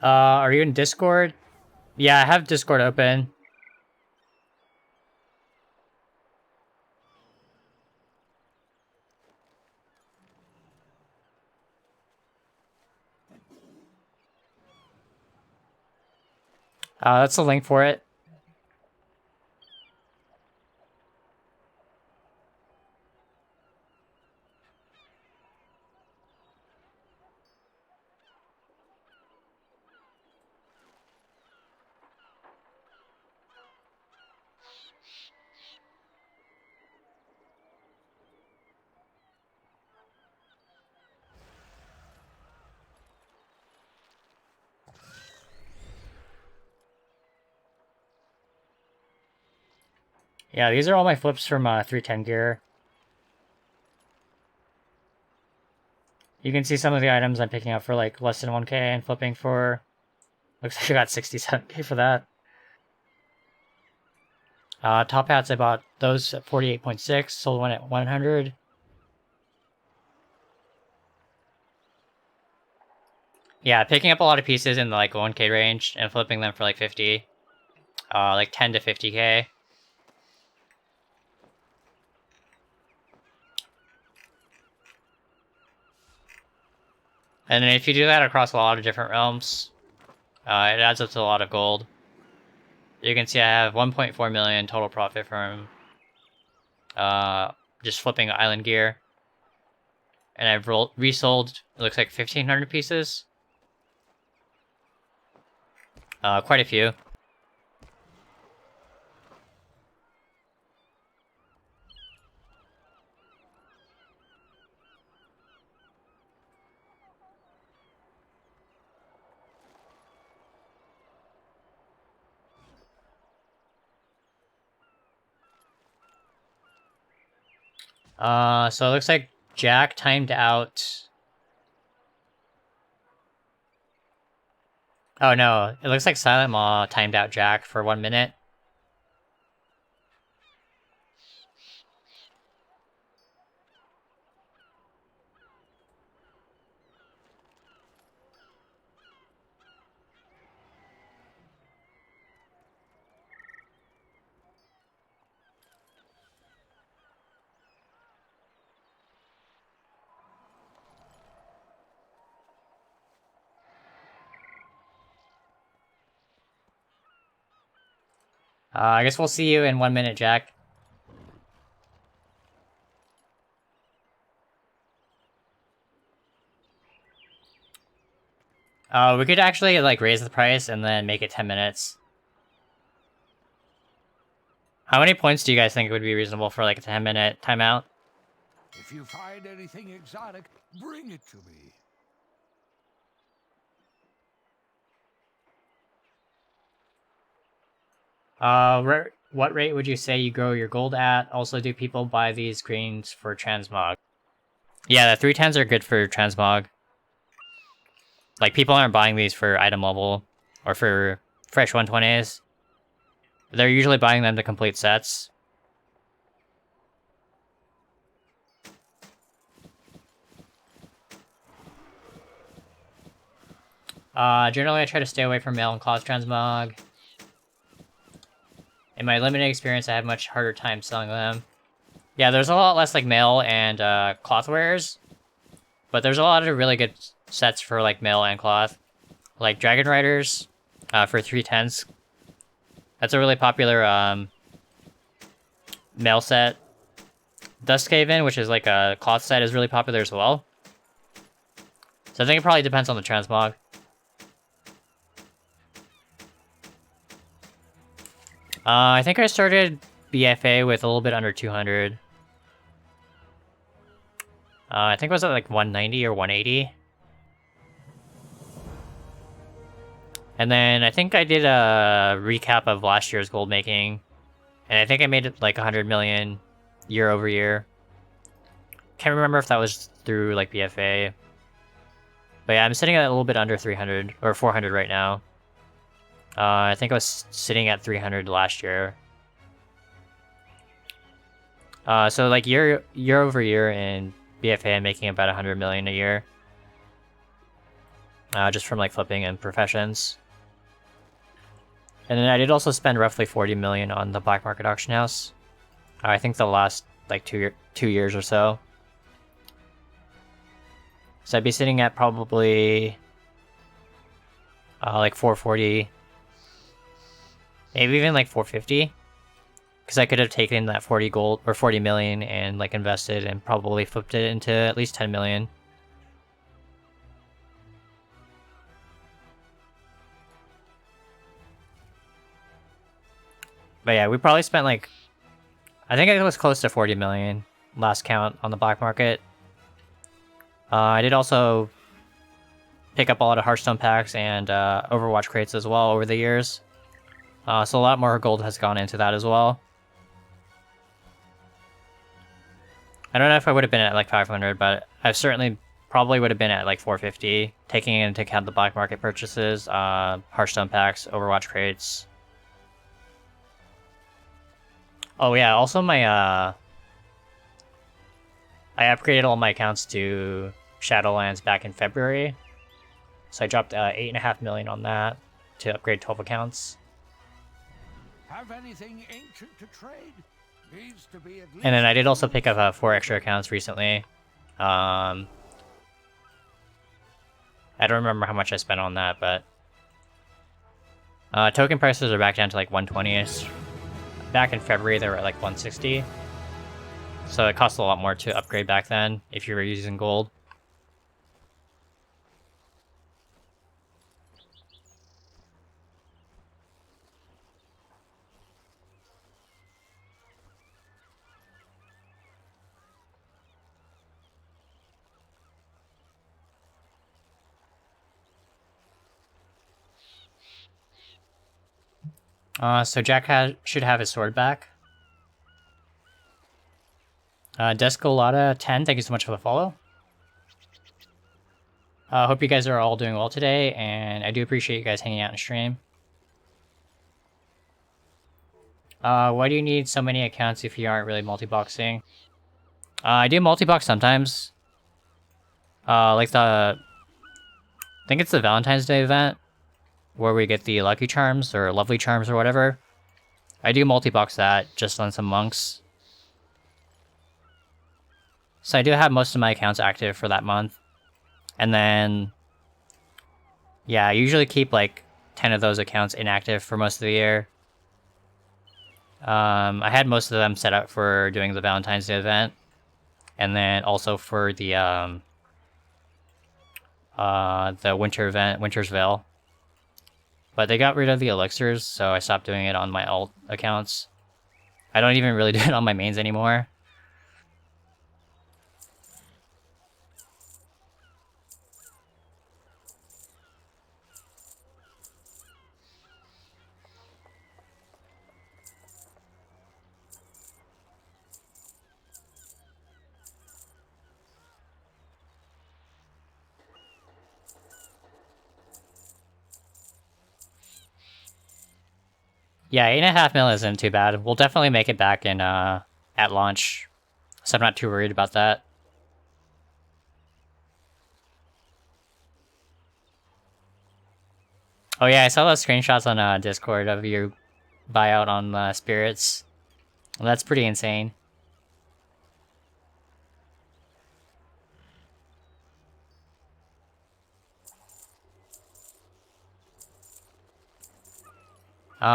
Are you in Discord? Yeah, I have Discord open. That's the link for it. Yeah, these are all my flips from 310 gear. You can see some of the items I'm picking up for like less than 1k and flipping for... Looks like I got 67k for that. Top hats, I bought those at 48.6, sold one at 100. Yeah, picking up a lot of pieces in the like 1k range and flipping them for like 50. Like 10 to 50k. And then if you do that across a lot of different realms, it adds up to a lot of gold. You can see I have 1.4 million total profit from just flipping island gear. And I've resold, it looks like 1,500 pieces. Quite a few. So it looks like Jack timed out. Oh no, it looks like Silent Maw timed out Jack for 1 minute. I guess we'll see you in 1 minute, Jack. We could actually like raise the price and then make it 10 minutes. How many points do you guys think would be reasonable for like a 10-minute timeout? If you find anything exotic, bring it to me. What rate would you say you grow your gold at? Also, do people buy these greens for transmog? Yeah, the 310s are good for transmog. Like, people aren't buying these for item level or for fresh 120s. They're usually buying them to complete sets. Generally I try to stay away from mail and cloth transmog. In my limited experience, I have much harder time selling them. Yeah, there's a lot less like mail and cloth wares, but there's a lot of really good sets for like mail and cloth, like Dragon Riders for 310s. That's a really popular mail set. Duskhaven, which is like a cloth set, is really popular as well. So I think it probably depends on the transmog. I think I started BFA with a little bit under 200. I think it was at like 190 or 180. And then I think I did a recap of last year's gold making. And I think I made it like 100 million year over year. Can't remember if that was through like BFA. But yeah, I'm sitting at a little bit under 300 or 400 right now. I think I was sitting at 300 last year. So like year over year in BFA, I'm making about 100 million a year. Just from like flipping and professions. And then I did also spend roughly 40 million on the black market auction house. I think the last like 2 years or so. So I'd be sitting at probably like 440. Maybe even like 450. Because I could have taken that 40 gold or 40 million and like invested and probably flipped it into at least 10 million. But yeah, we probably spent like, I think it was close to 40 million last count on the black market. I did also pick up a lot of Hearthstone packs and Overwatch crates as well over the years. So a lot more gold has gone into that as well. I don't know if I would have been at like 500, but I certainly probably would have been at like 450, taking into account the black market purchases, Hearthstone packs, Overwatch crates. Oh yeah, also my I upgraded all my accounts to Shadowlands back in February. So I dropped 8.5 million on that to upgrade 12 accounts. Have anything ancient to trade? Needs to be at least. And then I did also pick up 4 extra accounts recently. I don't remember how much I spent on that, but token prices are back down to like 120ish. Back in February, they were at like 160. So it cost a lot more to upgrade back then if you were using gold. So Jack should have his sword back. Descolata 10, thank you so much for the follow. Hope you guys are all doing well today, and I do appreciate you guys hanging out in stream. Why do you need so many accounts if you aren't really multi-boxing? I do multi-box sometimes. Like I think it's the Valentine's Day event, where we get the Lucky Charms, or Lovely Charms, or whatever. I do multi-box that, just on some monks. So I do have most of my accounts active for that month. And then, yeah, I usually keep like 10 of those accounts inactive for most of the year. I had most of them set up for doing the Valentine's Day event. And then also for the winter event, Winter's Veil. But they got rid of the elixirs, so I stopped doing it on my alt accounts. I don't even really do it on my mains anymore. Yeah, 8.5 mil isn't too bad. We'll definitely make it back in at launch, so I'm not too worried about that. Oh yeah, I saw those screenshots on Discord of your buyout on spirits. Well, that's pretty insane.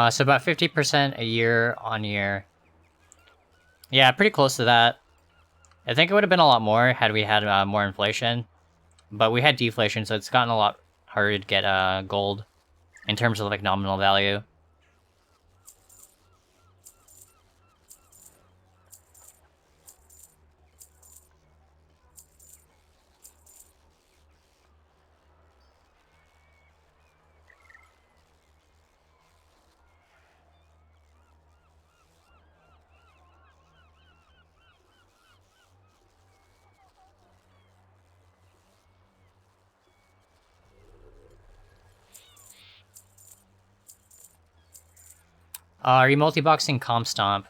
So about 50% a year on year. Yeah, pretty close to that. I think it would have been a lot more had we had more inflation, but we had deflation, so it's gotten a lot harder to get gold in terms of like nominal value. Are you multi-boxing Comp Stomp?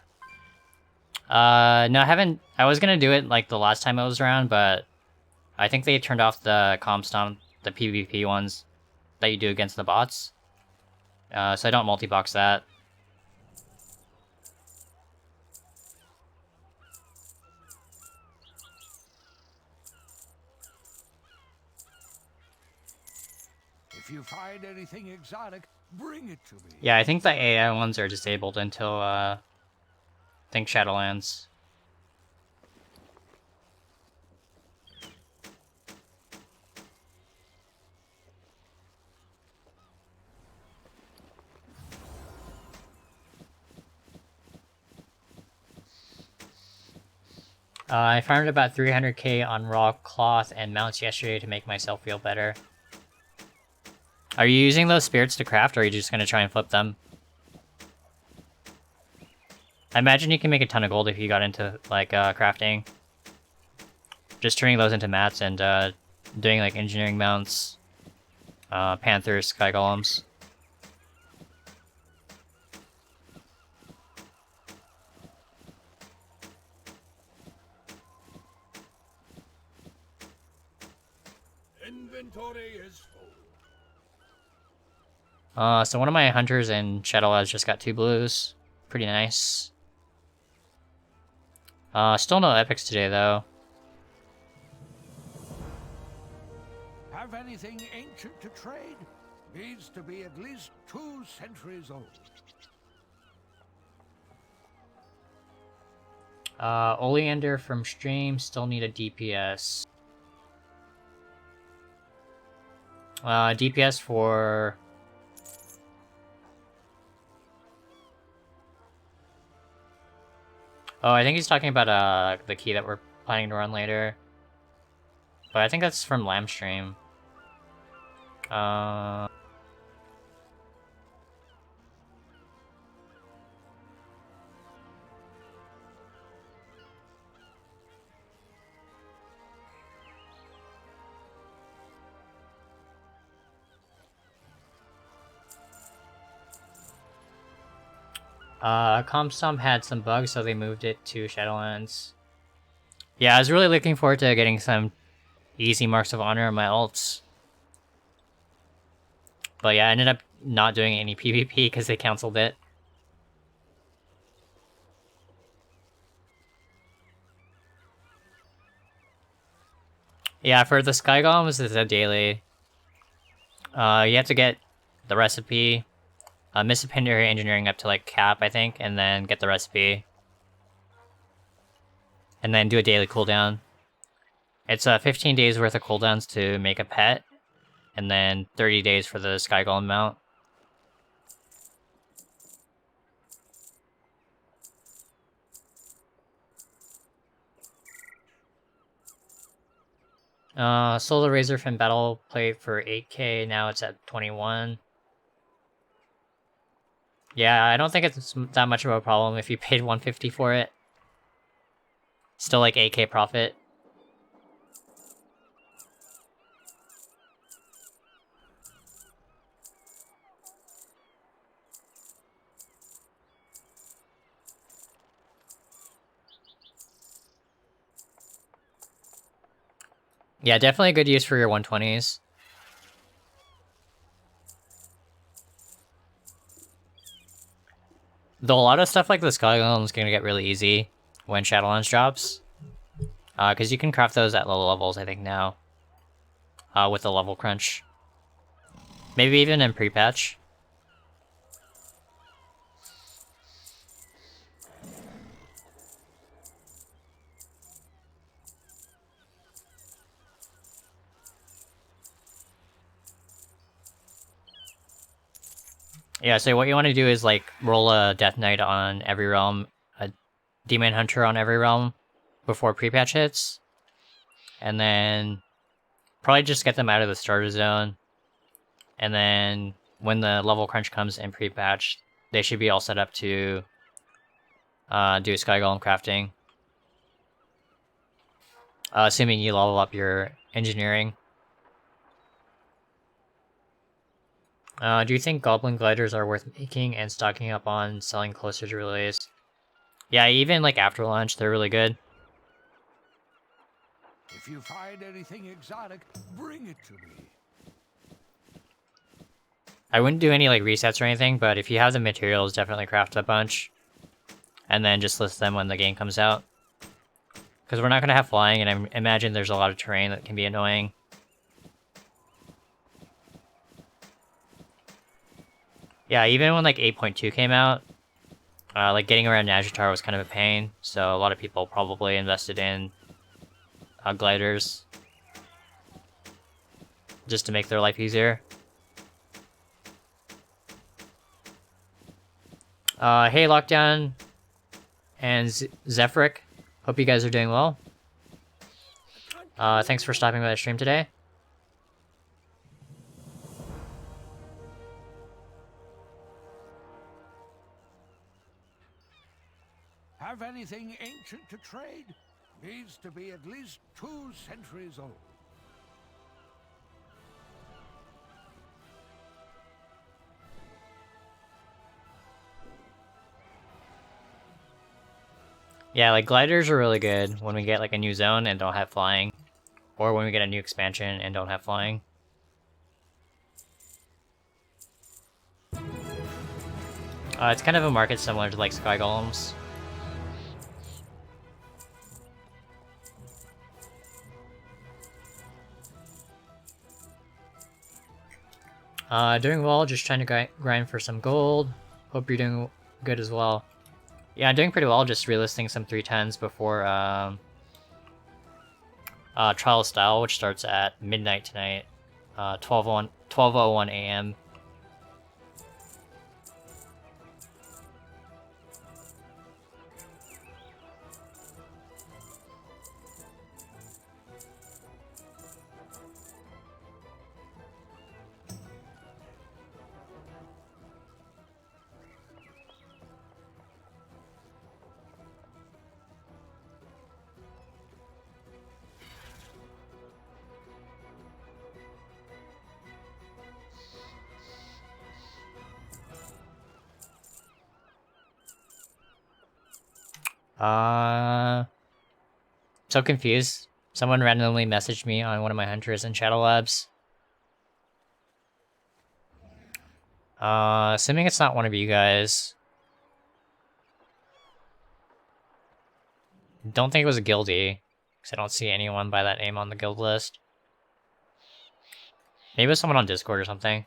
No, I haven't. I was gonna do it like the last time it was around, but I think they turned off the Comp Stomp, the PvP ones that you do against the bots. So I don't multi-box that. If you find anything exotic, bring it to me. Yeah, I think the AI ones are disabled until I think Shadowlands. I farmed about 300k on raw cloth and mounts yesterday to make myself feel better. Are you using those spirits to craft, or are you just gonna try and flip them? I imagine you can make a ton of gold if you got into, like, crafting. Just turning those into mats and, doing, like, engineering mounts, panthers, sky golems. Inventory is full. So one of my hunters in Shadowlands just got 2 blues. Pretty nice. Still no epics today, though. Have anything ancient to trade? Needs to be at least 2 centuries old. Oleander from stream, still need a DPS. DPS for... Oh, I think he's talking about the key that we're planning to run later. But I think that's from Lamstream. Comstom had some bugs, so they moved it to Shadowlands. Yeah, I was really looking forward to getting some easy marks of honor on my ults. But yeah, I ended up not doing any PvP because they canceled it. Yeah, for the Sky Golems, it's a daily. You have to get the recipe. Miss Secondary Engineering up to like cap, I think, and then get the recipe. And then do a daily cooldown. It's 15 days worth of cooldowns to make a pet, and then 30 days for the Sky Golem mount. Sold a Razor Fin Battle Plate for 8k, now it's at 21. Yeah, I don't think it's that much of a problem if you paid 150 for it. Still like 8k profit. Yeah, definitely a good use for your 120s. Though a lot of stuff like the Sky Golem is going to get really easy when Shadowlands drops. Because you can craft those at low levels, I think, now. With the level crunch. Maybe even in pre-patch. Yeah, so what you want to do is, like, roll a Death Knight on every realm, a Demon Hunter on every realm before pre-patch hits. And then probably just get them out of the starter zone. And then when the level crunch comes in pre-patch, they should be all set up to do Sky Golem crafting. Assuming you level up your engineering. Do you think Goblin Gliders are worth making and stocking up on, selling closer to release? Yeah, even like after launch, they're really good. If you find anything exotic, bring it to me. I wouldn't do any like resets or anything, but if you have the materials, definitely craft a bunch. And then just list them when the game comes out. Because we're not going to have flying, and I imagine there's a lot of terrain that can be annoying. Yeah, even when like 8.2 came out, like getting around Najatar was kind of a pain, so a lot of people probably invested in gliders just to make their life easier. Hey Lockdown and Zephyric, hope you guys are doing well. Thanks for stopping by the stream today. Have anything ancient to trade? Needs to be at least 2 centuries old. Yeah, like gliders are really good when we get like a new zone and don't have flying. Or when we get a new expansion and don't have flying. It's kind of a market similar to like Sky Golems. Doing well, just trying to grind for some gold. Hope you're doing good as well. Yeah, I'm doing pretty well, just relisting some 310s before Trial of Style, which starts at midnight tonight, 12:01 a.m. So confused. Someone randomly messaged me on one of my hunters in Shadow Labs. Assuming it's not one of you guys. Don't think it was a guildie, because I don't see anyone by that name on the guild list. Maybe it was someone on Discord or something.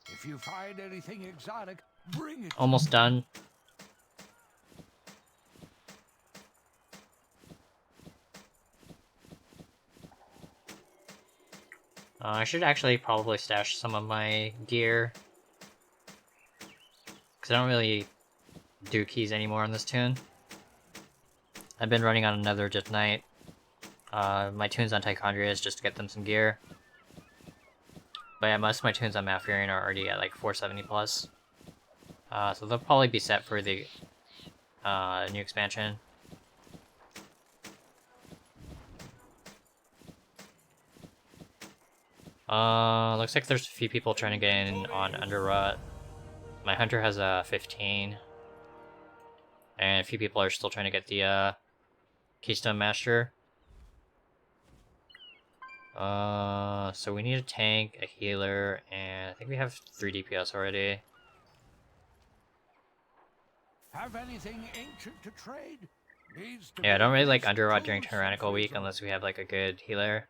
If you find anything exotic, bring it. Almost done. I should actually probably stash some of my gear. Because I don't really do keys anymore on this tune. I've been running on another Death Knight. My tunes on Tichondria is just to get them some gear. But yeah, most of my tunes on Malfurion are already at like 470 plus. So they'll probably be set for the new expansion. Looks like there's a few people trying to get in on Underrot. My hunter has a 15. And a few people are still trying to get the Keystone Master. So we need a tank, a healer, and I think we have 3 DPS already. Have anything ancient to trade? Needs to Yeah, I be don't really at like least Underrot 2 during Tyrannical centuries week old. unless we have like a good healer.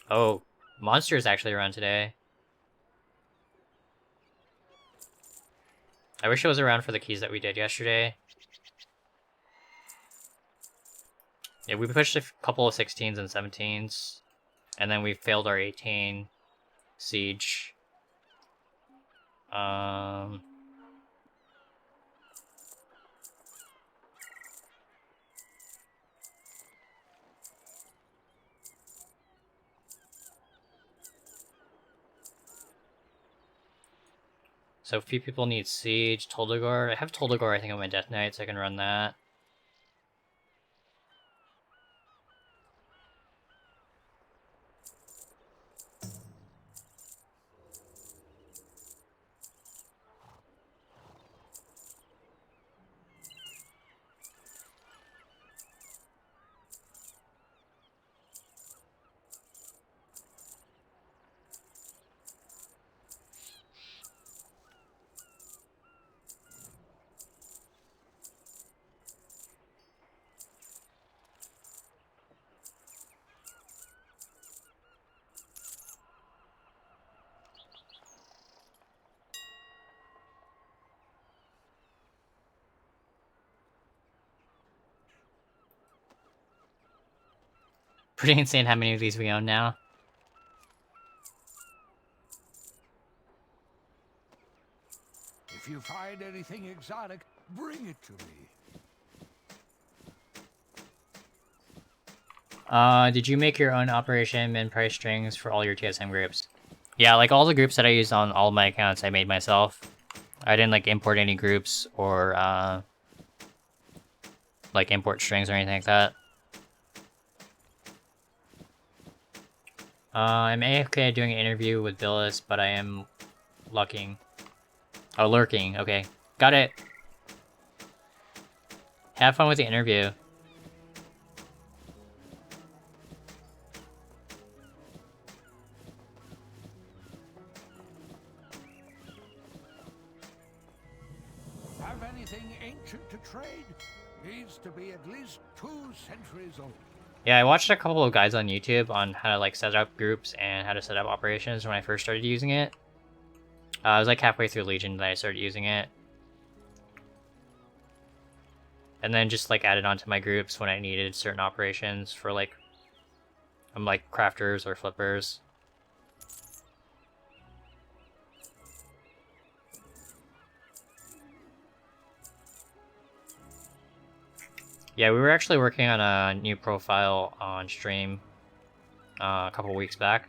Oh, Monster is actually around today. I wish it was around for the keys that we did yesterday. Yeah, we pushed a couple of 16s and 17s, and then we failed our 18 siege. So a few people need siege, Toldegor. I have Toldegor, I think, on my Death Knight, so I can run that. Pretty insane how many of these we own now. If you find anything exotic, bring it to me. Did you make your own operation min price strings for all your TSM groups? Yeah, like all the groups that I used on all my accounts, I made myself. I didn't like import any groups or like import strings or anything like that. I'm AFK doing an interview with Billis, but I am lurking. Oh, lurking. Okay, got it. Have fun with the interview. Have anything ancient to trade? Needs to be at least 2 centuries old. Yeah, I watched a couple of guides on YouTube on how to like set up groups and how to set up operations when I first started using it. I was like halfway through Legion that I started using it. And then just like added onto my groups when I needed certain operations for like crafters or flippers. Yeah, we were actually working on a new profile on stream a couple weeks back.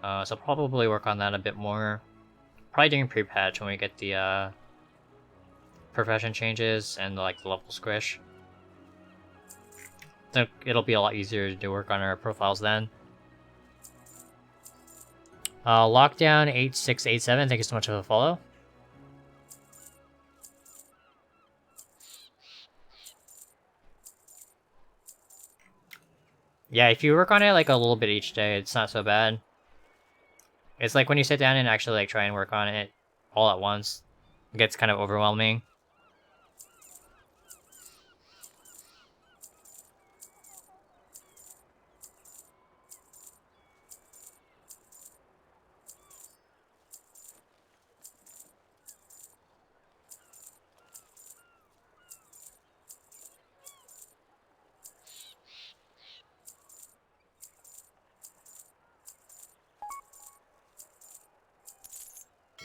So probably work on that a bit more. Probably doing pre-patch when we get the profession changes and like the level squish. So it'll be a lot easier to work on our profiles then. Lockdown 8687, thank you so much for the follow. Yeah, if you work on it like a little bit each day, it's not so bad. It's like when you sit down and actually like try and work on it all at once, it gets kind of overwhelming.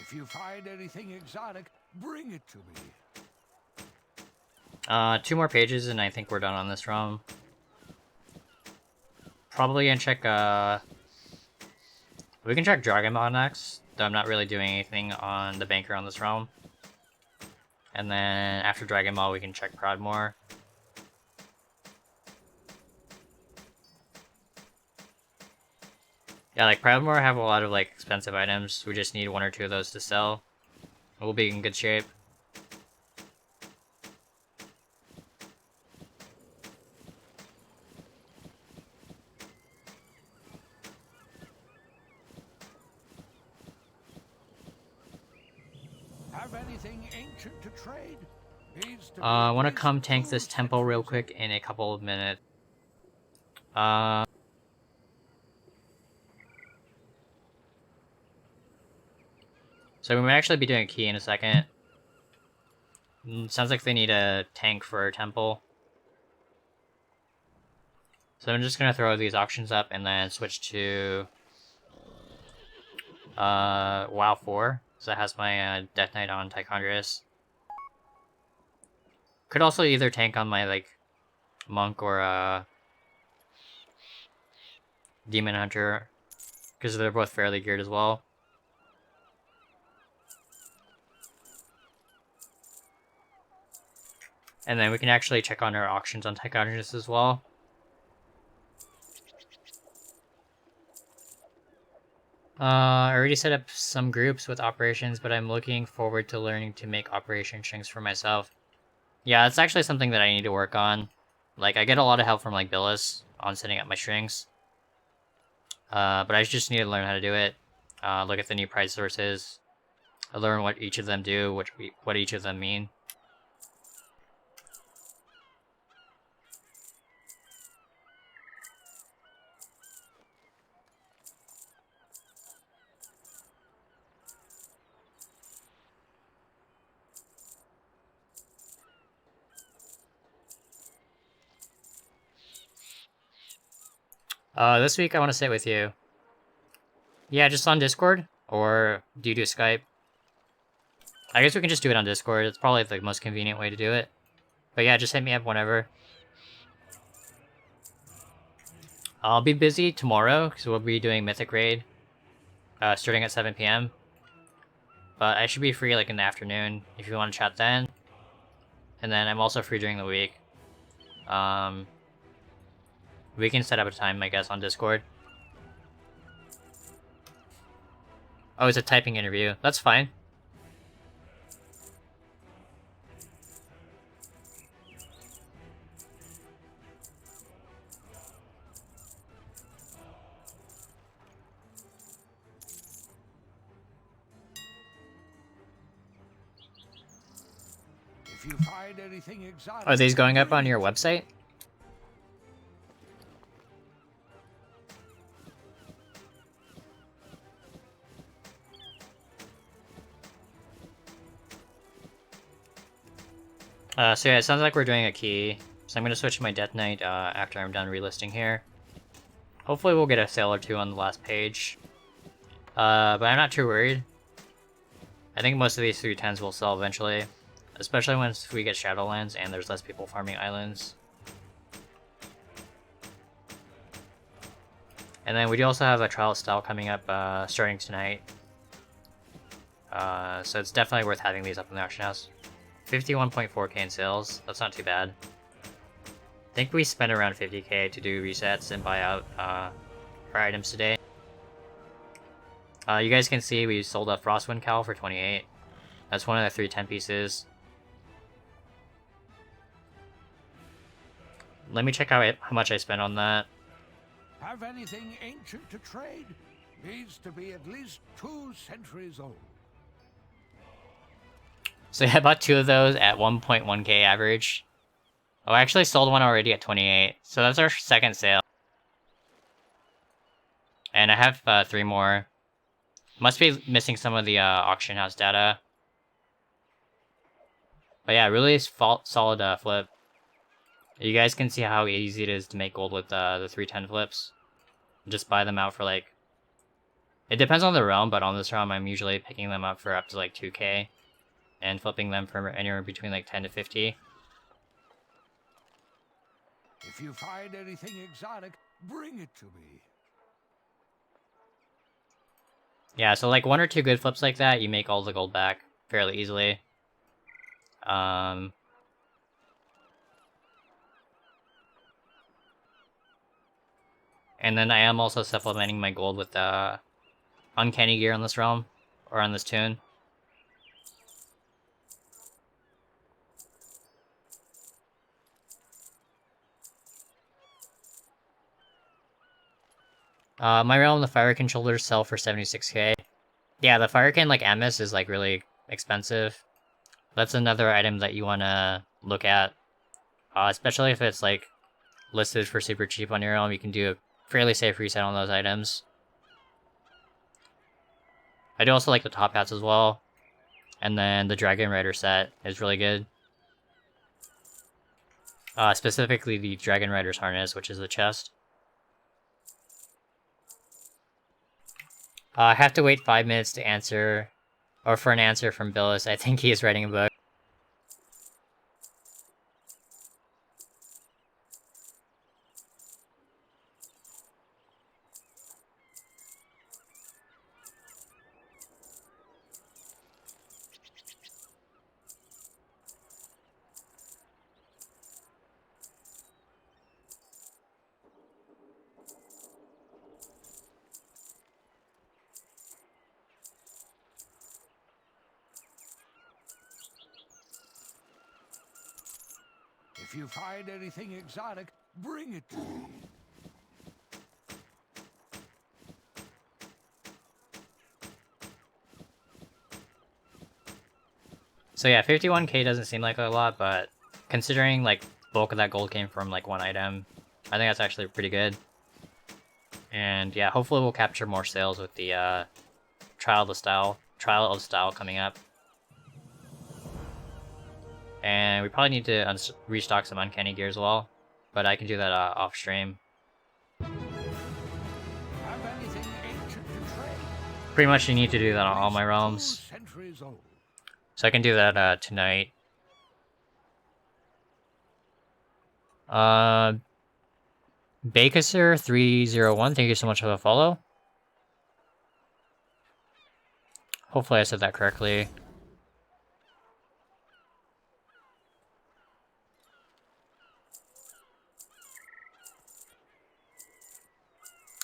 If you find anything exotic, bring it to me. 2 more pages and I think we're done on this ROM. probably gonna check, we can check Dragonball next, though I'm not really doing anything on the banker on this realm. And then after Dragonball, we can check Proudmoore. Yeah, like Proudmoore have a lot of like expensive items. We just need 1 or 2 of those to sell. We'll be in good shape. Have anything ancient to trade? Needs to be I want to at least come tank 2 this temple real centuries quick in a couple of minutes. So we might actually be doing a key in a second. Sounds like they need a tank for a temple. So I'm just gonna throw these auctions up and then switch to WoW 4. So it has my Death Knight on Tichondrius. Could also either tank on my like Monk or Demon Hunter, because they're both fairly geared as well. And then we can actually check on our auctions on Tichondrius as well. I already set up some groups with operations, but I'm looking forward to learning to make operation strings for myself. Yeah, it's actually something that I need to work on. Like, I get a lot of help from, like, Billis on setting up my strings. But I just need to learn how to do it. Look at the new price sources. Learn what each of them do, what each of them mean. This week I want to sit with you. Yeah, just on Discord? Or do you do Skype? I guess we can just do it on Discord. It's probably the most convenient way to do it. But yeah, just hit me up whenever. I'll be busy tomorrow, because we'll be doing Mythic Raid. Starting at 7 PM. But I should be free like in the afternoon, if you want to chat then. And then I'm also free during the week. We can set up a time, I guess, on Discord. Oh, it's a typing interview. That's fine. If you find anything exotic, Are these going up on your website? So yeah, it sounds like we're doing a key. So I'm gonna switch to my Death Knight after I'm done relisting here. Hopefully we'll get a sale or 2 on the last page. But I'm not too worried. I think most of these 310s will sell eventually. Especially once we get Shadowlands and there's less people farming islands. And then we do also have a trial style coming up starting tonight. So it's definitely worth having these up in the auction house. 51.4k in sales, that's not too bad. I think we spent around 50k to do resets and buy out our items today. You guys can see we sold a Frostwind Cowl for 28. That's one of the 310 pieces. Let me check out how much I spent on that. have anything ancient to trade? Needs to be at least 2 centuries old. So yeah, I bought 2 of those at 1.1k average. Oh, I actually sold one already at 28. So that's our second sale. And I have 3 more. Must be missing some of the auction house data. But yeah, really solid flip. You guys can see how easy it is to make gold with the 310 flips. Just buy them out for like... It depends on the realm, but on this realm I'm usually picking them up for up to like 2k. And flipping them for anywhere between like 10 to 50. If you find anything exotic, bring it to me. Yeah, so like 1 or 2 good flips like that, you make all the gold back fairly easily. And then I am also supplementing my gold with uncanny gear on this realm, or on this tune. My realm, the fire controllers sell for 76k. Yeah, the firekin like Amos is like really expensive. That's another item that you wanna look at, especially if it's like listed for super cheap on your realm. You can do a fairly safe reset on those items. I do also like the top hats as well, and then the Dragon Rider set is really good. Specifically the Dragon Rider's harness, which is the chest. I have to wait 5 minutes to answer, or for an answer from Billis. I think he is writing a book. If you find anything exotic, bring it to me. So yeah, 51k doesn't seem like a lot, but considering like bulk of that gold came from like 1 item, I think that's actually pretty good. And yeah, hopefully we'll capture more sales with the Trial of Style coming up. And we probably need to restock some uncanny gear as well, but I can do that off stream. Have anything ancient to trade? Pretty much you need to do that on all my realms. 2 centuries old. So I can do that tonight. Bakasser301, thank you so much for the follow. Hopefully I said that correctly.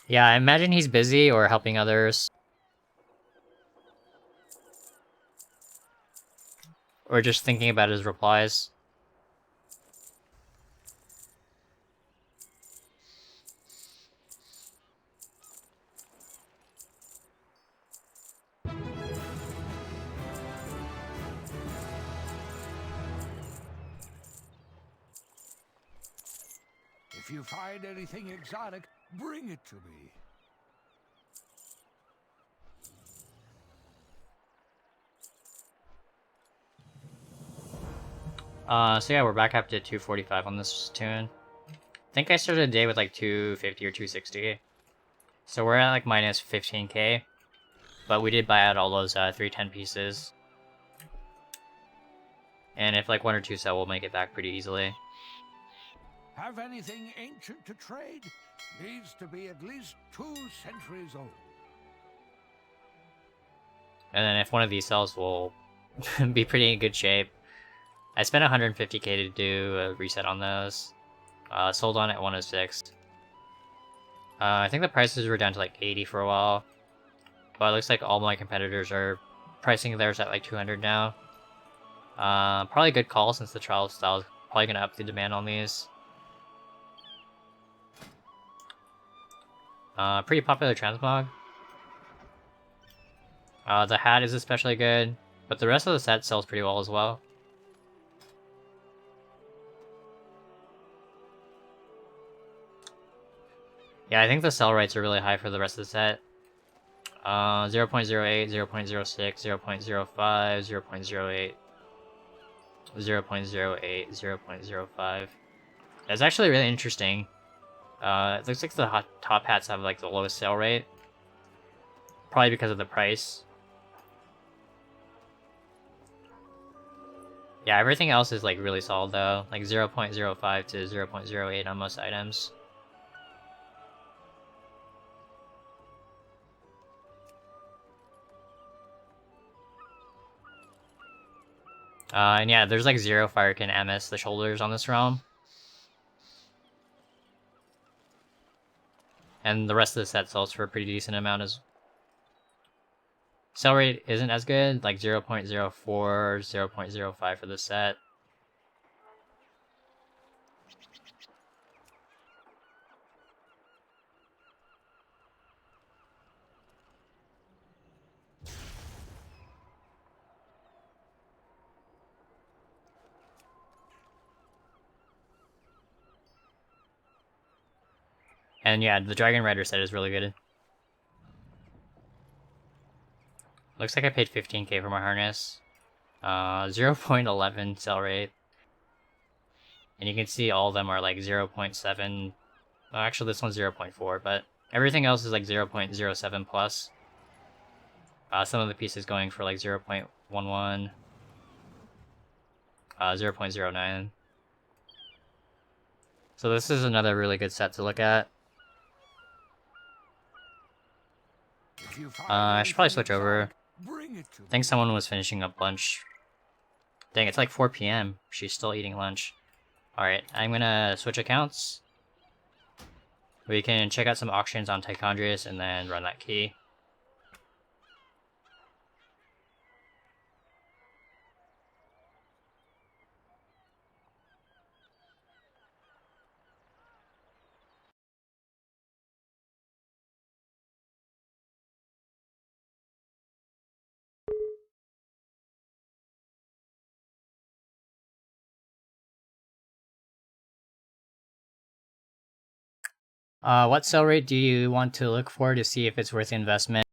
Yeah, I imagine he's busy or helping others. Or just thinking about his replies. If you find anything exotic, bring it to me. So yeah, we're back up to 245 on this tune. I think I started the day with like 250 or 260. So we're at like minus 15k. But we did buy out all those 310 pieces. And if like 1 or 2 sell, we'll make it back pretty easily. Have anything ancient to trade? Needs to be at least 2 centuries old. And then if one of these sells, we'll be pretty in good shape. I spent 150k to do a reset on those. Sold on at 106. I think the prices were down to like 80 for a while. But it looks like all my competitors are pricing theirs at like 200 now. Probably a good call since the trial style is probably going to up the demand on these. Pretty popular transmog. The hat is especially good, but the rest of the set sells pretty well as well. Yeah, I think the sell rates are really high for the rest of the set. 0.08, 0.06, 0.05, 0.08, 0.08, 0.05. That's actually really interesting. It looks like the top hats have like the lowest sale rate. Probably because of the price. Yeah, everything else is like really solid though. Like 0.05 to 0.08 on most items. And yeah, there's like 0 fire can MS the shoulders on this realm. And the rest of the set sells for a pretty decent amount as sell rate isn't as good, like 0.04, 0.05 for the set. And yeah, the Dragon Rider set is really good. Looks like I paid 15k for my harness. 0.11 sell rate. And you can see all of them are like 0.7. Well, actually, this one's 0.4, but everything else is like 0.07 plus. Some of the pieces going for like 0.11, 0.09. So this is another really good set to look at. I should probably switch over. I think someone was finishing up lunch. Dang, it's like 4 p.m. She's still eating lunch. Alright, I'm gonna switch accounts. We can check out some auctions on Tichondrius and then run that key. What sell rate do you want to look for to see if it's worth the investment?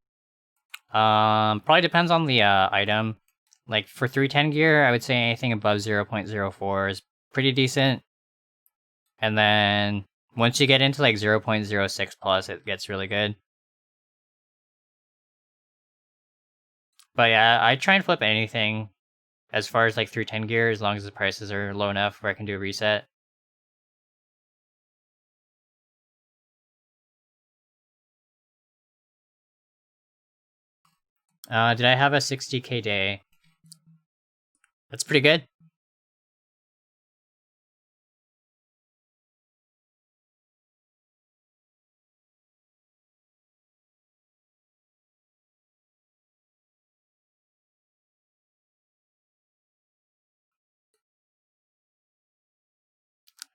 Probably depends on the item. Like for 310 gear, I would say anything above 0.04 is pretty decent. And then once you get into like 0.06 plus, it gets really good. But yeah, I try and flip anything as far as like 310 gear as long as the prices are low enough where I can do a reset. Did I have a 60k day? That's pretty good.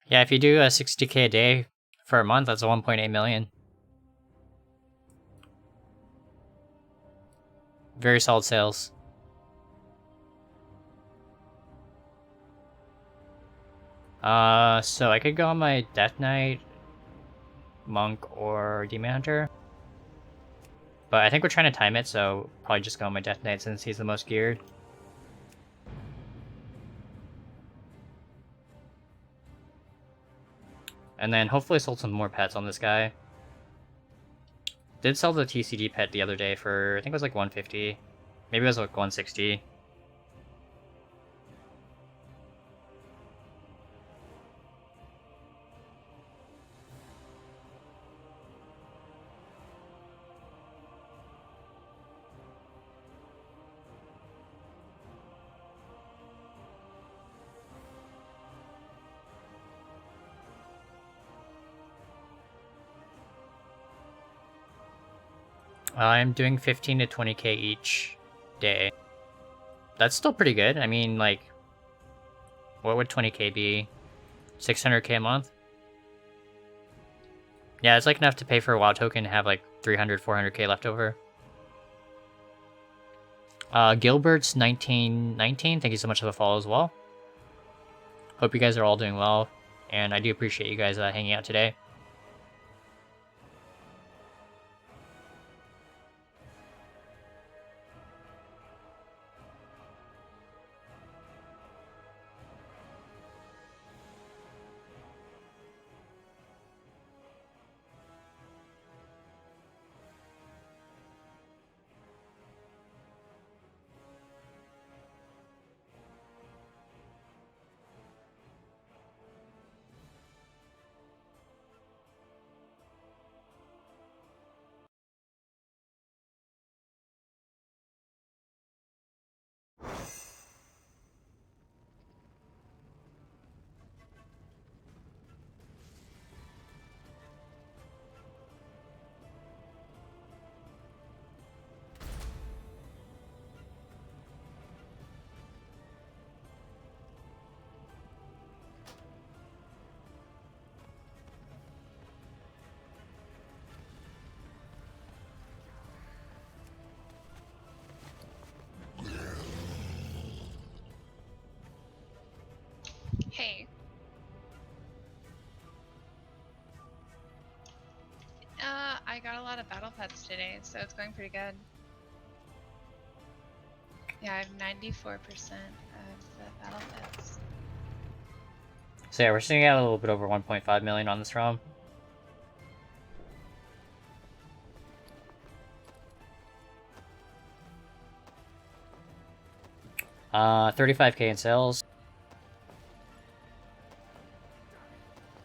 Yeah, if you do a 60k a day for a month, that's 1.8 million. Very solid sales. So I could go on my Death Knight, Monk, or Demon Hunter. But I think we're trying to time it, so probably just go on my Death Knight since he's the most geared. And then hopefully sold some more pets on this guy. Did sell the TCD pet the other day for, I think it was like 150. Maybe it was like 160. I'm doing 15 to 20k each day. That's still pretty good. I mean, like, what would 20k be? 600k a month? Yeah, it's like enough to pay for a WoW token and have like 300, 400k left over. Gilbert's 1919, thank you so much for the follow as well. Hope you guys are all doing well, and I do appreciate you guys hanging out today. got a lot of battle pets today, so it's going pretty good. Yeah, I have 94% of the battle pets. So yeah, we're sitting at a little bit over 1.5 million on this ROM. Uh, 35k in sales.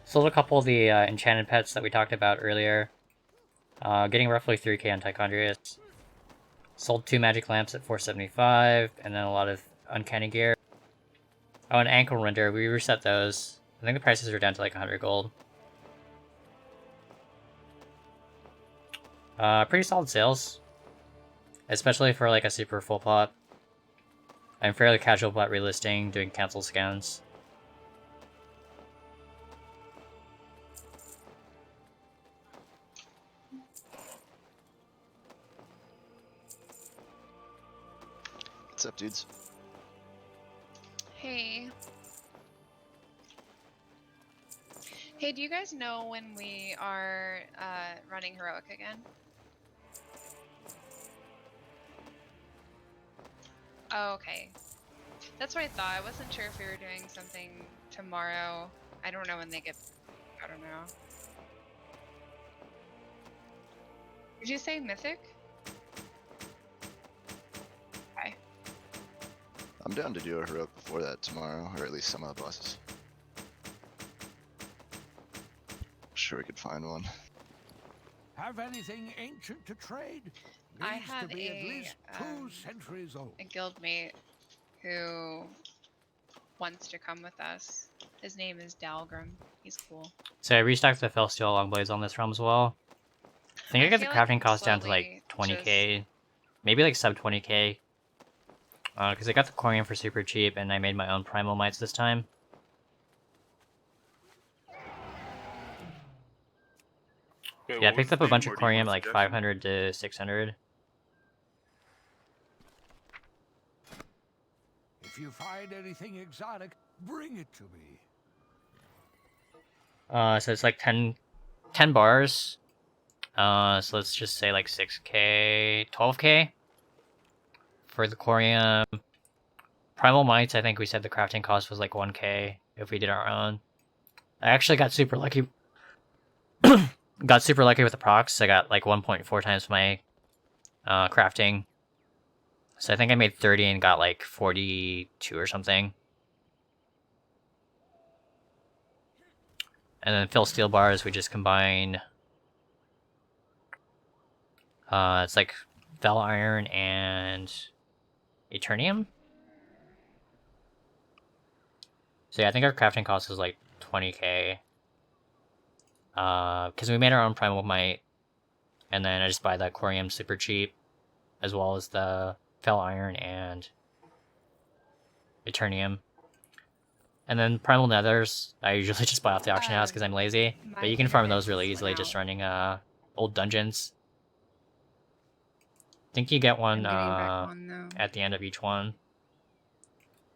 Sold a couple of the enchanted pets that we talked about earlier. Getting roughly 3k on Tichondrius. Sold 2 magic lamps at 475, and then a lot of uncanny gear. Oh, an ankle render, we reset those. I think the prices are down to like 100 gold. Pretty solid sales. Especially for like a super full pot. I'm fairly casual about relisting, doing cancel scans. What's up, dudes? Hey. Hey, do you guys know when we are running Heroic again? Oh, okay. That's what I thought. I wasn't sure if we were doing something tomorrow. I don't know when they get... I don't know. Did you say Mythic? Okay. I'm down to do a heroic before that tomorrow, or at least some of the bosses. Sure we could find one. Have anything ancient to trade? I Needs have to be at a, least 2 centuries old. a guildmate who wants to come with us. His name is Dalgrim. He's cool. So I restocked the Felsteel Longblades on this ROM as well. I think I got the feel like crafting I'm cost down to like slowly 20k. Maybe like sub 20k. Because I got the Corium for super cheap, and I made my own Primal Mites this time. Okay, Yeah, I what was picked the up a theme, bunch of or do you Corium want at a like suggestion? 500 to 600. If you find anything exotic, bring it to me. So it's like 10 bars. So let's just say like 6k, 12k for the Corium. Primal Mites, I think we said the crafting cost was like 1k if we did our own. I actually got super lucky. Got super lucky with the procs. I got like 1.4 times my crafting. So I think I made 30 and got like 42 or something. And then fill steel bars, we just combine. It's like Fel Iron and Eternium. So yeah, I think our crafting cost is like 20k. Because we made our own Primal Mite. And then I just buy the Corium super cheap. As well as the Fel Iron and Eternium. And then Primal Nethers, I usually just buy off the auction house because I'm lazy. But you can farm those really easily just running old dungeons. I think you get one at the end of each one.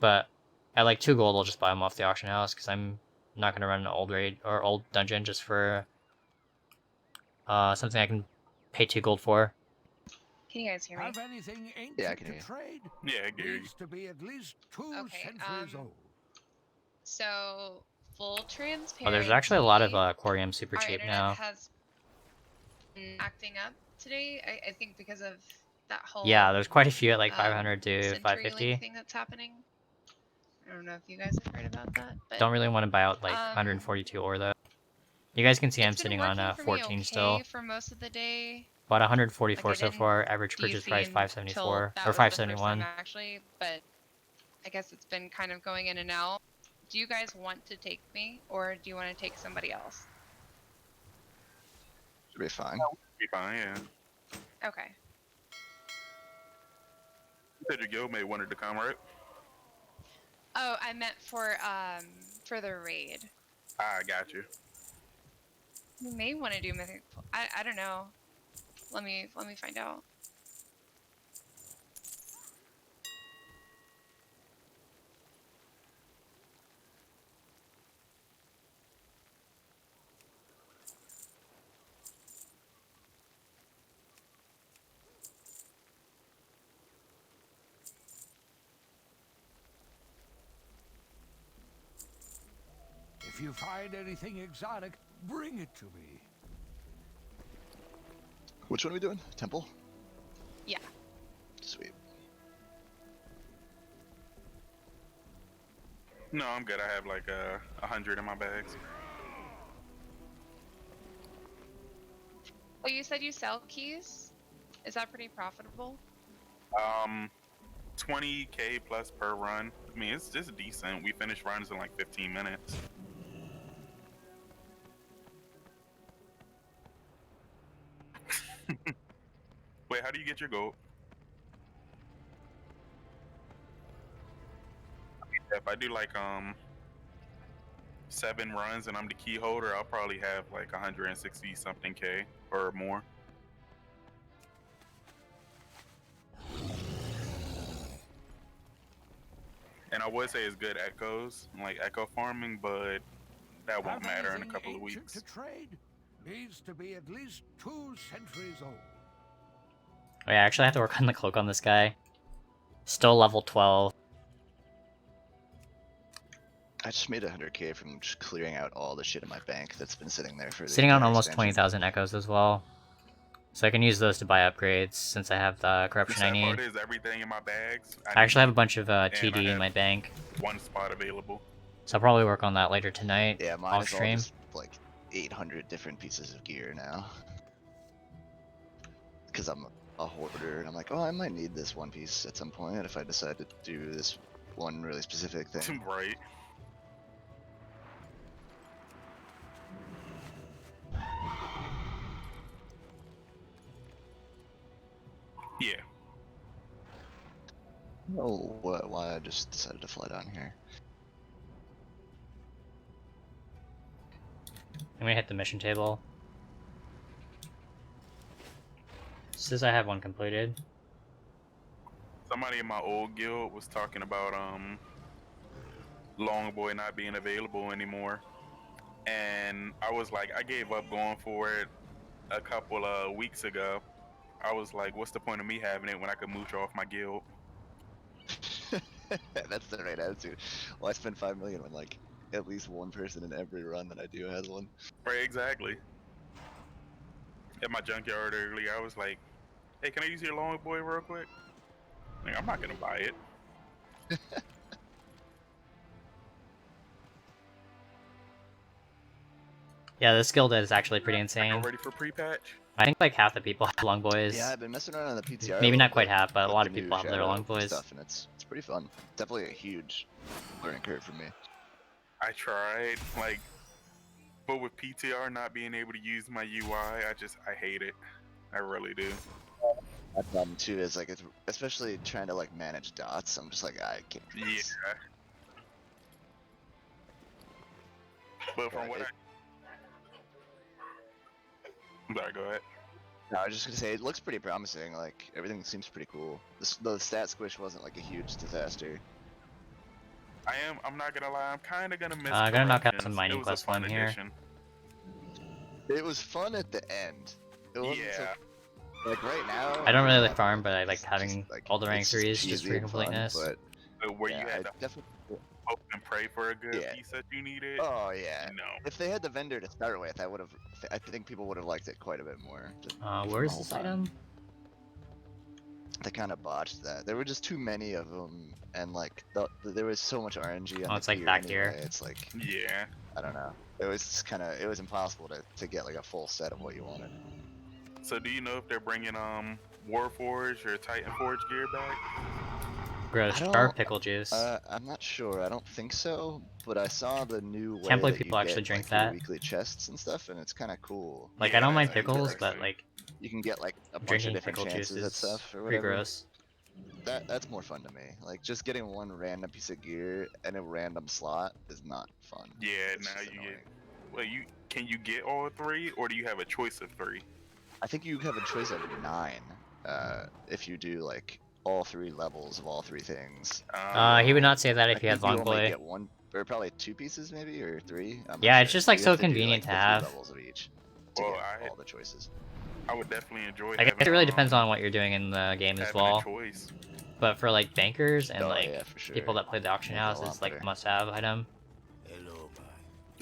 But at like 2 gold, I'll just buy them off the auction house because I'm not going to run an old raid or old dungeon just for something I can pay 2 gold for. Can you guys hear me? Have anything ancient Yeah, I can hear to you. trade? Yeah, I can hear you. Needs to be at least 2 Okay, centuries old. So, full transparency. Oh, there's actually a lot of Corium super our cheap internet now. has been acting up today. I think because of that whole Yeah, there's quite a few at like 500 to CenturyLink 550. thing that's happening. I don't know if you guys have heard about that, but Don't really want to buy out like 142 ore though. You guys can see I'm it's been sitting on working for me 14 okay still. for most of the day. About 144 Like, I so didn't far. Average purchase price DC 574 until or that was the first 571. time, actually, but I guess it's been kind of going in and out. Do you guys want to take me, or do you want to take somebody else? Should be fine. Be fine, yeah. Okay. You said your guildmate wanted to come, right? Oh, I meant for the raid. I got you. You may want to do mythic. I don't know. Let me find out. If you find anything exotic, bring it to me. Which one are we doing? Temple? Yeah. Sweet. No, I'm good. I have like 100 in my bags. Oh, you said you sell keys? Is that pretty profitable? 20k plus per run. I mean, it's just decent. We finish runs in like 15 minutes. Wait, how do you get your gold? If I do like 7 runs and I'm the key holder, I'll probably have like 160 something K or more. And I would say it's good echoes, like echo farming, but that won't Have matter in a anything couple of ancient weeks. to trade? Needs to be at least 2 centuries old. Oh yeah, I actually have to work on the cloak on this guy. Still level 12. I just made 100k from just clearing out all the shit in my bank that's been sitting there for the Sitting on entire almost expansion. 20,000 echoes as well. So I can use those to buy upgrades since I have the The corruption I sad part need. is everything in my bags. I actually have a bunch of and I TD in have my bank. one spot available. So I'll probably work on that later tonight, Yeah, mine off is all stream. just like 800 different pieces of gear now. Because I'm a hoarder, and I'm like, oh, I might need this one piece at some point if I decide to do this one really specific thing. Right. Yeah. Oh, why I just decided to fly down here. I'm gonna hit the mission table. Says I have one completed. Somebody in my old guild was talking about Longboy not being available anymore. And I was like, I gave up going for it a couple of weeks ago. I was like, what's the point of me having it when I could mooch off my guild? That's the right attitude. Well, I spent 5 million when like at least one person in every run that I do has one. Right, exactly. At my junkyard earlier, I was like, hey, can I use your Longboy real quick? Like, I'm not gonna buy it. Yeah, this guild is actually pretty insane. I'm ready for pre-patch. I think like half the people have long boys. Yeah, I've been messing around on the PTR. Maybe a not little quite bit half, but a with lot the of new people have their shadow long boys. stuff, and it's pretty fun. Definitely a huge learning curve for me. I tried, like, but with PTR not being able to use my UI, I hate it. I really do. My problem too is like, it's especially trying to like manage dots. I'm just like, I can't do this. Yeah. But from Yeah, what Sorry, go ahead. No, I was just gonna say it looks pretty promising. Like everything seems pretty cool. The stat squish wasn't like a huge disaster. I'm not gonna lie, I'm kinda gonna miss I'm gonna knock out corrections. some mining It was a quest fun one here. addition. It was fun at the end. It wasn't Yeah. so, like right now. I don't really like yeah, farm, but I like it's having just, like, all the rank it's just 3s just cheesy for and fun, completeness. but Where yeah, you had I to definitely. hope and pray for a good Yeah. piece that you needed. Oh yeah. No. If they had the vendor to start with, I would have. I think people would have liked it quite a bit more. Where is this item? They kind of botched that. There were just too many of them, and like there was so much RNG on Oh, the it's like gear back here. anyway. It's like Yeah. I don't know. It was it was impossible to get like a full set of what you wanted. So do you know if they're bringing Warforge or Titan Forge gear back? Gross, I don't- jar pickle juice. I'm not sure. I don't think so, but I saw the new way Can't believe that people you actually get, drink like, your that. weekly chests and stuff, and it's kind of cool. Like, I don't Yeah, mind it's pickles, but interesting. like, You can get like a bunch of drinking different pickle juice chances at is stuff or pretty whatever. gross. That's more fun to me. Like just getting one random piece of gear and a random slot is not fun. Yeah, It's now just you annoying. get. Well, can you get all 3, or do you have a choice of 3? I think you have a choice of 9 if you do like all 3 levels of all 3 things. He would not say that if I he had think you long only boy. get 1 or probably 2 pieces maybe or 3. I'm not Yeah, it's sure. just like You so have to do, convenient like, to the 3 have. levels of each to Well, get all the choices. I would definitely enjoy. I guess having, it really depends on what you're doing in the game as having well. a choice. But for like bankers and Oh, like yeah, for sure. people that play the auction Make it a house, lot it's like better. must-have item.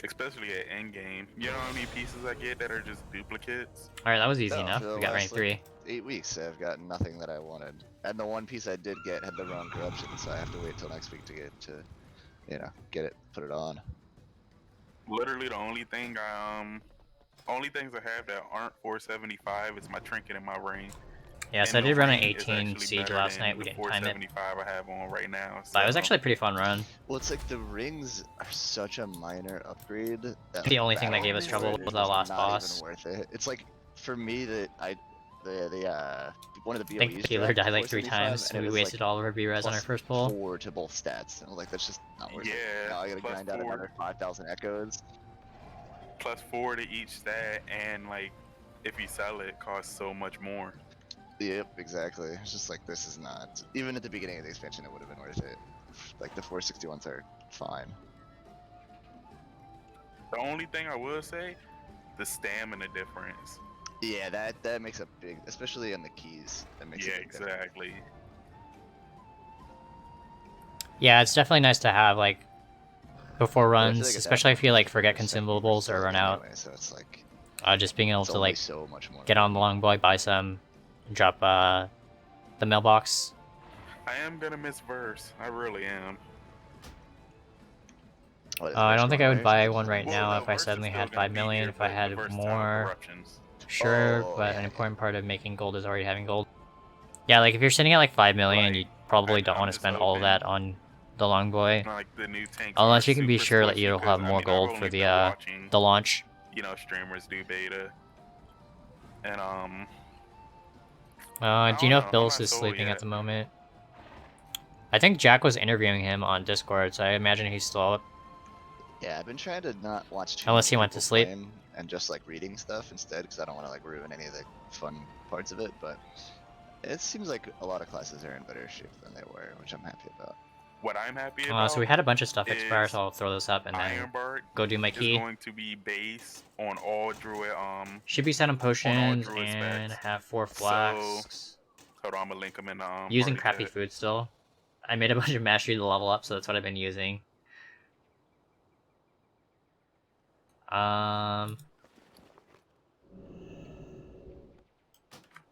especially at end game. You know how many pieces I get that are just duplicates? Alright, that was easy No, enough. for the We got rank last, 3. like, 8 weeks, I've gotten nothing that I wanted. And the one piece I did get had the wrong corruption, so I have to wait till next week to get to, you know, get it, put it on. Literally the only thing only things I have that aren't 475 is my trinket and my ring. Yeah, so I And the did run an ring is 18 actually siege better last than night. We the didn't time it. 475 I have on right now. So. But it was actually a pretty fun run. Well, it's like the rings are such a minor upgrade. That, The only thing that gave us trouble was was the last not boss. even worth it. It's like, for me, that one of the I think BOEs Healer dropped died like 3 475, times, and and it we was, wasted like, all of our B-res on our first pull. +4 to both stats. And I'm like, that's just not worth it. Yeah, Now I gotta plus grind out 4. another 5,000 echoes. Plus 4 to each stat, and like if you sell it, it costs so much more. Yep, exactly. It's just like, this is not. Even at the beginning of the expansion, it would have been worth it. Like, the 461s are fine. The only thing I will say, the stamina difference. Yeah, that makes a big, especially on the keys. That makes Yeah, a big difference. exactly. Yeah, it's definitely nice to have, like, before But I feel runs, like at that especially if point, you, like, it's forget 50% consumables or run out. anyway, so it's like, Just being able it's to, only like, so much more. get on the long boy, buy some, drop, the mailbox. I am gonna miss verse. I really am. I don't think I would buy one right Well, now no, if I verse is suddenly still had gonna 5 be million. here, If I but the had versatile more, corruptions. sure, Oh, but yeah, an yeah. important part of making gold is already having gold. Yeah, like if you're sitting at like 5 million, Like, you probably don't I'm want to just spend all of hoping, that on the long boy. like the new tanks Unless are you can be super sure that squishy, you'll 'cause, have I more mean, I've gold only for been the watching, launch. you know, streamers do beta, and Do you know if I'm Bills not is sold sleeping yet. at the moment? I think Jack was interviewing him on Discord, so I imagine he's still up. Yeah, I've been trying to not watch too Unless much he went to people sleep. playing and just like reading stuff instead, because I don't want to like ruin any of the fun parts of it. But it seems like a lot of classes are in better shape than they were, which I'm happy about. What I'm happy about So we had a bunch of stuff expire, is so I'll throw this up and then Ironbark go do my is key. going to be base on all druid Should be setting potions druid and specs. have 4 So, flasks. hold on, I'm gonna link them in the Using party crappy chat. food still. I made a bunch of mastery to level up, so that's what I've been using. But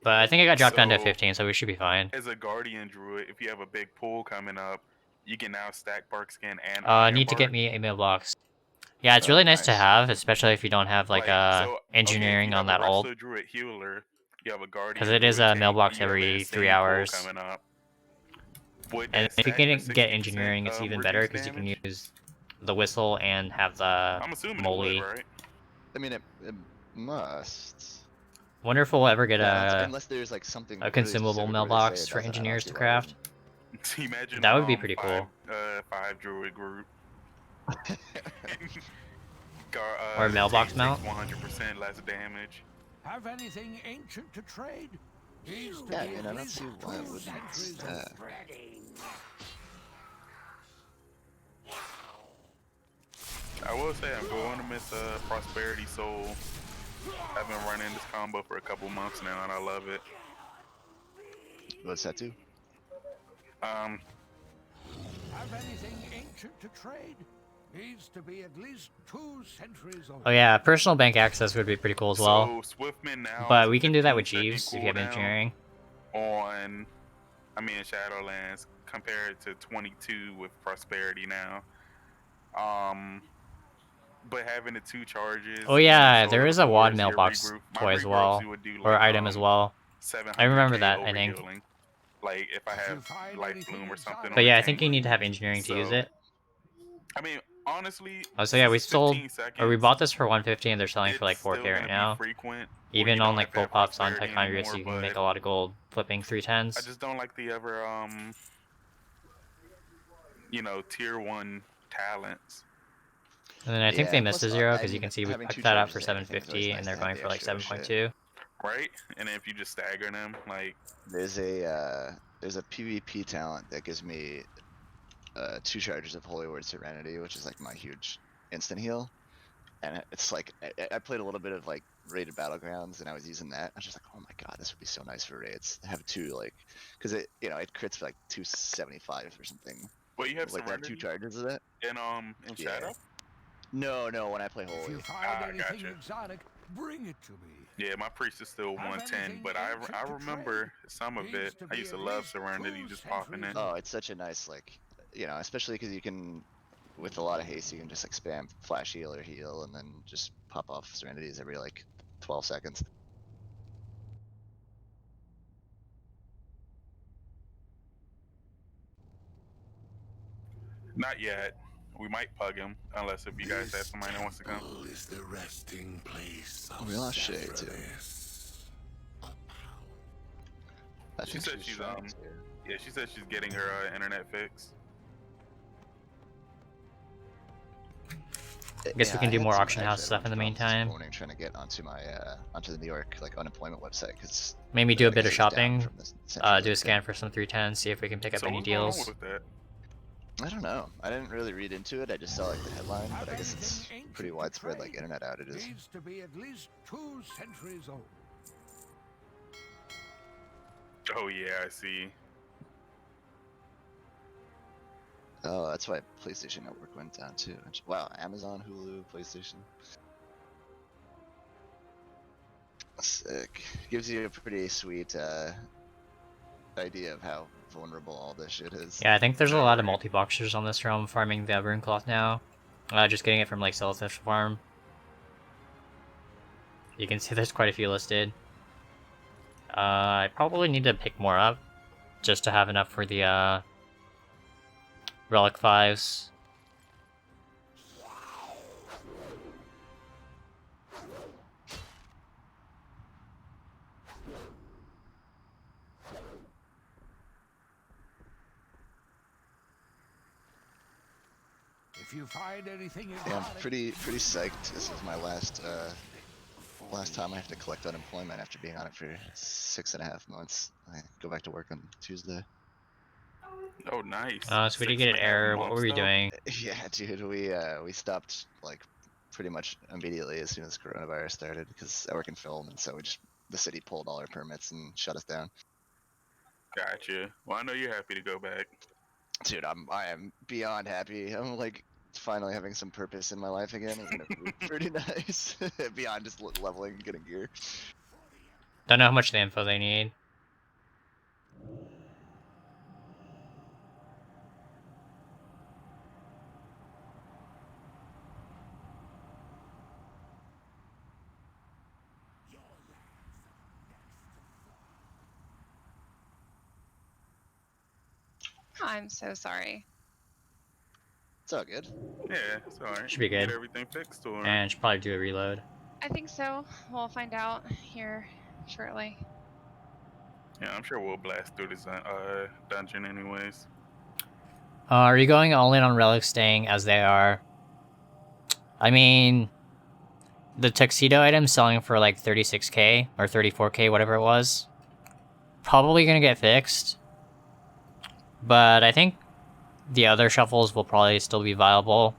I think I got dropped down to So, 15, so we should be fine. As a guardian druid, if you have a big pool coming up, you can now stack bark skin and Need to get Ironbark. me a mailbox. Yeah, it's really nice to have, especially if you don't have like so, okay, if engineering you on have that a ult. wrestler druid healer, you have a guardian Because it is druid a tank, mailbox you have that every 3 same pool hours. coming up. With And that if you stack can for get 60%, engineering, it's even better because you can damage. use the whistle and have the I'm assuming moly. it would, right? I mean, it must. Wonder if we'll ever get unless there's like something a really consumable specific where they say mailbox it for doesn't, I don't engineers see to why it craft. Imagine That would be pretty cool. 5 druid group. Or a mailbox mount. 100% less damage. Have anything ancient to trade? Needs to Yeah, be I at don't least see why it 2 wouldn't. centuries of spreading. I will say I'm going to miss Prosperity Soul. I've been running this combo for a couple months now, and I love it. What's that too? Have anything ancient to trade? Needs to be at least 2 centuries old. Oh yeah, personal bank access would be pretty cool as well. So Swiftman now. But we can do that with Jeeves if you have engineering. On, Shadowlands compared to 22 with Prosperity now. But having the 2 charges. Oh yeah, and there is a solar WOD cores, your mailbox regroup- my toy as regrowths, well, you would do, or like, item as well. I remember 700k that, I think. overhealing. Like if I have light bloom or something. But yeah, I think you need to have engineering to use it. I mean, honestly. Oh, so yeah, we sold, 15 seconds, or we bought this for 150 and they're selling for like it's 4k still right gonna be now. frequent, Even you on don't like have to full have pops on prosperity Ticonderoga, so anymore, you can make but a lot of gold flipping 310s. I just don't like the ever tier 1 talents. And then I think they missed plus, a 0 I because you mean, can see we having picked 2 that up for charges and everything is always 750 nice and they're to have going the for like extra 7.2. shit. Right? And then if you just stagger them, like There's a PvP talent that gives me 2 charges of Holy Word Serenity, which is like my huge instant heal. And it's like I played a little bit of like rated battlegrounds, and I was using that. I was just like, oh my god, this would be so nice for raids to have 2 like, because it it crits for like 275 or something. Well, you have like that 2 Serenity charges of that. in Shadow. No, when I play If Holy. you find anything gotcha. exotic, bring it to me. Yeah, my priest is still Have 110, anything but ancient I to remember trade? some of Needs it. to I be used to at love least Serenity 2 just popping centuries in. Oh, it's such a nice, like, you know, especially because you can, with a lot of haste, you can just like spam flash heal or heal and then just pop off Serenities every like 12 seconds. Not yet. We might pug him, unless if you guys have somebody that wants to come. temple is the resting place of We lost Shay too. Sephiroth. I She think said she's she's trying to. yeah, she said she's getting her internet fixed. I guess we can do more auction house stuff in the This meantime. morning trying to get onto my onto the New York like unemployment website because Maybe do a bit of shopping. Do a scan for some 310, see if we can pick up So any what's going on deals. with that? I don't know. I didn't really read into it. I just saw like the headline, but I guess it's pretty widespread like internet outages. Needs to be at least 2 centuries old. Oh yeah, I see. Oh, that's why PlayStation Network went down too. Wow, Amazon, Hulu, PlayStation. Sick. Gives you a pretty sweet idea of how vulnerable all this shit is. Yeah, I think there's a lot of multi-boxers on this realm farming the rune cloth now. Just getting it from like Selfish Farm. You can see there's quite a few listed. I probably need to pick more up just to have enough for the Relic 5s. If you find anything Yeah, I'm exotic, pretty psyched. This is my last time I have to collect unemployment after being on it for 6.5 months. I go back to work on Tuesday. Oh nice. So we did get an error. What were we doing? Yeah, dude, we stopped like pretty much immediately as soon as coronavirus started because I work in film, and so the city pulled all our permits and shut us down. Gotcha. Well, I know you're happy to go back. Dude, I am beyond happy. I'm like finally having some purpose in my life again. It's gonna be pretty nice. Beyond just leveling and getting gear. Don't know how much the info they need. I'm so sorry. It's all good. Yeah, it's alright. Should be good. Get everything fixed or And should probably do a reload. I think so. We'll find out here shortly. yeah, I'm sure we'll blast through this dungeon anyways. Are you going all in on relics staying as they are? I mean, the tuxedo item selling for like 36k or 34k, whatever it was. Probably gonna get fixed. But I think the other shuffles will probably still be viable.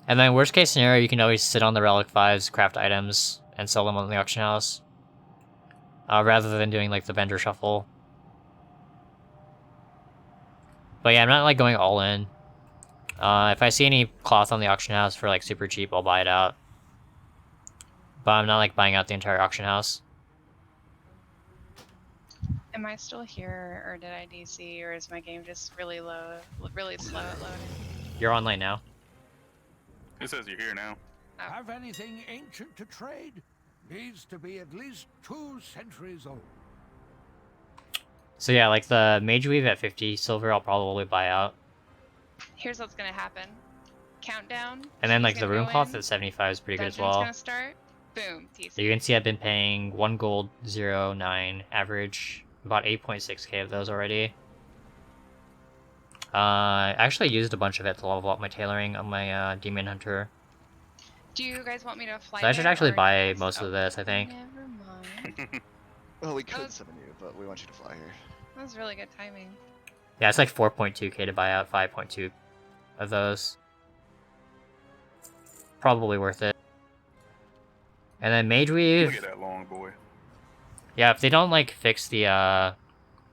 And then worst case scenario, you can always sit on the Relic 5s, craft items, and sell them on the auction house. Rather than doing like the vendor shuffle. But yeah, I'm not like going all in. If I see any cloth on the auction house for like super cheap, I'll buy it out. But I'm not like buying out the entire auction house. Am I still here, or did I DC, or is my game just really low, really slow at loading? You're online now. It says you're here now. have anything ancient to trade? Needs to be at least 2 centuries old. So yeah, like the Mage Weave at 50 silver, I'll probably buy out. Here's what's gonna happen. Countdown. And then like she's the gonna Rune go Cloth in, at 75 is pretty good as dungeon's well. gonna start. Boom. TC. So you can see I've been paying 1 gold, 0.9 average, about 8.6k of those already. I actually used a bunch of it to level up my tailoring on my Demon Hunter. Do you guys want me to fly? So I should there, actually or buy yes? most of this, I think. Never mind. Well, we could was- summon you, but we want you to fly here. That was really good timing. Yeah, it's like 4.2k to buy out 5.2 of those. Probably worth it. And then Mage Weave. Look at that long boy. Yeah, if they don't like fix the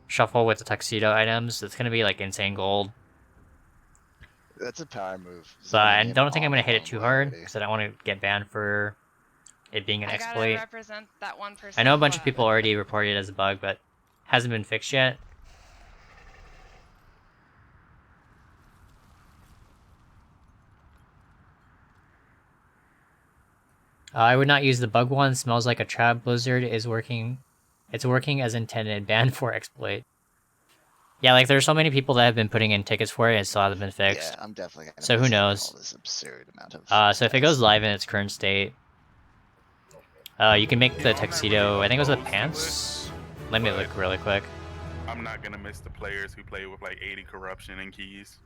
shuffle with the tuxedo items, it's gonna be like insane gold. That's a power move. But I Zoning in don't think I'm on gonna the hit it long too boy hard already. because I don't want to get banned for it being an I gotta exploit. represent that 1%. I know a bunch of club. people already reported it as a bug, but hasn't been fixed yet. I would not use the bug one. Smells like a trap. Blizzard is working. It's working as intended. Banned for exploit. Yeah, like there's so many people that have been putting in tickets for it and still hasn't been fixed. Yeah, I'm definitely gonna So who miss out on knows? all this absurd amount of So if it stats. goes live in its current state, you can make the tuxedo. I think it was the pants. Let me look really quick. I'm not gonna miss the players who play with like 80 corruption and keys.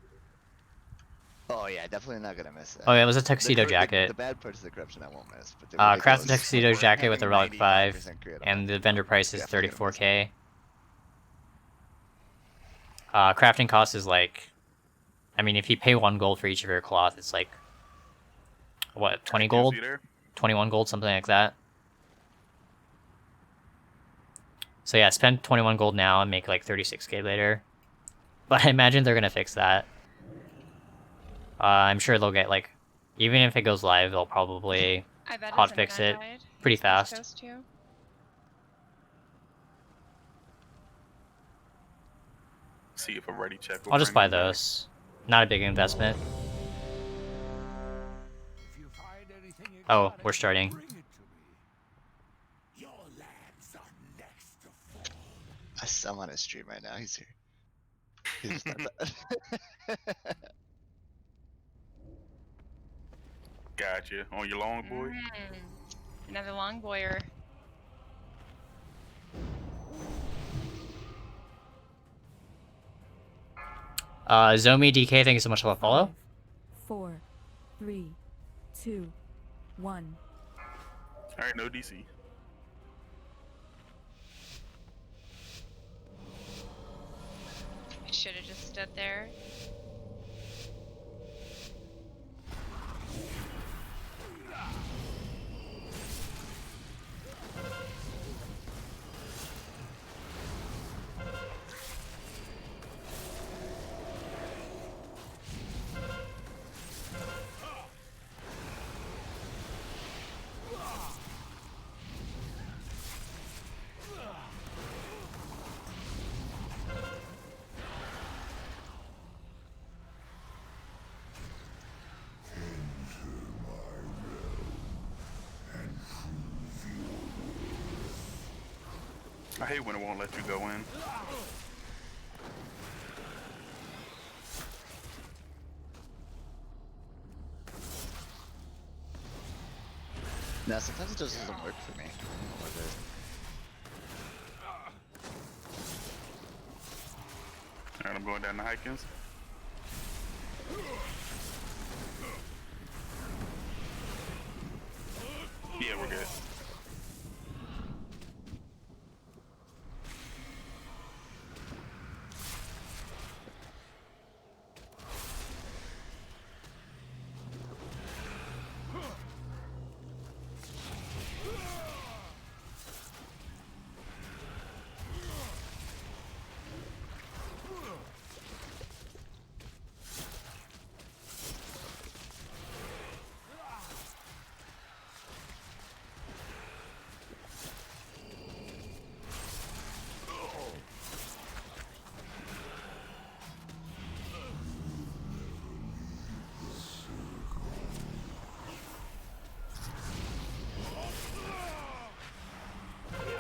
Oh yeah, definitely not gonna miss that. Oh, yeah, it was a tuxedo jacket. The bad parts of the corruption I won't miss, but the Craft a ridiculous tuxedo jacket with a having relic 5, 95% crit on and that the vendor price is definitely gonna miss 34k. Crafting cost is like, I mean, if you pay 1 gold for each of your cloth, it's like, what, 20 gold? 21 gold, something like that. So yeah, spend 21 gold now and make like 36k later. But I imagine they're gonna fix that. I'm sure they'll get like, even if it goes live, they'll probably I bet his hotfix it internet died. pretty West fast. Coast too. See if a ready check. I'll just buy those. Not a big investment. If you find anything Oh, exotic, we're starting. bring it to me. Your lands are next to fall. I'm on his stream right now. He's here. He's just not that. Gotcha. On your long boy. Another long boyer. Zomi DK, thank you so much for the follow. 4, 3, 2, 1. Alright, no DC. I should have just stood there. I hate when it won't let you go in. No, sometimes it just doesn't work for me. I don't know what it is. Alright, I'm going down the Hikins. Yeah, we're good.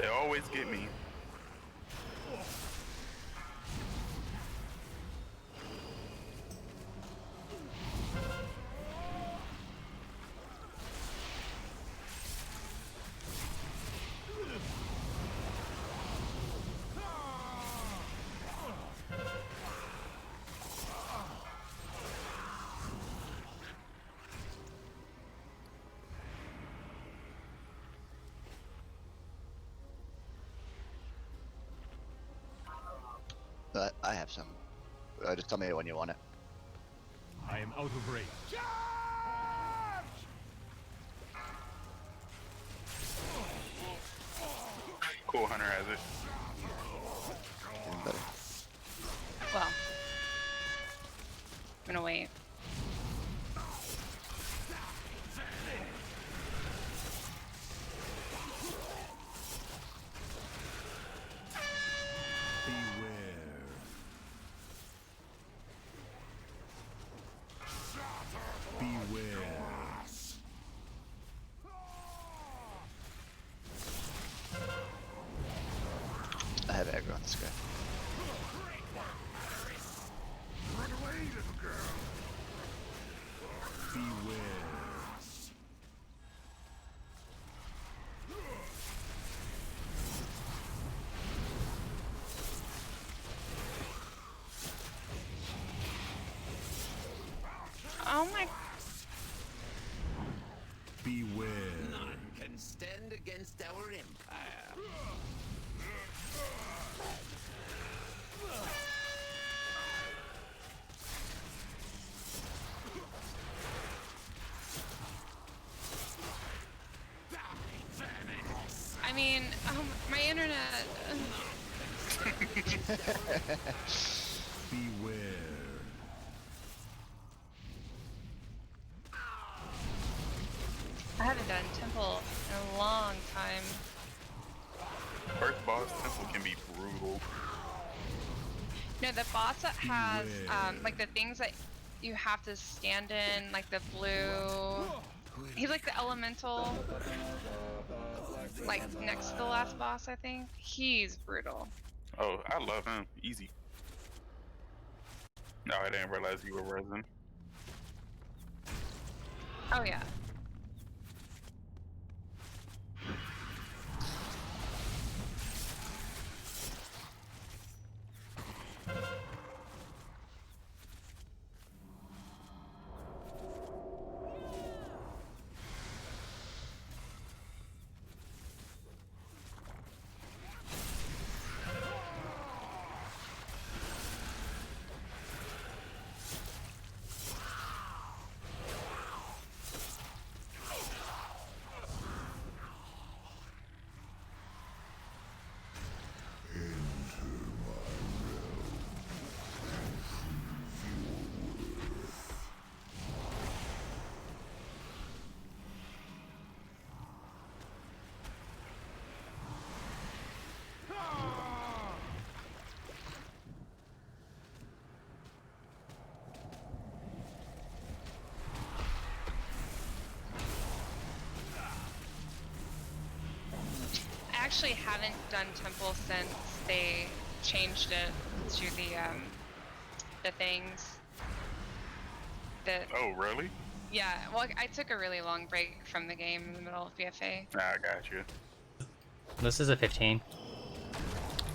They always get me. I have some. Just tell me when you want it. I am out of range. Cool Hunter has it. Even better. Well, I'm gonna wait. I have aggro on this guy. Run away, little girl. Oh my. Beware. None can stand against our empire. I mean, my internet. Beware. I haven't done Temple in a long time. First boss Temple can be brutal. No, the boss that has like the things that you have to stand in, like the blue. He's like the elemental, like next to the last boss, I think. He's brutal. Oh, I love him. Easy. No, I didn't realize you were resin. Oh yeah. I actually haven't done Temple since they changed it to the things. Oh, really? Yeah, well, I took a really long break from the game in the middle of BFA. Nah, I got you. This is a 15.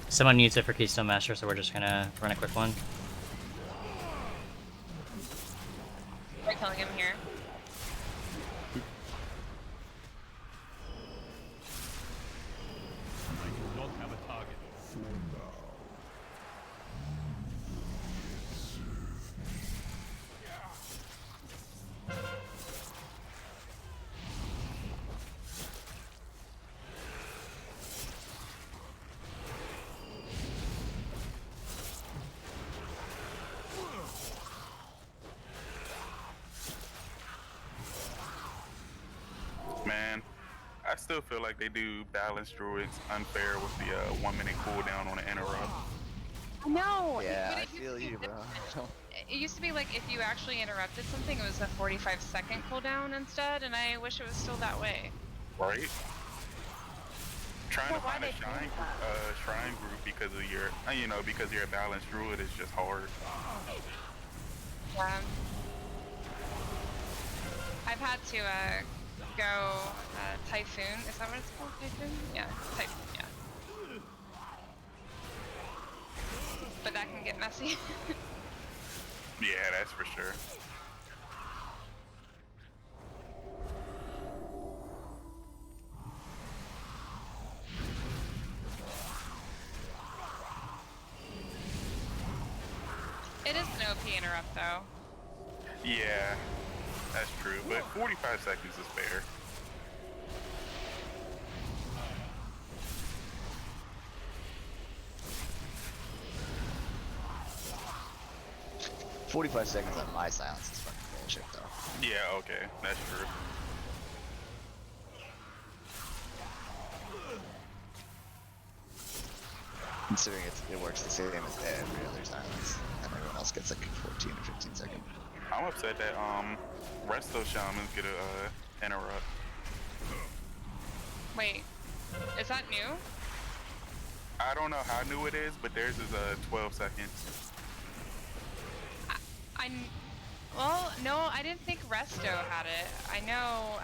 Someone needs it for Keystone Master, so we're just gonna run a quick one. We're killing him here. I do not have a target. Man, I still feel like they do balance druids unfair with the 1 minute cooldown on an interrupt. No. Yeah, but I it used feel to be you, bro. different. It used to be like if you actually interrupted something, it was a 45-second cooldown instead, and I wish it was still that way. Right? Trying Well, to why find a they shrine, do that? shrine group because of your, because you're a balanced druid is just hard. Yeah. I've had to go Typhoon. Is that what it's called? Typhoon? Yeah, Typhoon. Yeah. But that can get messy. Yeah, that's for sure. It is an OP interrupt though. Yeah, that's true, but 45 seconds is fair. 45 seconds on my silence is fucking bullshit, though. Yeah, okay, that's true. Considering it works the same as every other silence, and everyone else gets like 14 or 15 seconds. I'm upset that Resto Shamans get a interrupt. Wait, is that new? I don't know how new it is, but theirs is 12 seconds. Well, no, I didn't think Resto had it. I know,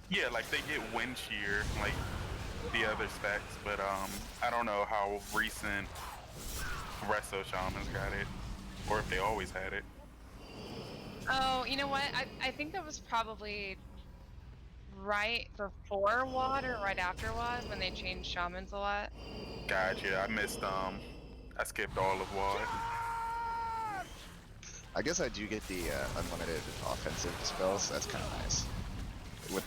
Yeah, like they get wind shear, like the other specs, but I don't know how recent Resto Shamans got it, or if they always had it. oh, you know what? I think that was probably right before WOD or right after WOD when they changed Shamans a lot. Gotcha, I missed, I skipped all of WOD. I guess I do get the unlimited offensive spells, so that's kind of nice.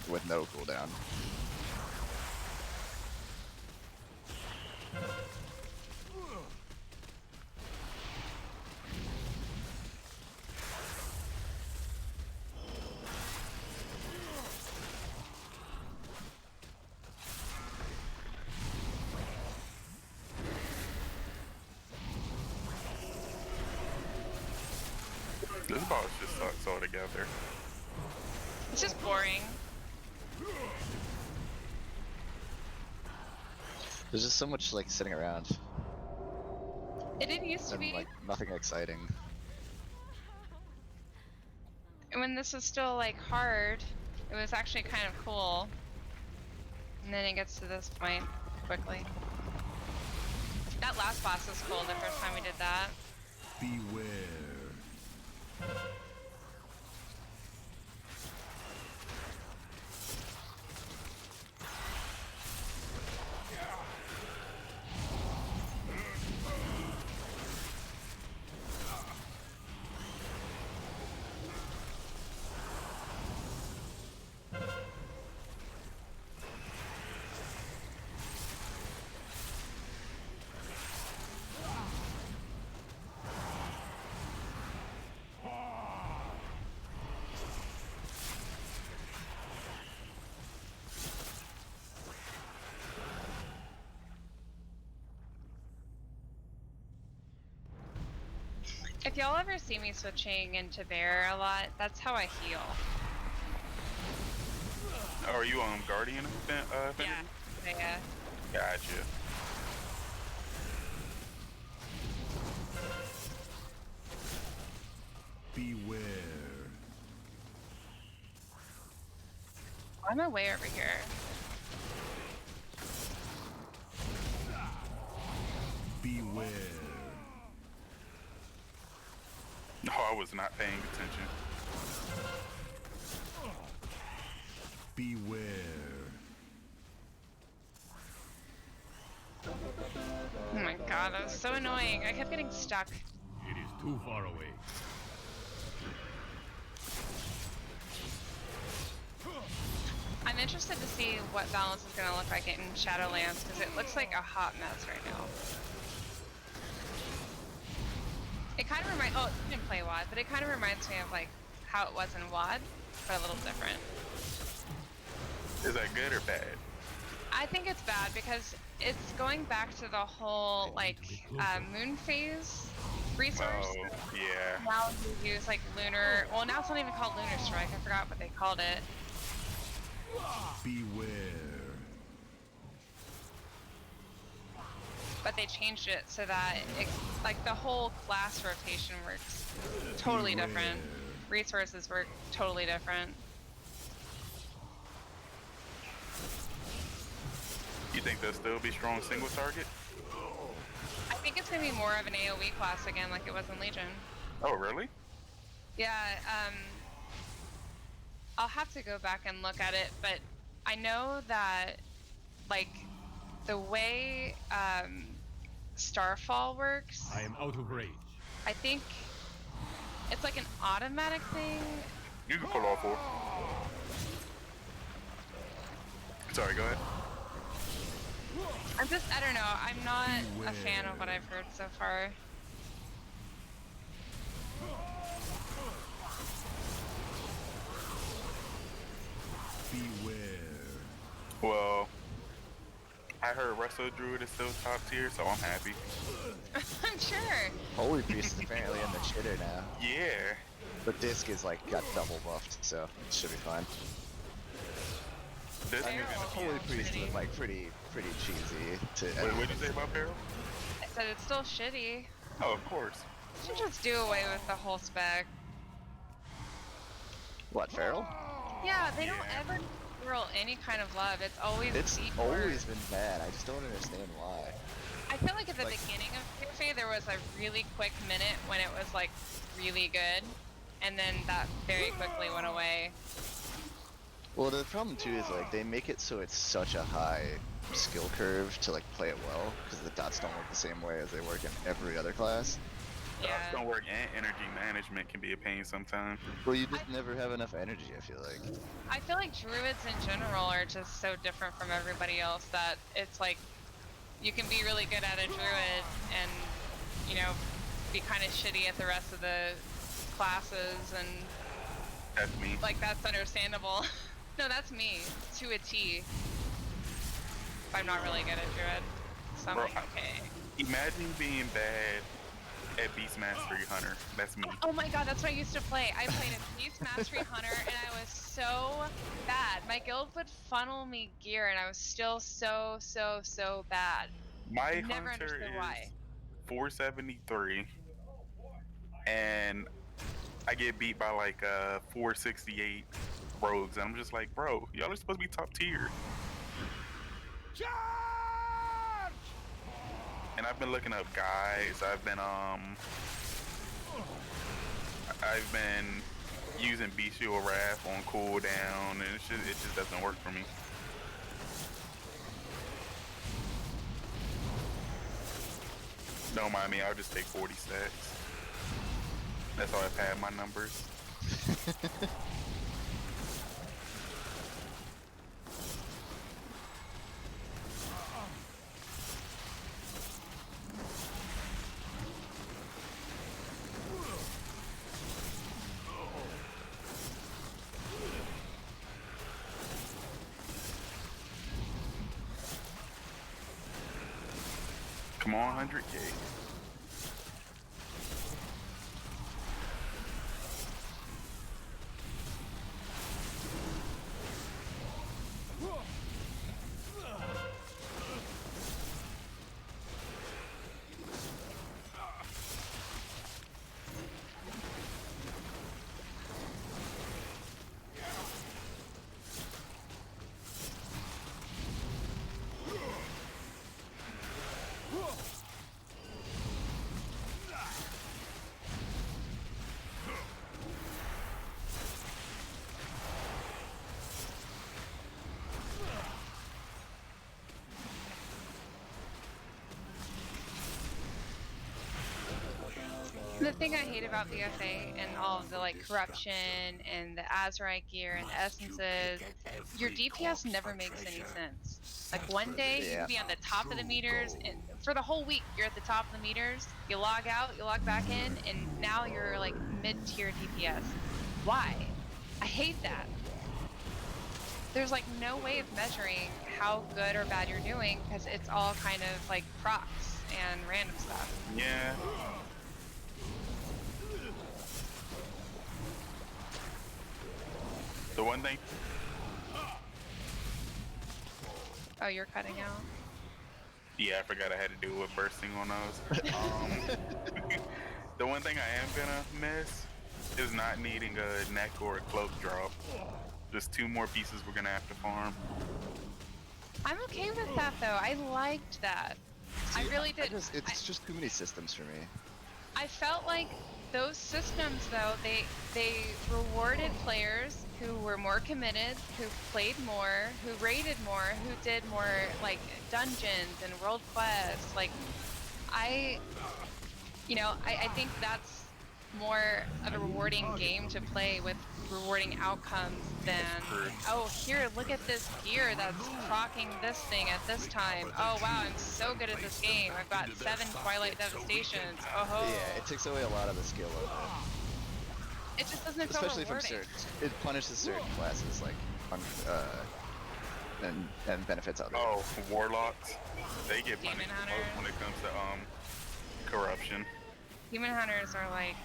With no cooldown. This boss just sucks altogether. It's just boring. There's just so much like sitting around. It didn't used to And be. like nothing exciting. When this was still like hard, it was actually kind of cool. And then it gets to this point quickly. That last boss was cool the first time we did that. Beware. If y'all ever see me switching into bear a lot, that's how I heal. Oh, are you on Guardian affinity? Yeah. Gotcha. Beware. I'm way over here. Beware. No, I was not paying attention. Beware. Oh my god, that was so annoying. I kept getting stuck. It is too far away. I'm interested to see what balance is going to look like in Shadowlands, because it looks like a hot mess right now. It kind of reminds, oh, you didn't play WOD, but it kind of reminds me of like how it was in WOD, but a little different. Is that good or bad? I think it's bad because it's going back to the whole like moon phase resource. Oh, yeah. Now you use like lunar, well now it's not even called Lunar Strike, I forgot what they called it. Beware. But they changed it so that it, like the whole class rotation works totally different. Resources work totally different. You think they'll still be strong single target? I think it's gonna be more of an AoE class again, like it was in Legion. Oh, really? Yeah, I'll have to go back and look at it, but I know that, like, the way Starfall works, I am out of range. I think it's like an automatic thing. You can pull all four. Sorry, go ahead. I don't know, I'm not a fan of what I've heard so far. Beware. Well, I heard Wrestle Druid is still top tier, so I'm happy. I'm sure. Holy Priest is apparently in the shitter now. Yeah. The disc is like got double buffed, so it should be fine. This I mean, is Holy Priest was like pretty cheesy to. Wait, what did you say about Peril? I said it's still shitty. Oh, of course. You should just do away with the whole spec. What, Feral? Yeah, they don't ever girl any kind of love. It's always It's deep always been bad. I just don't understand why. I feel like at the beginning of PFA there was a really quick minute when it was like really good, and then that very quickly went away. Well, the problem too is like they make it so it's such a high skill curve to like play it well, because the dots don't work the same way as they work in every other class. Dots don't work, and energy management can be a pain sometimes. Well, you just never have enough energy, I feel like. I feel like druids in general are just so different from everybody else that it's like you can be really good at a druid and, you know, be kind of shitty at the rest of the classes, and that's me. Like, that's understandable. No, that's me to a T. If I'm not really good at druid, so I'm Bro, like, okay. Imagine being bad at Beast Mastery Hunter. That's me. Oh my god, that's what I used to play. I played a Beast Mastery Hunter and I was so bad. My guild would funnel me gear and I was still so bad. My Never hunter understood is why. 473, and I get beat by like 468 rogues. And I'm just like, bro, y'all are supposed to be top tier. And I've been looking up guys. I've been using Bestial Wrath on cooldown, and it just doesn't work for me. Don't mind me, I'll just take 40 stacks. That's how I've had my numbers. Come on, 100K. The thing I hate about BFA and all of the like corruption and the Azurite gear and the essences, your DPS never makes any sense. Like one day you can be on the top of the meters, and for the whole week you're at the top of the meters. You log out, you log back in, and now you're like mid-tier DPS. Why? I hate that. There's like no way of measuring how good or bad you're doing because it's all kind of like procs and random stuff. Yeah. The one thing. Oh, you're cutting out? Yeah, I forgot I had to do with bursting on those. The one thing I am gonna miss is not needing a neck or a cloak drop. Just 2 more pieces we're gonna have to farm. I'm okay with that though. I liked that. See, I really did. It's just too many systems for me. I felt like those systems though, they rewarded players who were more committed, who played more, who raided more, who did more like dungeons and world quests. Like I think that's more of a rewarding game to play with rewarding outcomes than, oh, here, look at this gear that's procking this thing at this time. Oh, wow, I'm so good at this game. I've got 7 Twilight Devastations. Oh, Yeah, it takes away a lot of the skill of it. it just doesn't feel Especially from rewarding. certain, it punishes certain classes, like, and benefits others. Oh, warlocks. They get Demon punished the hunters. most when it comes to corruption. Demon hunters are like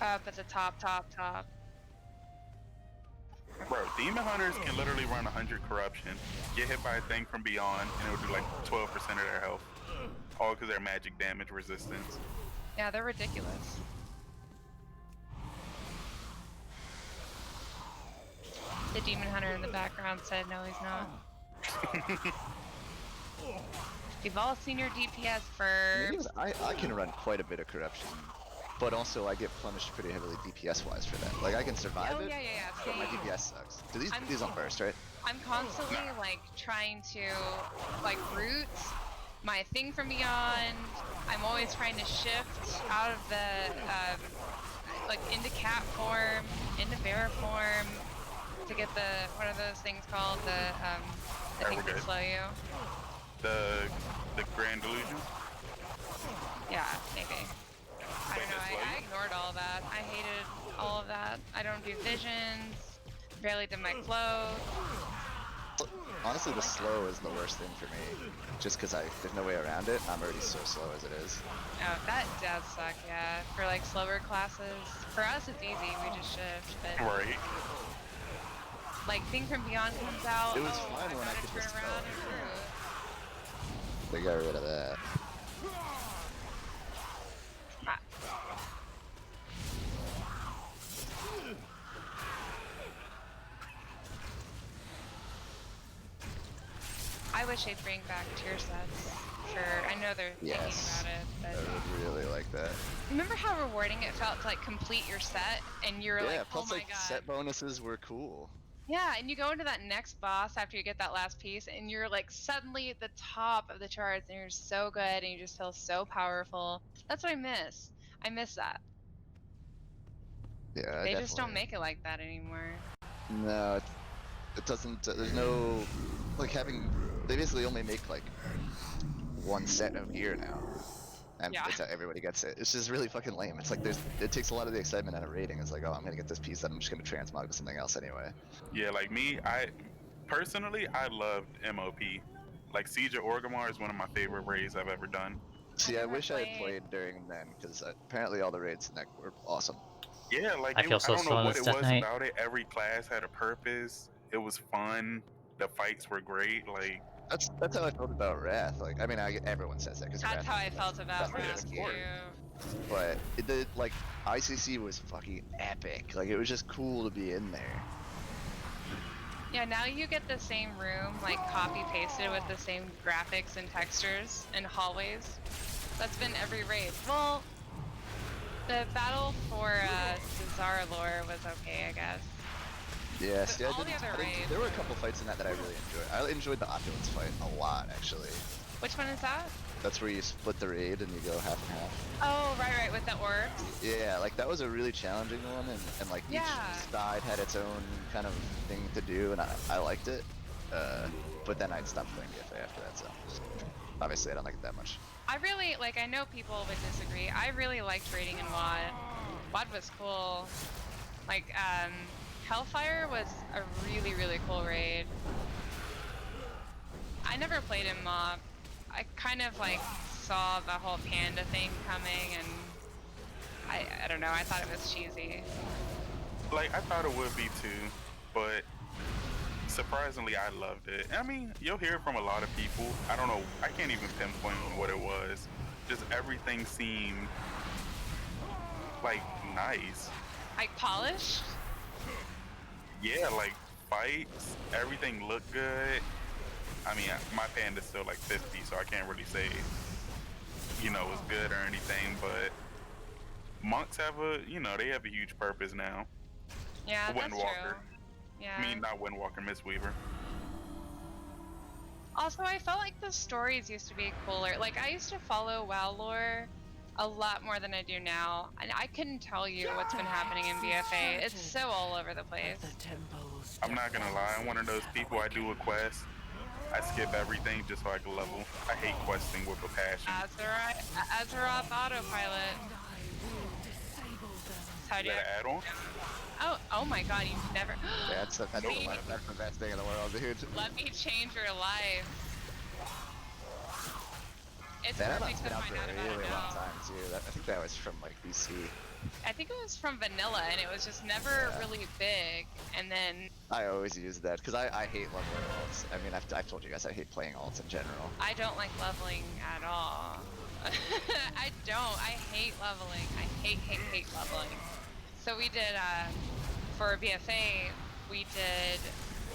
up at the top. Bro, demon hunters can literally run 100 corruption, get hit by a thing from beyond, and it would do like 12% of their health. All because they're magic damage resistance. Yeah, they're ridiculous. The demon hunter in the background said, no, he's not. We've all seen your DPS first. I can run quite a bit of corruption, but also I get punished pretty heavily DPS wise for that. Like I can survive it, but my DPS sucks. Do these don't burst, right? I'm constantly like trying to like root my thing from beyond. I'm always trying to shift out of the like into cat form, into bear form to get the, what are those things called? The things that slow you. The Grand Delusion? Yeah, maybe. I don't know, I ignored all that. I hated all of that. I don't do visions, barely did my flow. Honestly, the slow is the worst thing for me, just because there's no way around it. I'm already so slow as it is. Oh, that does suck, yeah. For like slower classes. For us, it's easy, we just shift, but... Right. Like, Thing from Beyond comes out, It was fine when I could turn just around tell. and root. They got rid of that. Ah. I wish they'd bring back tier sets. Sure, I know they're thinking about it, but... I would really like that. Remember how rewarding it felt to like complete your set and you're like, plus oh my like god. set bonuses were cool. Yeah, and you go into that next boss after you get that last piece and you're like suddenly at the top of the charts and you're so good and you just feel so powerful. That's what I miss. I miss that. Yeah, They just don't make it like that anymore. No, it doesn't. There's no like having. They basically only make like one set of gear now, and Yeah. it's how everybody gets it. It's just really fucking lame. It's like it takes a lot of the excitement out of raiding. It's like, oh, I'm gonna get this piece that I'm just gonna transmog to something else anyway. Yeah, like me, I loved MOP. Like Siege of Orgrimmar is one of my favorite raids I've ever done. See, I wish I had played during then, because apparently all the raids in that were awesome. Yeah, like I feel so I don't slow know on what this it Death was Knight. about it. Every class had a purpose. It was fun. The fights were great. Like That's how I felt about Wrath. Like, I mean, everyone says that because That's how I felt about Wrath Rescue. But it did, like, ICC was fucking epic. Like, it was just cool to be in there. Yeah, now you get the same room, like copy pasted with the same graphics and textures and hallways. That's been every raid. Well, the battle for Cesar lore was okay, I guess. Yeah, But see, all the other raids. there were a couple fights in that I really enjoyed. I enjoyed the Opulence fight a lot, actually. Which one is that? That's where you split the raid and you go half and half. Oh, right, with the orbs. Yeah, like that was a really challenging one, and like Yeah. each side had its own kind of thing to do, and I liked it. But then I'd stopped playing BFA after that, so obviously I don't like it that much. I really, like, I know people would disagree. I really liked raiding in WOD. WOD was cool. Like, Hellfire was a really, really cool raid. I never played in Mob. I kind of, like, saw the whole panda thing coming, and I don't know, I thought it was cheesy. I thought it would be too, but surprisingly I loved it. I mean, you'll hear it from a lot of people. I don't know, I can't even pinpoint what it was. Just everything seemed like nice. Like polished? Yeah, like fights, everything looked good. I mean, my panda's still like 50, so I can't really say, you know, it's good or anything, but monks have they have a huge purpose now. Yeah, that's Windwalker. true. Yeah. I mean, not Windwalker, Mistweaver. Also, I felt like the stories used to be cooler. Like, I used to follow WoW lore A lot more than I do now. And I couldn't tell you what's been happening in BFA. It's so all over the place. I'm not gonna lie, I'm one of those people. I do a quest, I skip everything just so I can level. I hate questing with a passion. Azeroth autopilot. How do Is that an add-on? Oh my god, you've never. Yeah, that's the best thing in the world, dude. Let me change your life. It's That perfect has to been out find for out a about really it long now. time too. I think that was from like BC. I think it was from vanilla, and it was just never really big. And then I always use that because I hate leveling alts. I mean, I've told you guys I hate playing alts in general. I don't like leveling at all. I don't. I hate leveling. I hate leveling. So we did for BFA, we did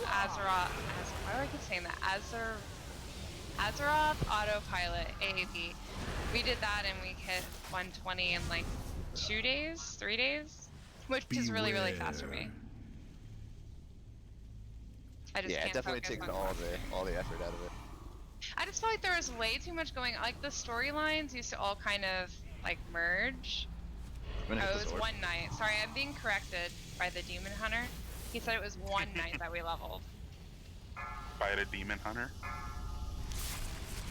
Azeroth. Why do I keep saying that? Azeroth autopilot AAV. We did that and we hit 120 in like 2 days, 3 days, which is really fast for me. I just Yeah, it can't definitely focus takes on all the effort out of it. I just felt like there was way too much going on. Like the storylines used to all kind of like merge. Oh, it was one night. Sorry, I'm being corrected by the demon hunter. He said it was one night that we leveled. By the demon hunter?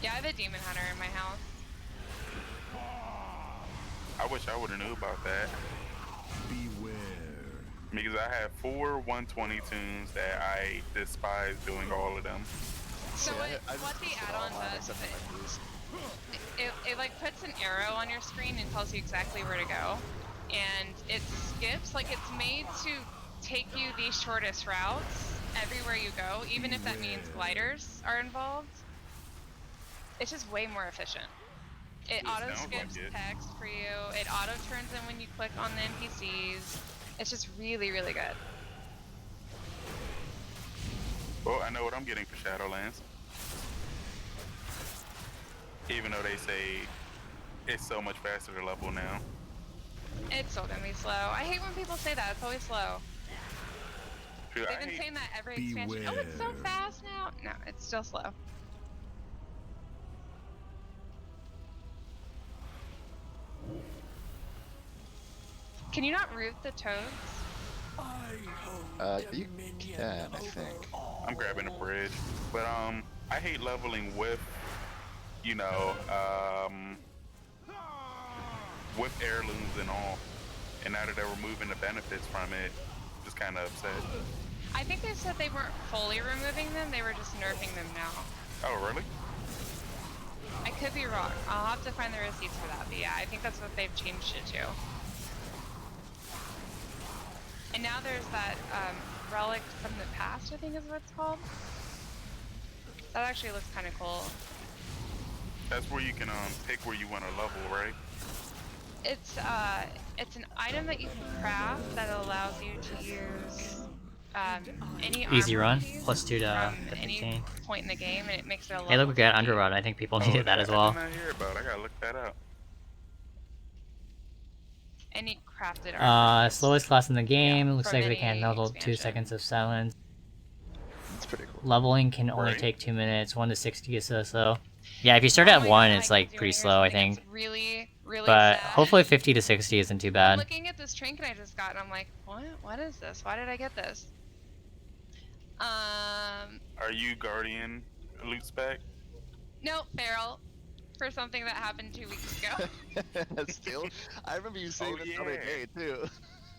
Yeah, I have a demon hunter in my house. I wish I would've knew about that. Beware. Because I have 4 120 tunes that I despise doing all of them. So what the add-on does, it like puts an arrow on your screen and tells you exactly where to go. And it skips, like it's made to take you the shortest routes everywhere you go, even if that means gliders are involved. It's just way more efficient. It auto skips text for you. It auto turns in when you click on the NPCs. It's just really good. Well, I know what I'm getting for Shadowlands. Even though they say it's so much faster to level now. It's still gonna be slow. I hate when people say that. It's always slow. Dude, They've been saying that every expansion. Oh, it's so fast now. No, it's still slow. Can you not root the toads? You can, I think. I'm grabbing a bridge, but I hate leveling with, you know, with heirlooms and all. And now that they're removing the benefits from it, I'm just kind of upset. I think they said they weren't fully removing them. They were just nerfing them now. Oh, really? I could be wrong. I'll have to find the receipts for that. But yeah, I think that's what they've changed it to. And now there's that relic from the past, I think is what it's called. That actually looks kind of cool. That's where you can pick where you want to level, right? It's an item that you can craft that allows you to use any Easy run, piece +2 to from any 15. point in the game, and it makes it a level. Hey, look, we got Underrun. I think people needed that as well. I did not hear about it. I gotta look that up. Any crafted Slowest class in the game. Yeah, Looks from like we any can level 2 expansion. seconds of silence. That's pretty cool. Leveling can only Right. take 2 minutes. 1 to 60 is so slow. Yeah, if you start at 1, it's like pretty slow, I think. It's really But sad. hopefully 50 to 60 isn't too I'm bad. looking at this trinket I just got, and I'm like, what is this? Why did I get this? Are you Guardian loot spec? No, Feral. For something that happened 2 weeks ago. Still, I remember you saying this the other day too.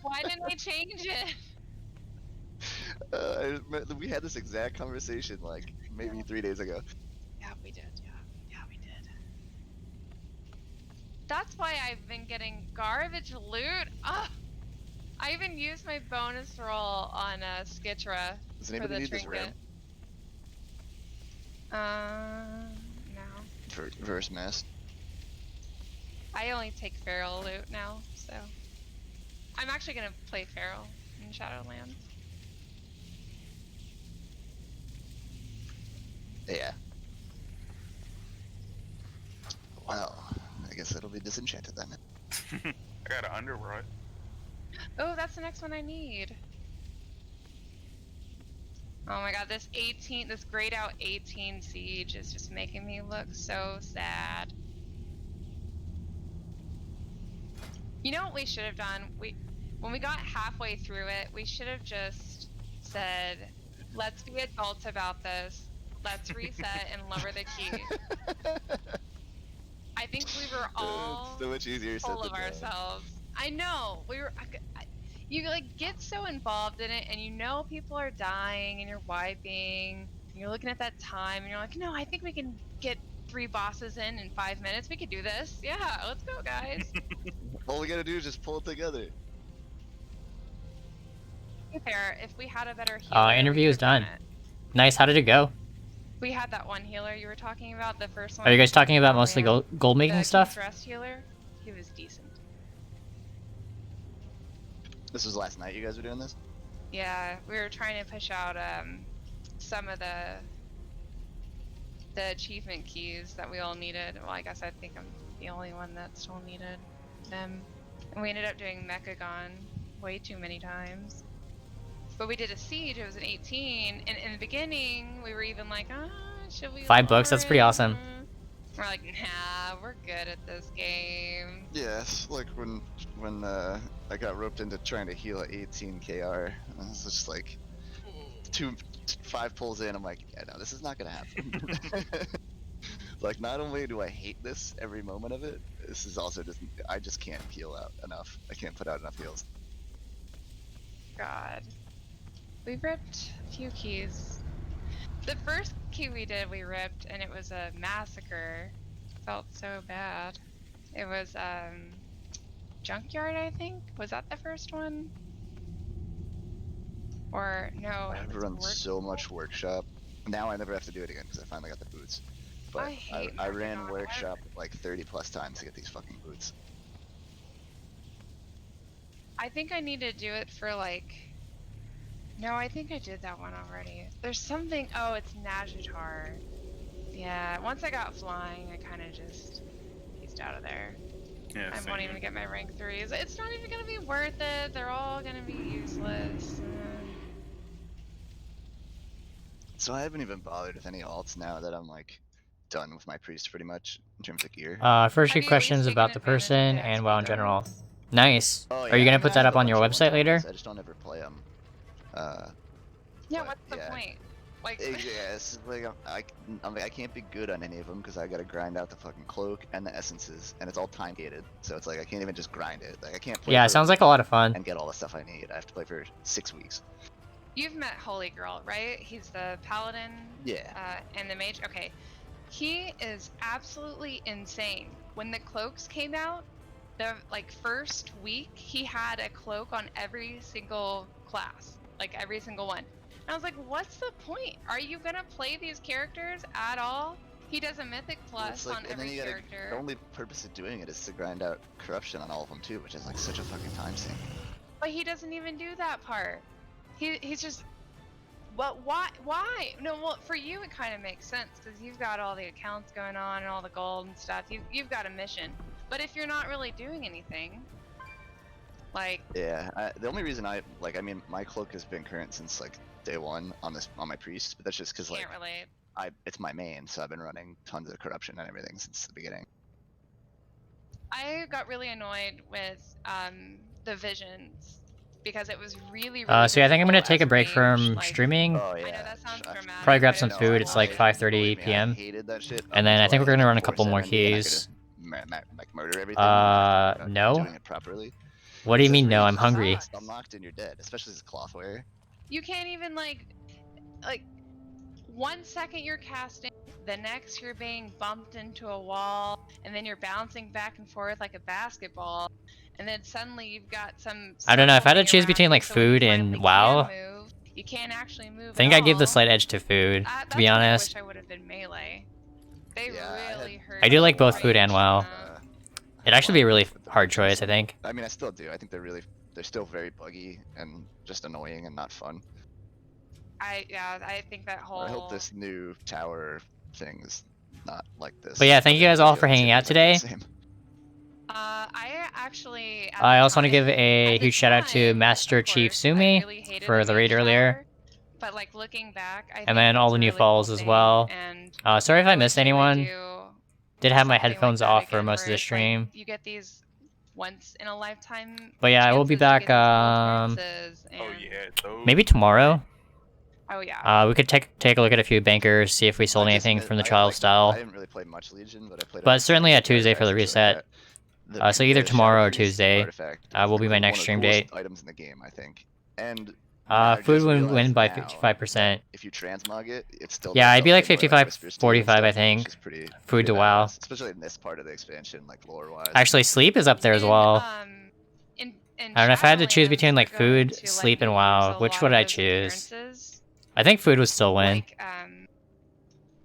Why didn't they change it? We had this exact conversation like maybe 3 days ago. Yeah, we did. Yeah, we did. That's why I've been getting garbage loot. Ah, I even used my bonus roll on Skitra Does for anybody the need this trinket. ram? No. Reverse mass. I only take Feral loot now, so I'm actually gonna play Feral in Shadowlands. Yeah. Well, I guess it'll be disenchanted then. I got an Underrun. Oh, that's the next one I need. Oh my god, this grayed out 18 siege is just making me look so sad. You know what we should have done? When we got halfway through it, we should have just said, let's be adults about this. Let's reset and lower the key. I think we were all It's so much easier said full than of done. ourselves. I know. You like get so involved in it, and you know people are dying, and you're wiping, and you're looking at that time, and you're like, no, I think we can get 3 bosses in 5 minutes. We could do this. Yeah, let's go, guys. All we gotta do is just pull it together. To be fair, if we had a better healer, we Interview could is have done done. it. Nice. How did it go? We had that one healer you were talking about, the first one. Are you guys talking about Oh, mostly yeah. gold making The stuff? King's Rest healer. He was decent. This was last night you guys were doing this? Yeah, we were trying to push out some of the achievement keys that we all needed. Well, I guess I think I'm the only one that still needed them. And we ended up doing Mechagon way too many times. But we did a siege, it was an 18, and in the beginning we were even like, should we $5, that's pretty lower it? awesome. We're like, nah, we're good at this game. Yes, like when I got roped into trying to heal at 18 KR, I was just like 5 pulls in, I'm like, yeah, no, this is not gonna happen. Like, not only do I hate this every moment of it, this is also just, I just can't heal out enough. I can't put out enough heals. God. We ripped a few keys. The first key we did, we ripped, and it was a massacre. Felt so bad. It was, Junkyard, I think? Was that the first one? Or, no, I've it was run so much workshop. Now I never have to do it again because I finally got the boots. But I ran Mechagon. workshop like 30 plus times to get these fucking boots. I think I need to do it for, like... No, I think I did that one already. There's something... Oh, it's Najatar. Yeah, once I got flying, I kind of just pieced out of there. Yeah, I won't even get my rank 3s. It's not even gonna be worth it. They're all gonna be useless. So I haven't even bothered with any alts now that I'm like done with my priest pretty much in terms of gear. First few Have you at questions least about taken the advantage of person the and XP WoW in though? general. Nice. Oh, Are yeah, you I gonna mean, put I that have up a on your bunch of website later? ones, I just don't ever play them. Yeah, But, what's the yeah. point? Like, Yeah, it's like I can't be good on any of them because I gotta grind out the fucking cloak and the essences, and it's all time gated. So it's like I can't even just grind it. Like I can't play Yeah, it for a sounds like week a lot of fun. and get all the stuff I need. I have to play for 6 weeks. you've met Holy Girl, right? He's the paladin. Yeah. And the mage. Okay, he is absolutely insane. When the cloaks came out, the first week, he had a cloak on every single class, like every single one. And I was like, what's the point? Are you gonna play these characters at all? He does a mythic plus on and then every you gotta, character. the only purpose of doing it is to grind out corruption on all of them too, which is like such a fucking time sink. But he doesn't even do that part. He's just. But why? Why? No, well, for you it kind of makes sense because you've got all the accounts going on and all the gold and stuff. You've got a mission. But if you're not really doing anything, like. Yeah, the only reason I mean, my cloak has been current since like day 1 on my priest, but that's just because like Can't relate. it's my main, so I've been running tons of corruption and everything since the beginning. I got really annoyed with the visions because it was really. So yeah, I think I'm gonna difficult take a as break mage, from like- streaming. Oh I know yeah. that sounds dramatic. Probably grab but some it's food. It's like awful. 5:30 Believe me, I p.m. hated that shit And then I think we're gonna run a couple more 470 and I could keys. just like murder everything. without No. Doing it properly. What do you It's mean just no? really I'm hungry. sucks. Unlocked and you're dead, especially as clothware. You can't even like 1 second you're casting, the next you're being bumped into a wall, and then you're bouncing back and forth like a basketball, and then suddenly you've got some. I don't know, if I had to circle choose thing between around like you, so when you food and finally WoW, can move, you can't actually move. I think at I give the all. slight edge to food, to That's be when honest. I wish I would have been melee. They Yeah, really hurt. I do like both me food and WoW. range, It'd actually be a really hard choice, I think. I mean, I still do. I think they're still very buggy and just annoying and not fun. I think that whole. I hope this new tower thing is not like this. But yeah, thank you guys all for hanging out today. I actually. at I the also want to give time- a at the huge shout out to time, Master of Chief course, I Sumi really hated for the raid mage earlier. tower, But like looking back, I And think then all it's the a new really follows cool as thing, well. And Sorry if I wish missed they would anyone. do Did have my something like headphones that off for again, most of where the it's like stream. you get these once in a lifetime. But yeah, I will be chances to back. get these gold clearances, Oh and- yeah, those. Maybe tomorrow. Oh yeah. We could take a look at a few bankers, see if we sold anything from the trial style. I haven't really played much Legion, but I played. But certainly at Tuesday for the reset. So either tomorrow or Tuesday will be my next stream date. Items in the game, I think. And food would win by 55%. if you transmog it, it's still. Yeah, I'd be like something where, 55-45, I think. Food to WoW. Especially in this part of the expansion, like lore-wise. Actually, sleep is up there as well. In I don't know if I had to choose Shadowlands, between like we're going food, to, sleep, and use WoW. a Which lot would of I those choose? appearances. I think food would still win. Like,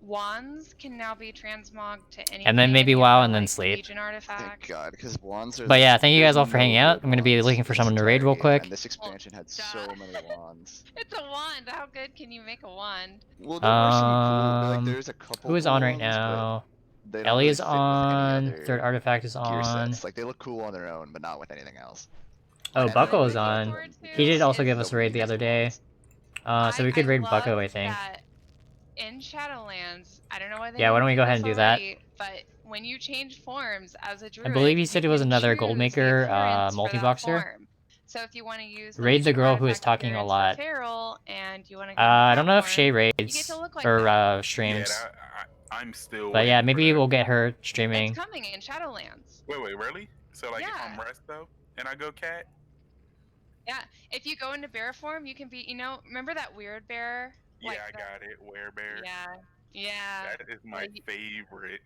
wands can now be transmogged to anything. And then maybe you WoW know, and then like sleep. Legion artifacts. Thank God, because wands are. But yeah, thank you there's guys all for hanging no out. good I'm gonna be wands looking in for this someone to entire raid real game, quick. And this expansion had so many wands. It's a wand. How good can you make a wand? Well, there were some cool. Like, there's a couple. Who is cool on right ones, now? but they don't Ellie really is fit with any on. other Third artifact is gear on. sets. Like they look cool on their own, but not with anything else. Oh, And Bucko then is they on. put them He did also give the us a raid the other day. wands. So we could raid love Bucko, I think. that in Shadowlands, I don't know why they Yeah, why don't we didn't go do ahead this and do that? already, but when you change forms as a druid, I believe he said you it was can another choose gold the maker, appearance for that multi-boxer. form. So if you want to use Raid the Legion girl who is artifact talking a appearance lot. for Feral, and you want to go I don't that know if form, Shay you get raids to look like or that. streams. Yeah, I'm still. But yeah, waiting maybe for we'll get her streaming. It's coming in Shadowlands. Wait, really? So like, if I'm Yeah. Resto and I go cat? Yeah, if you go into bear form, you can be, remember that weird bear? Yeah, Like I got it. Werebear. Yeah. That is my favorite.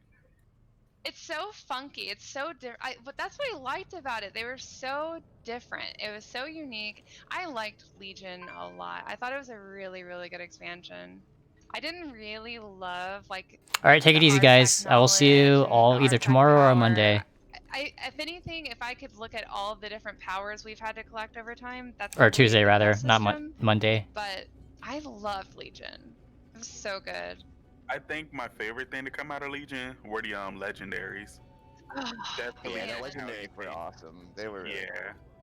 It's so funky. It's so different. But that's what I liked about it. They were so different. It was so unique. I liked Legion a lot. I thought it was a really, really good expansion. I didn't really love like. All right, take it easy, guys. I will see you all either tomorrow or on Monday. If anything, if I could look at all of the different powers we've had to collect over time, that's Or Tuesday, the rather, best not system, Monday. But I loved Legion. It was so good. I think my favorite thing to come out of Legion were the legendaries. Definitely. Yeah, how the legendaries you were beat- awesome. They were. Really Yeah. cool.